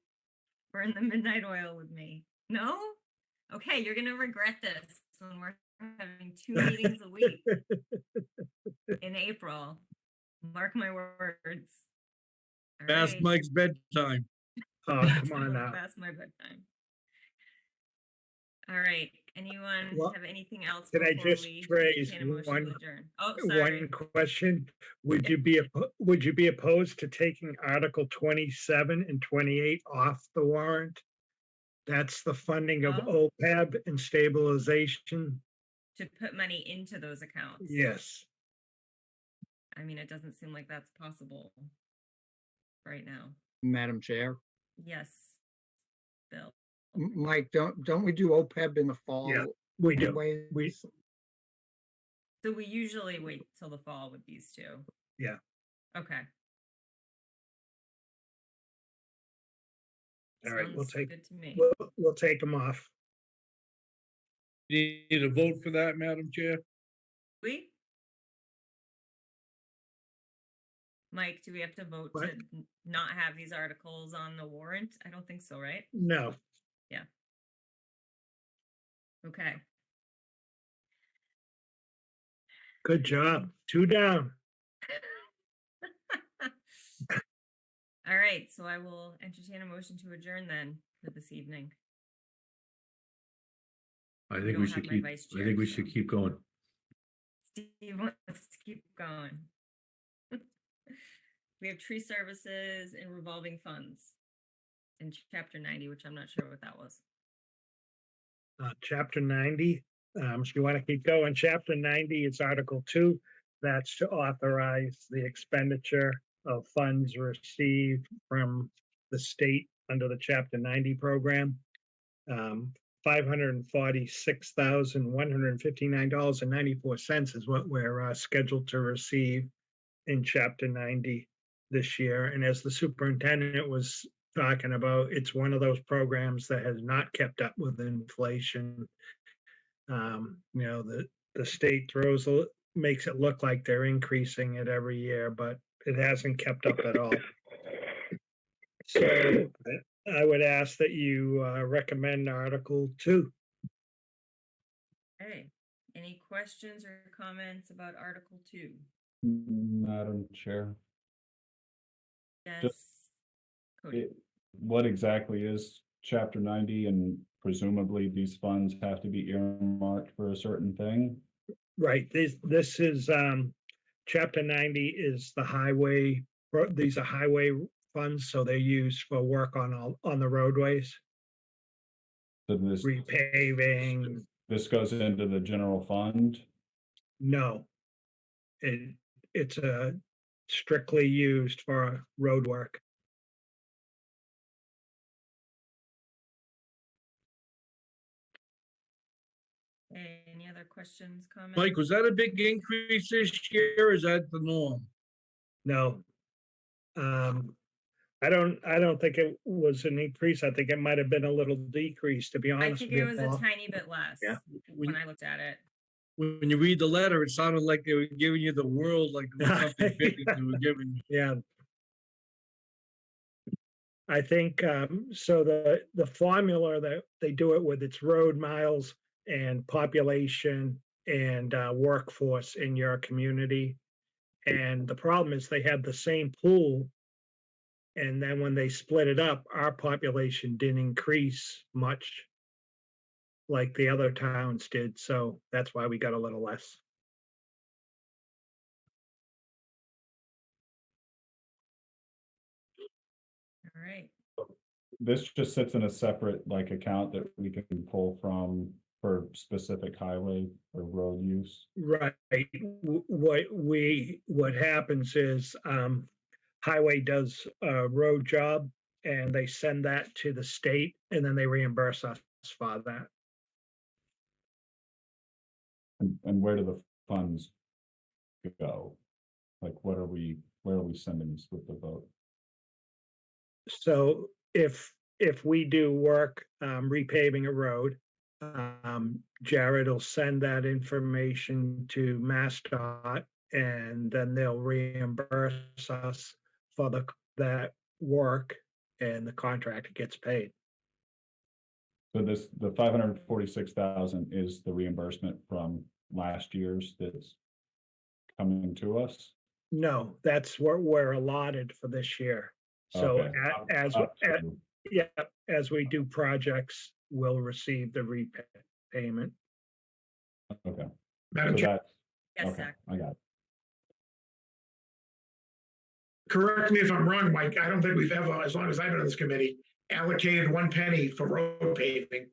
Burn the midnight oil with me. No? Okay, you're gonna regret this when we're having 2 meetings a week in April. Mark my words. All Past right. Mike's bedtime. Oh, come on now. Past my bedtime. All right. Anyone Well, have anything else? Can I before just we raise entertain a motion to one, adjourn? Oh, sorry. one question? Would you be opposed to taking Article 27 and 28 off the warrant? That's the funding of Oh. OPEB and stabilization. To put money into those accounts. Yes. I mean, it doesn't seem like that's possible right now. Madam Chair. Yes. Bill. Mike, don't we do OPEB in the fall? Yeah, we do. anyways? So we usually wait till the fall with these two. Yeah. Okay. All right, we'll Sounds take, good to me. we'll take them off. You need a vote for that, Madam Chair? We? Mike, do we have to vote What? to not have these articles on the warrant? I don't think so, right? No. Yeah. Okay. Good job. 2 down. All right, so I will entertain a motion to adjourn then for this evening. I We think don't we have should my keep, vice I chair, think we so- should keep going. Steve wants to keep going. We have tree services and revolving funds in chapter 90, which I'm not sure what that was. Chapter 90, if you want to keep going, Chapter 90 is Article 2. That's to authorize the expenditure of funds received from the state under the Chapter 90 program. $546,159.94 is what we're scheduled to receive in Chapter 90 this year. And as the superintendent was talking about, it's one of those programs that has not kept up with inflation. The state makes it look like they're increasing it every year, but it hasn't kept up at all. So I would ask that you recommend Article 2. Okay, any questions or comments about Article 2? Madam Chair, Yes. Cody. what exactly is Chapter 90, and presumably these funds have to be earmarked for a certain thing? Right, this is, Chapter 90 is the highway, these are highway funds, so they're used for work on the roadways, So this, repaving. this goes into the general fund? No. It's strictly used for road work. Any other questions, comments? Mike, was that a big increase this year or is that the norm? No. I don't think it was an increase. I think it might have been a little decrease, to be I honest think with it you, was a Paul. tiny bit less Yeah. when I looked at it. When you read the letter, it sounded like they were giving you the world, like it was something big that they were giving you. Yeah. I think, so the formula that they do it with, it's road miles and population and workforce in your community. And the problem is they have the same pool. And then when they split it up, our population didn't increase much like the other towns did. So that's why we got a little less. All right. This just sits in a separate account that we can pull from for specific highway or road use? Right. What happens is, highway does a road job and they send that to the state and then they reimburse us for that. And where do the funds go? Like, where are we sending this with the vote? So if we do work, repaving a road, Jared will send that information to MassDOT and then they'll reimburse us for that work and the contractor gets paid. So the 546,000 is the reimbursement from last year's that's coming to us? No, that's what we're allotted for this year. So Okay. as we do projects, we'll receive the repayment. Okay. Madam So Chair, that's, Yes, okay, Zach. I got it. correct me if I'm wrong, Mike, I don't think we've ever, as long as I've been on this committee, allocated 1 penny for road paving,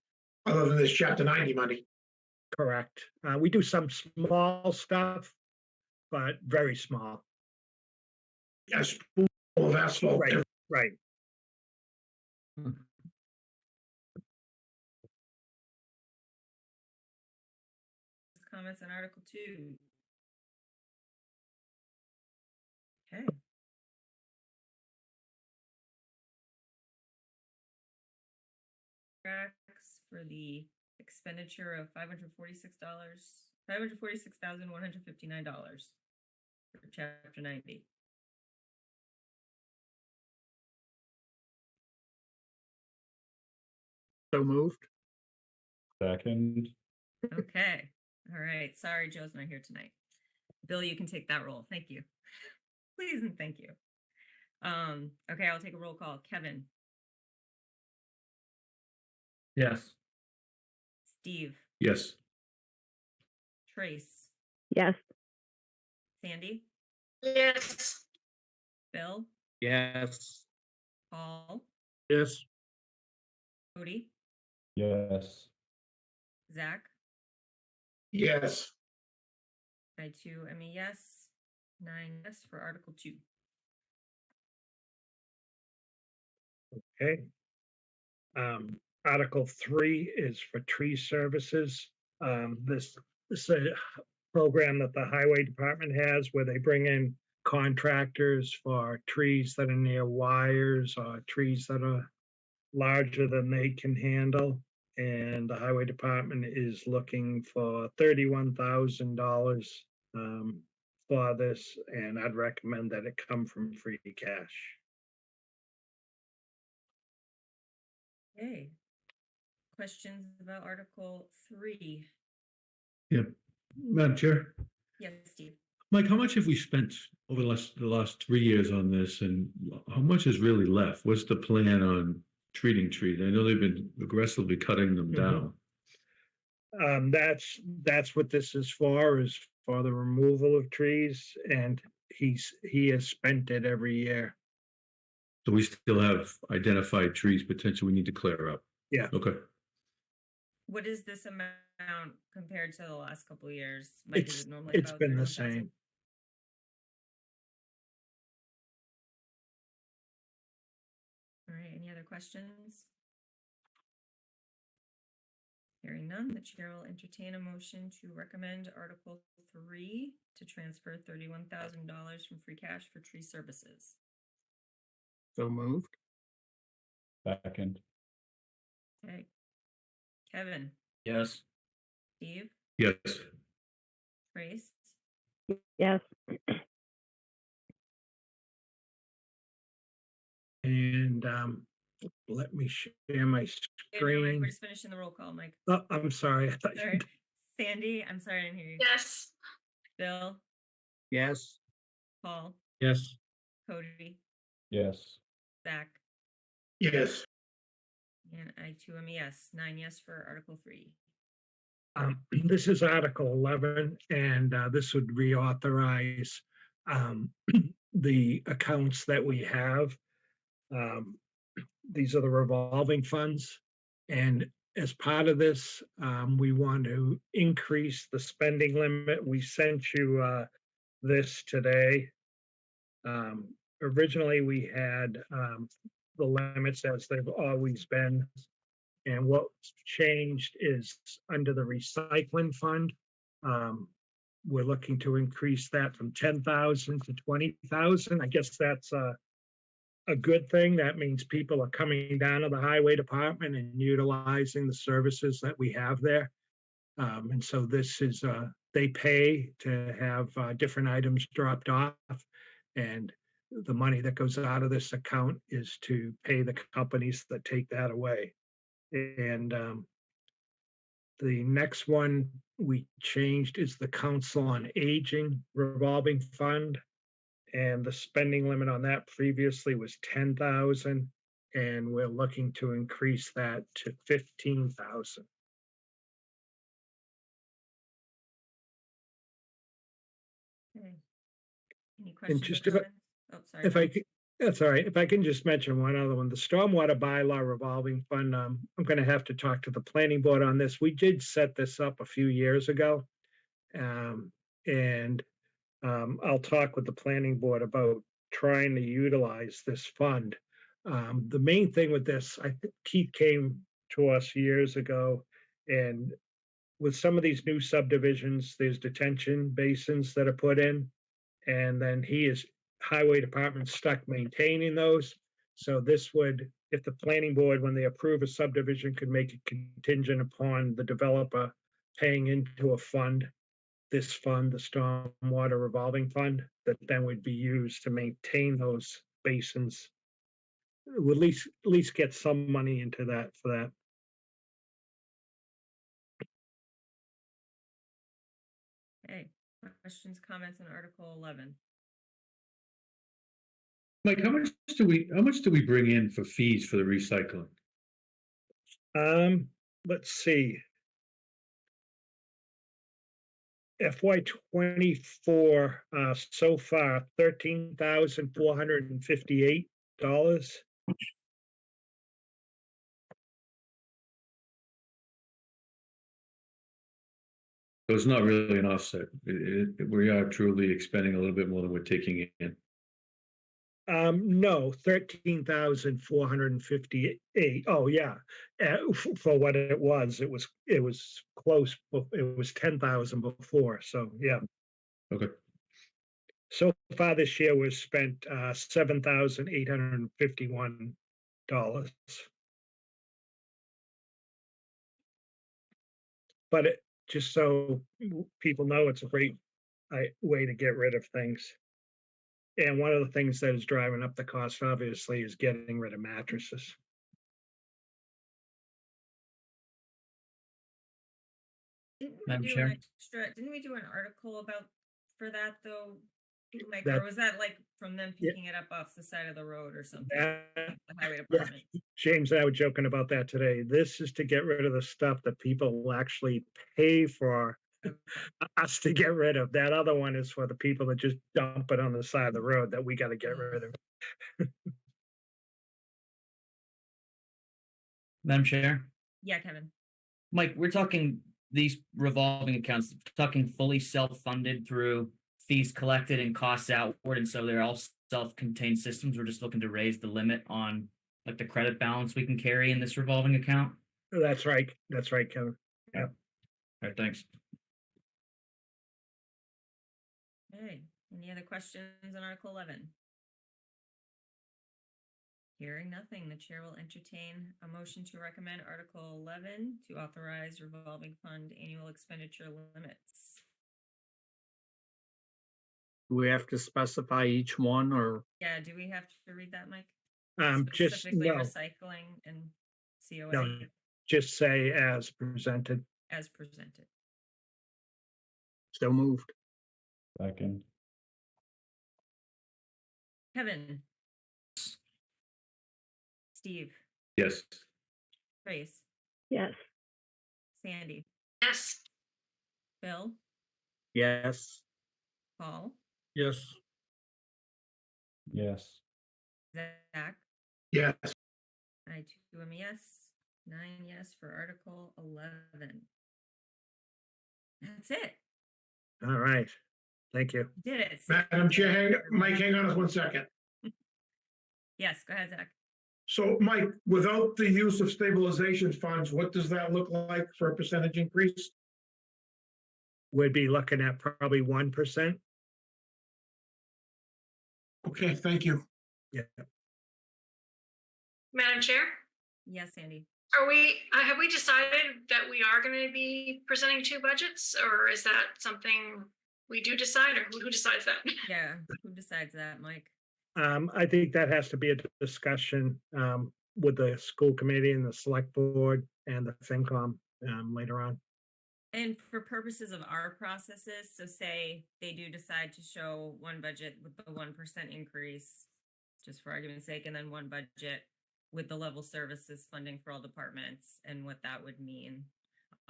other than this chapter 90 money. Correct. We do some small stuff, but very small. A spool of asphalt. Right, right. Comments on Article 2? Okay. Tracks for the expenditure of $546,159 for chapter 90. So moved. Second, Okay, all right. Sorry, Joe's not here tonight. Bill, you can take that role. Thank you. Please and thank you. Okay, I'll take a roll call. Kevin, Yes. Steve, Yes. Trace, Yes. Sandy, Yes. Bill, Yes. Paul, Yes. Cody, yes. Zach. Yes. I too am a yes. 9 yes for Article 2. Okay. Article 3 is for tree services. This is a program that the highway department has where they bring in contractors for trees that are near wires or trees that are larger than they can handle. And the highway department is looking for $31,000 for this, and I'd recommend that it come from free cash. Okay. Questions about Article 3? Yeah, Madam Chair, Yes, Steve. Mike, how much have we spent over the last 3 years on this, and how much is really left? What's the plan on treating trees? I know they've been aggressively cutting them down. That's what this is for the removal of trees, and he has spent it every year. So we still have identified trees potentially we need to clear up. Yeah. Okay. What is this amount compared to the last couple of years? Mike, is It's it normally it's about been the 31,000? same. All right, any other questions? Hearing none, the chair will entertain a motion to recommend Article 3 to transfer $31,000 from free cash for tree services. So moved. Second, Okay. Kevin, Yes. Steve, Yes. Trace, Yes. And let me share my Okay, never mind, screen. we're just finishing the roll call, Mike. Oh, I'm sorry. I thought you- Sorry. Sandy, I'm sorry I didn't hear you. Yes. Bill, Yes. Paul, Yes. Cody, yes. Zach, Yes. and I too am a yes. 9 yes for Article 3. This is Article 11, and this would reauthorize the accounts that we have. These are the revolving funds, and as part of this, we want to increase the spending limit. We sent you this today. Originally, we had the limits as they've always been. And what's changed is under the recycling fund, we're looking to increase that from 10,000 to 20,000. I guess that's a good thing. That means people are coming down to the highway department and utilizing the services that we have there. And so this is, they pay to have different items dropped off. And the money that goes out of this account is to pay the companies that take that away. And the next one we changed is the Council on Aging revolving fund. And the spending limit on that previously was 10,000, and we're looking to increase that to 15,000. Okay. Any And questions just or if I- comments? Oh, sorry. If I could, that's all right. If I can just mention one other one, the Stormwater Bylaw Revolving Fund, I'm gonna have to talk to the planning board on this. We did set this up a few years ago. And I'll talk with the planning board about trying to utilize this fund. The main thing with this, I think Keith came to us years ago, and with some of these new subdivisions, there's detention basins that are put in. And then highway department stuck maintaining those. So this would, if the planning board, when they approve a subdivision, could make it contingent upon the developer paying into a fund, this fund, the Stormwater Revolving Fund, that then would be used to maintain those basins. We'll at least get some money into that for that. Okay, questions, comments on Article 11? Mike, how much do we bring in for fees for the recycling? Let's see. FY 24, so far, $13,458. So it's not really an offset. We are truly expending a little bit more than we're taking in. No, 13,458. Oh, yeah. For what it was close. It was 10,000 before. So, yeah. Okay. So far this year, we've spent $7,851. But just so people know, it's a great way to get rid of things. And one of the things that is driving up the cost, obviously, is getting rid of mattresses. Madam Didn't Chair? we do an article for that though? Like, That- or was that like from them Yeah. picking it up off the side of the road or something? That- The highway Yeah, department. James and I were joking about that today. This is to get rid of the stuff that people will actually pay for us to get rid of. That other one is for the people that just dump it on the side of the road that we got to get rid of. Madam Chair? Yeah, Kevin. Mike, we're talking these revolving accounts, talking fully self-funded through fees collected and costs outward, and so they're all self-contained systems. We're just looking to raise the limit on like the credit balance we can carry in this revolving account. That's right. That's right, Kevin. Yeah. All right, thanks. Okay, any other questions on Article 11? Hearing nothing, the chair will entertain a motion to recommend Article 11 to authorize revolving fund annual expenditure limits. Do we have to specify each one or? Yeah, do we have to read that, Mike? Just, Specifically no, recycling and COA no, just say as presented. as presented. So moved. Second. Kevin. Steve, Yes. Trace, Yes. Sandy, Yes. Bill, Yes. Paul, Yes. Yes. Zach, Yes. I too am a yes. 9 yes for Article 11. That's it. All right. Thank you. You did it. Madam Chair, 6-0. Mike, hang on us 1 second. Yes, go ahead, Zach. So Mike, without the use of stabilization funds, what does that look like for a percentage increase? We'd be looking at probably 1%. Okay, thank you. Yeah. Madam Chair, Yes, Sandy. have we decided that we are going to be presenting two budgets, or is that something we do decide, or who decides that? Yeah, who decides that, Mike? I think that has to be a discussion with the school committee and the select board and the FinCom later on. And for purposes of our processes, so say they do decide to show one budget with the 1% increase, just for argument's sake, and then one budget with the level services funding for all departments and what that would mean.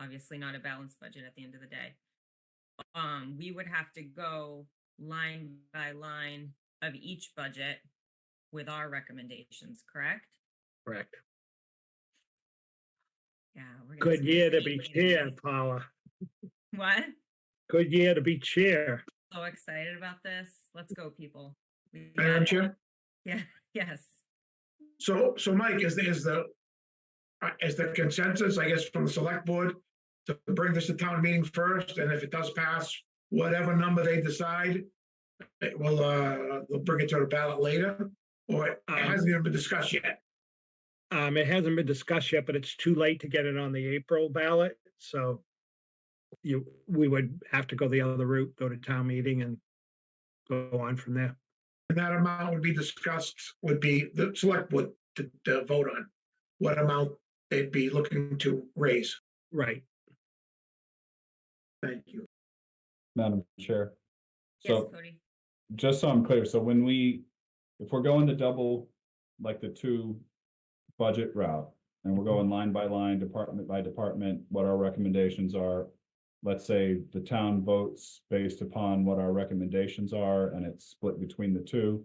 Obviously not a balanced budget at the end of the day. We would have to go line by line of each budget with our recommendations, correct? Correct. Yeah. We're gonna Good see year to really be late chair, in this. Paula. What? Good year to be chair. So excited about this. Let's go, people. We Madam got it. Chair? Yeah, yes. So Mike, is the consensus, I guess, from the select board to bring this to town meeting first, and if it does pass, whatever number they decide, they'll bring it to the ballot later, or it hasn't even been discussed yet? It hasn't been discussed yet, but it's too late to get it on the April ballot, so we would have to go the other route, go to town meeting and go on from there. And that amount would be discussed, would be the select board to vote on what amount they'd be looking to raise. Right. Thank you. Madam Chair. Yes, So Cody. just so I'm clear, so if we're going to double, like the two budget route, and we're going line by line, department by department, what our recommendations are. Let's say the town votes based upon what our recommendations are, and it's split between the two.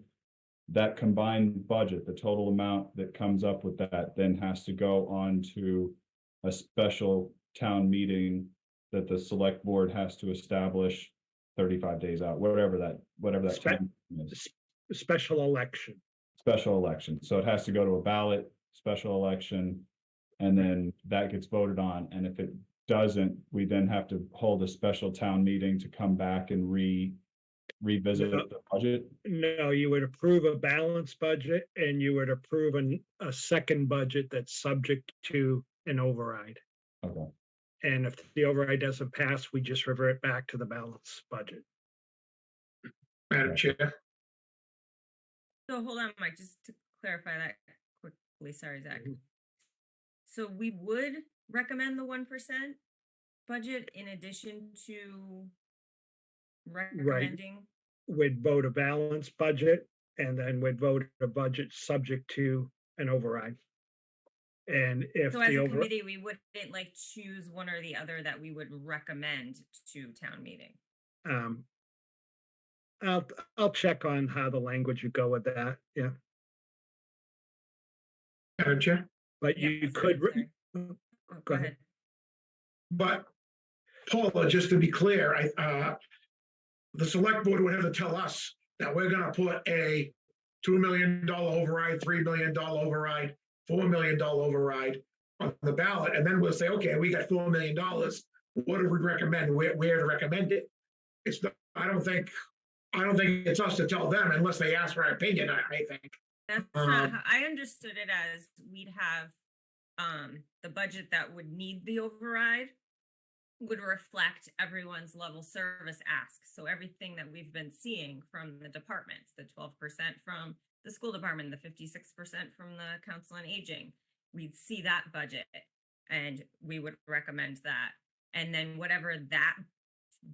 That combined budget, the total amount that comes up with that, then has to go on to a special town meeting that the select board has to establish 35 days out, whatever that time is. Special election. Special election. So it has to go to a ballot, special election, and then that gets voted on. And if it doesn't, we then have to hold a special town meeting to come back and revisit No. the budget. No, you would approve a balanced budget and you would approve a second budget that's subject to an override. Okay. And if the override doesn't pass, we just revert back to the balanced budget. Madam Chair. So hold on, Mike, just to clarify that quickly. Sorry, Zach. So we would recommend the 1% budget in addition to recommending. We'd vote a balanced budget and then we'd vote a budget subject to an override. And if So as the a over, committee, we wouldn't like choose one or the other that we would recommend to town meeting. I'll check on how the language would go with that, yeah. Madam Chair. But Yeah, you sorry, could, sorry. go Go ahead. ahead. But Paula, just to be clear, the select board would have to tell us that we're gonna put a $2 million override, $3 million override, $4 million override on the ballot, and then we'll say, okay, we got $4 million. What do we recommend? Where to recommend it? It's not, I don't think it's us to tell them unless they ask for our opinion, I think. That's not how I understood it, as we'd have the budget that would need the override would reflect everyone's level service ask. So everything that we've been seeing from the departments, the 12% from the school department, the 56% from the council on aging, we'd see that budget and we would recommend that. And then whatever that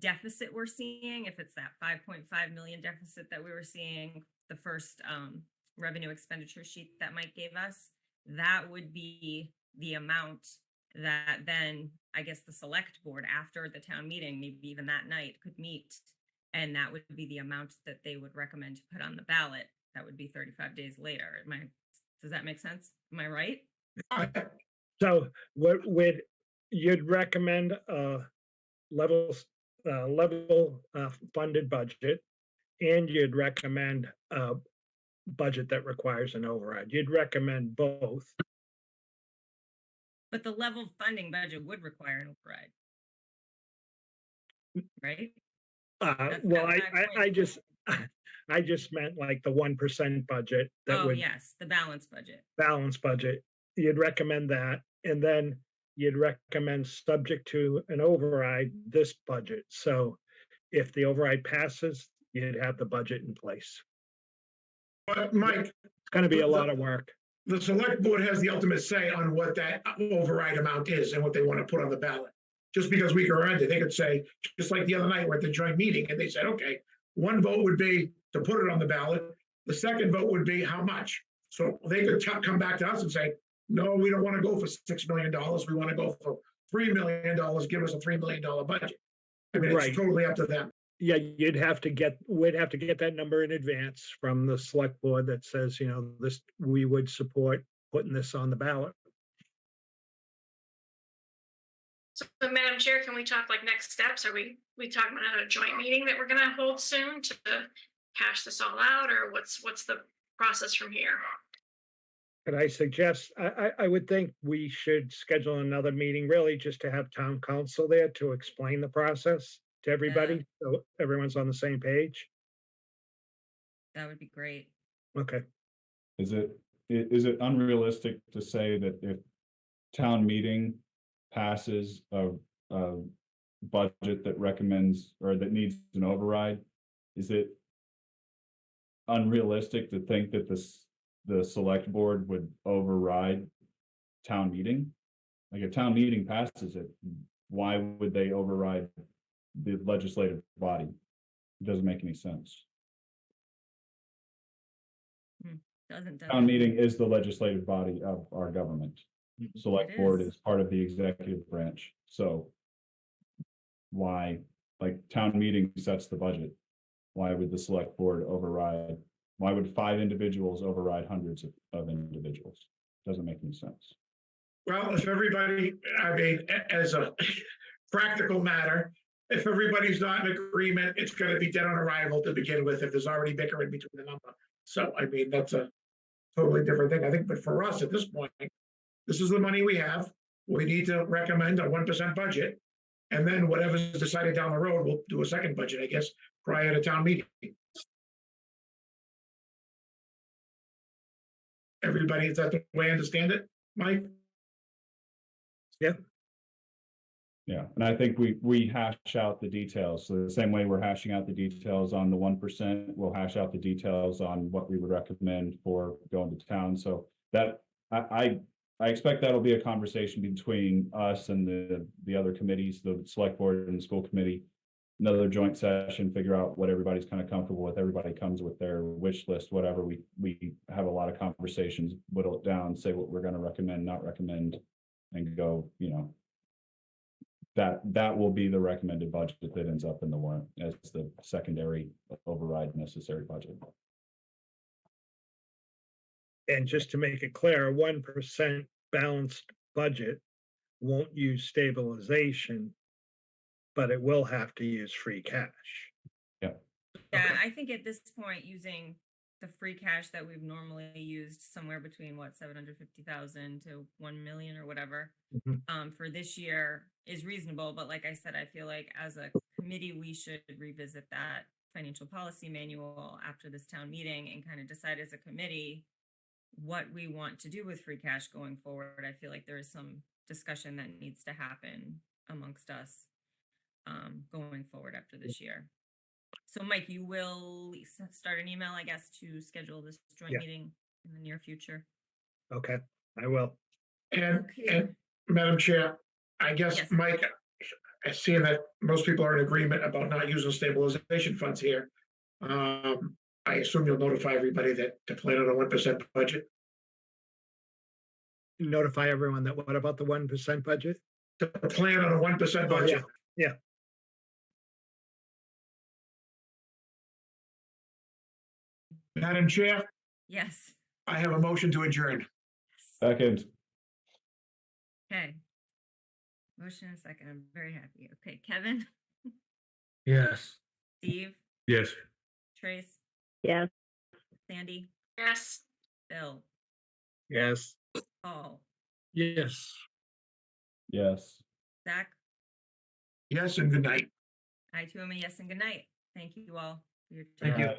deficit we're seeing, if it's that 5.5 million deficit that we were seeing, the first revenue expenditure sheet that Mike gave us, that would be the amount that then I guess the select board after the town meeting, maybe even that night, could meet. And that would be the amount that they would recommend to put on the ballot. That would be 35 days later. Does that make sense? Am I right? So what would, you'd recommend level funded budget, and you'd recommend a budget that requires an override. You'd recommend both. But the level funding budget would require an override. Right? Well, that I just meant like the 1% budget that Oh, would yes, the balanced budget. balance budget. You'd recommend that, and then you'd recommend subject to an override, this budget. So if the override passes, you'd have the budget in place. But Mike, It's gonna be a lot of work. the select board has the ultimate say on what that override amount is and what they want to put on the ballot. Just because we can run it, they could say, just like the other night, we're at the joint meeting, and they said, okay, one vote would be to put it on the ballot. The second vote would be how much. So they could come back to us and say, no, we don't want to go for $6 million. We want to go for $3 million. Give us a $3 million budget. I mean, Right. it's totally up to them. Yeah, we'd have to get that number in advance from the select board that says, you know, this, we would support putting this on the ballot. So, Madam Chair, can we talk like next steps? Are we talking about a joint meeting that we're gonna hold soon to hash this all out, or what's the process from here? Could I suggest, I would think we should schedule another meeting, really just to have town council there to explain the process to everybody, so everyone's on the same page. That would be great. Okay. Is it unrealistic to say that if town meeting passes a budget that recommends or that needs an override, is it unrealistic to think that the select board would override town meeting? Like if town meeting passes it, why would they override the legislative body? It doesn't make any sense. Doesn't. Town meeting is the legislative body of our government. Select It board is. is part of the executive branch, so why, like, town meeting sets the budget? Why would the select board override? Why would 5 individuals override hundreds of individuals? Doesn't make any sense. Well, if everybody, I mean, as a practical matter, if everybody's not in agreement, it's gonna be dead on arrival to begin with, if there's already bickering between the number. So, I mean, that's a totally different thing, I think, but for us at this point, this is the money we have. We need to recommend a 1% budget. And then whatever's decided down the road, we'll do a second budget, I guess, prior to town meeting. Everybody, is that the way I understand it, Mike? Yeah. Yeah, and I think we hash out the details. So the same way we're hashing out the details on the 1%, we'll hash out the details on what we would recommend for going to town. So that I expect that'll be a conversation between us and the other committees, the select board and the school committee. Another joint session, figure out what everybody's kind of comfortable with. Everybody comes with their wish list, whatever. We have a lot of conversations, whittle it down, say what we're going to recommend, not recommend, and go, you know. That will be the recommended budget that ends up in the warrant as the secondary override necessary budget. And just to make it clear, a 1% balanced budget won't use stabilization, but it will have to use free cash. Yeah, I think at this point, using the free cash that we've normally used, somewhere between 750,000 to 1 million or whatever, for this year is reasonable. But like I said, I feel like as a committee, we should revisit that financial policy manual after this town meeting and kind of decide as a committee what we want to do with free cash going forward. I feel like there is some discussion that needs to happen amongst us going forward after this year. So Mike, you will start an email, I guess, to schedule this joint meeting in the near future. Okay, I will. And Madam Chair, I guess, Mike, I see that most people are in agreement about not using stabilization funds here. I assume you'll notify everybody that to plan on a 1% budget. Notify everyone that what about the 1% budget? To plan on a 1% budget. Yeah. Madam Chair, Yes. I have a motion to adjourn. Second. Okay. Motion and second. I'm very happy. Okay, Kevin, Yes. Steve, Yes. Trace, Yes. Sandy, Yes. Bill, Yes. Paul, Yes. Yes. Zach. Yes, and good night. I too am a yes and good night. Thank you all for your Thank time. you.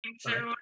Thanks, Bye. everyone.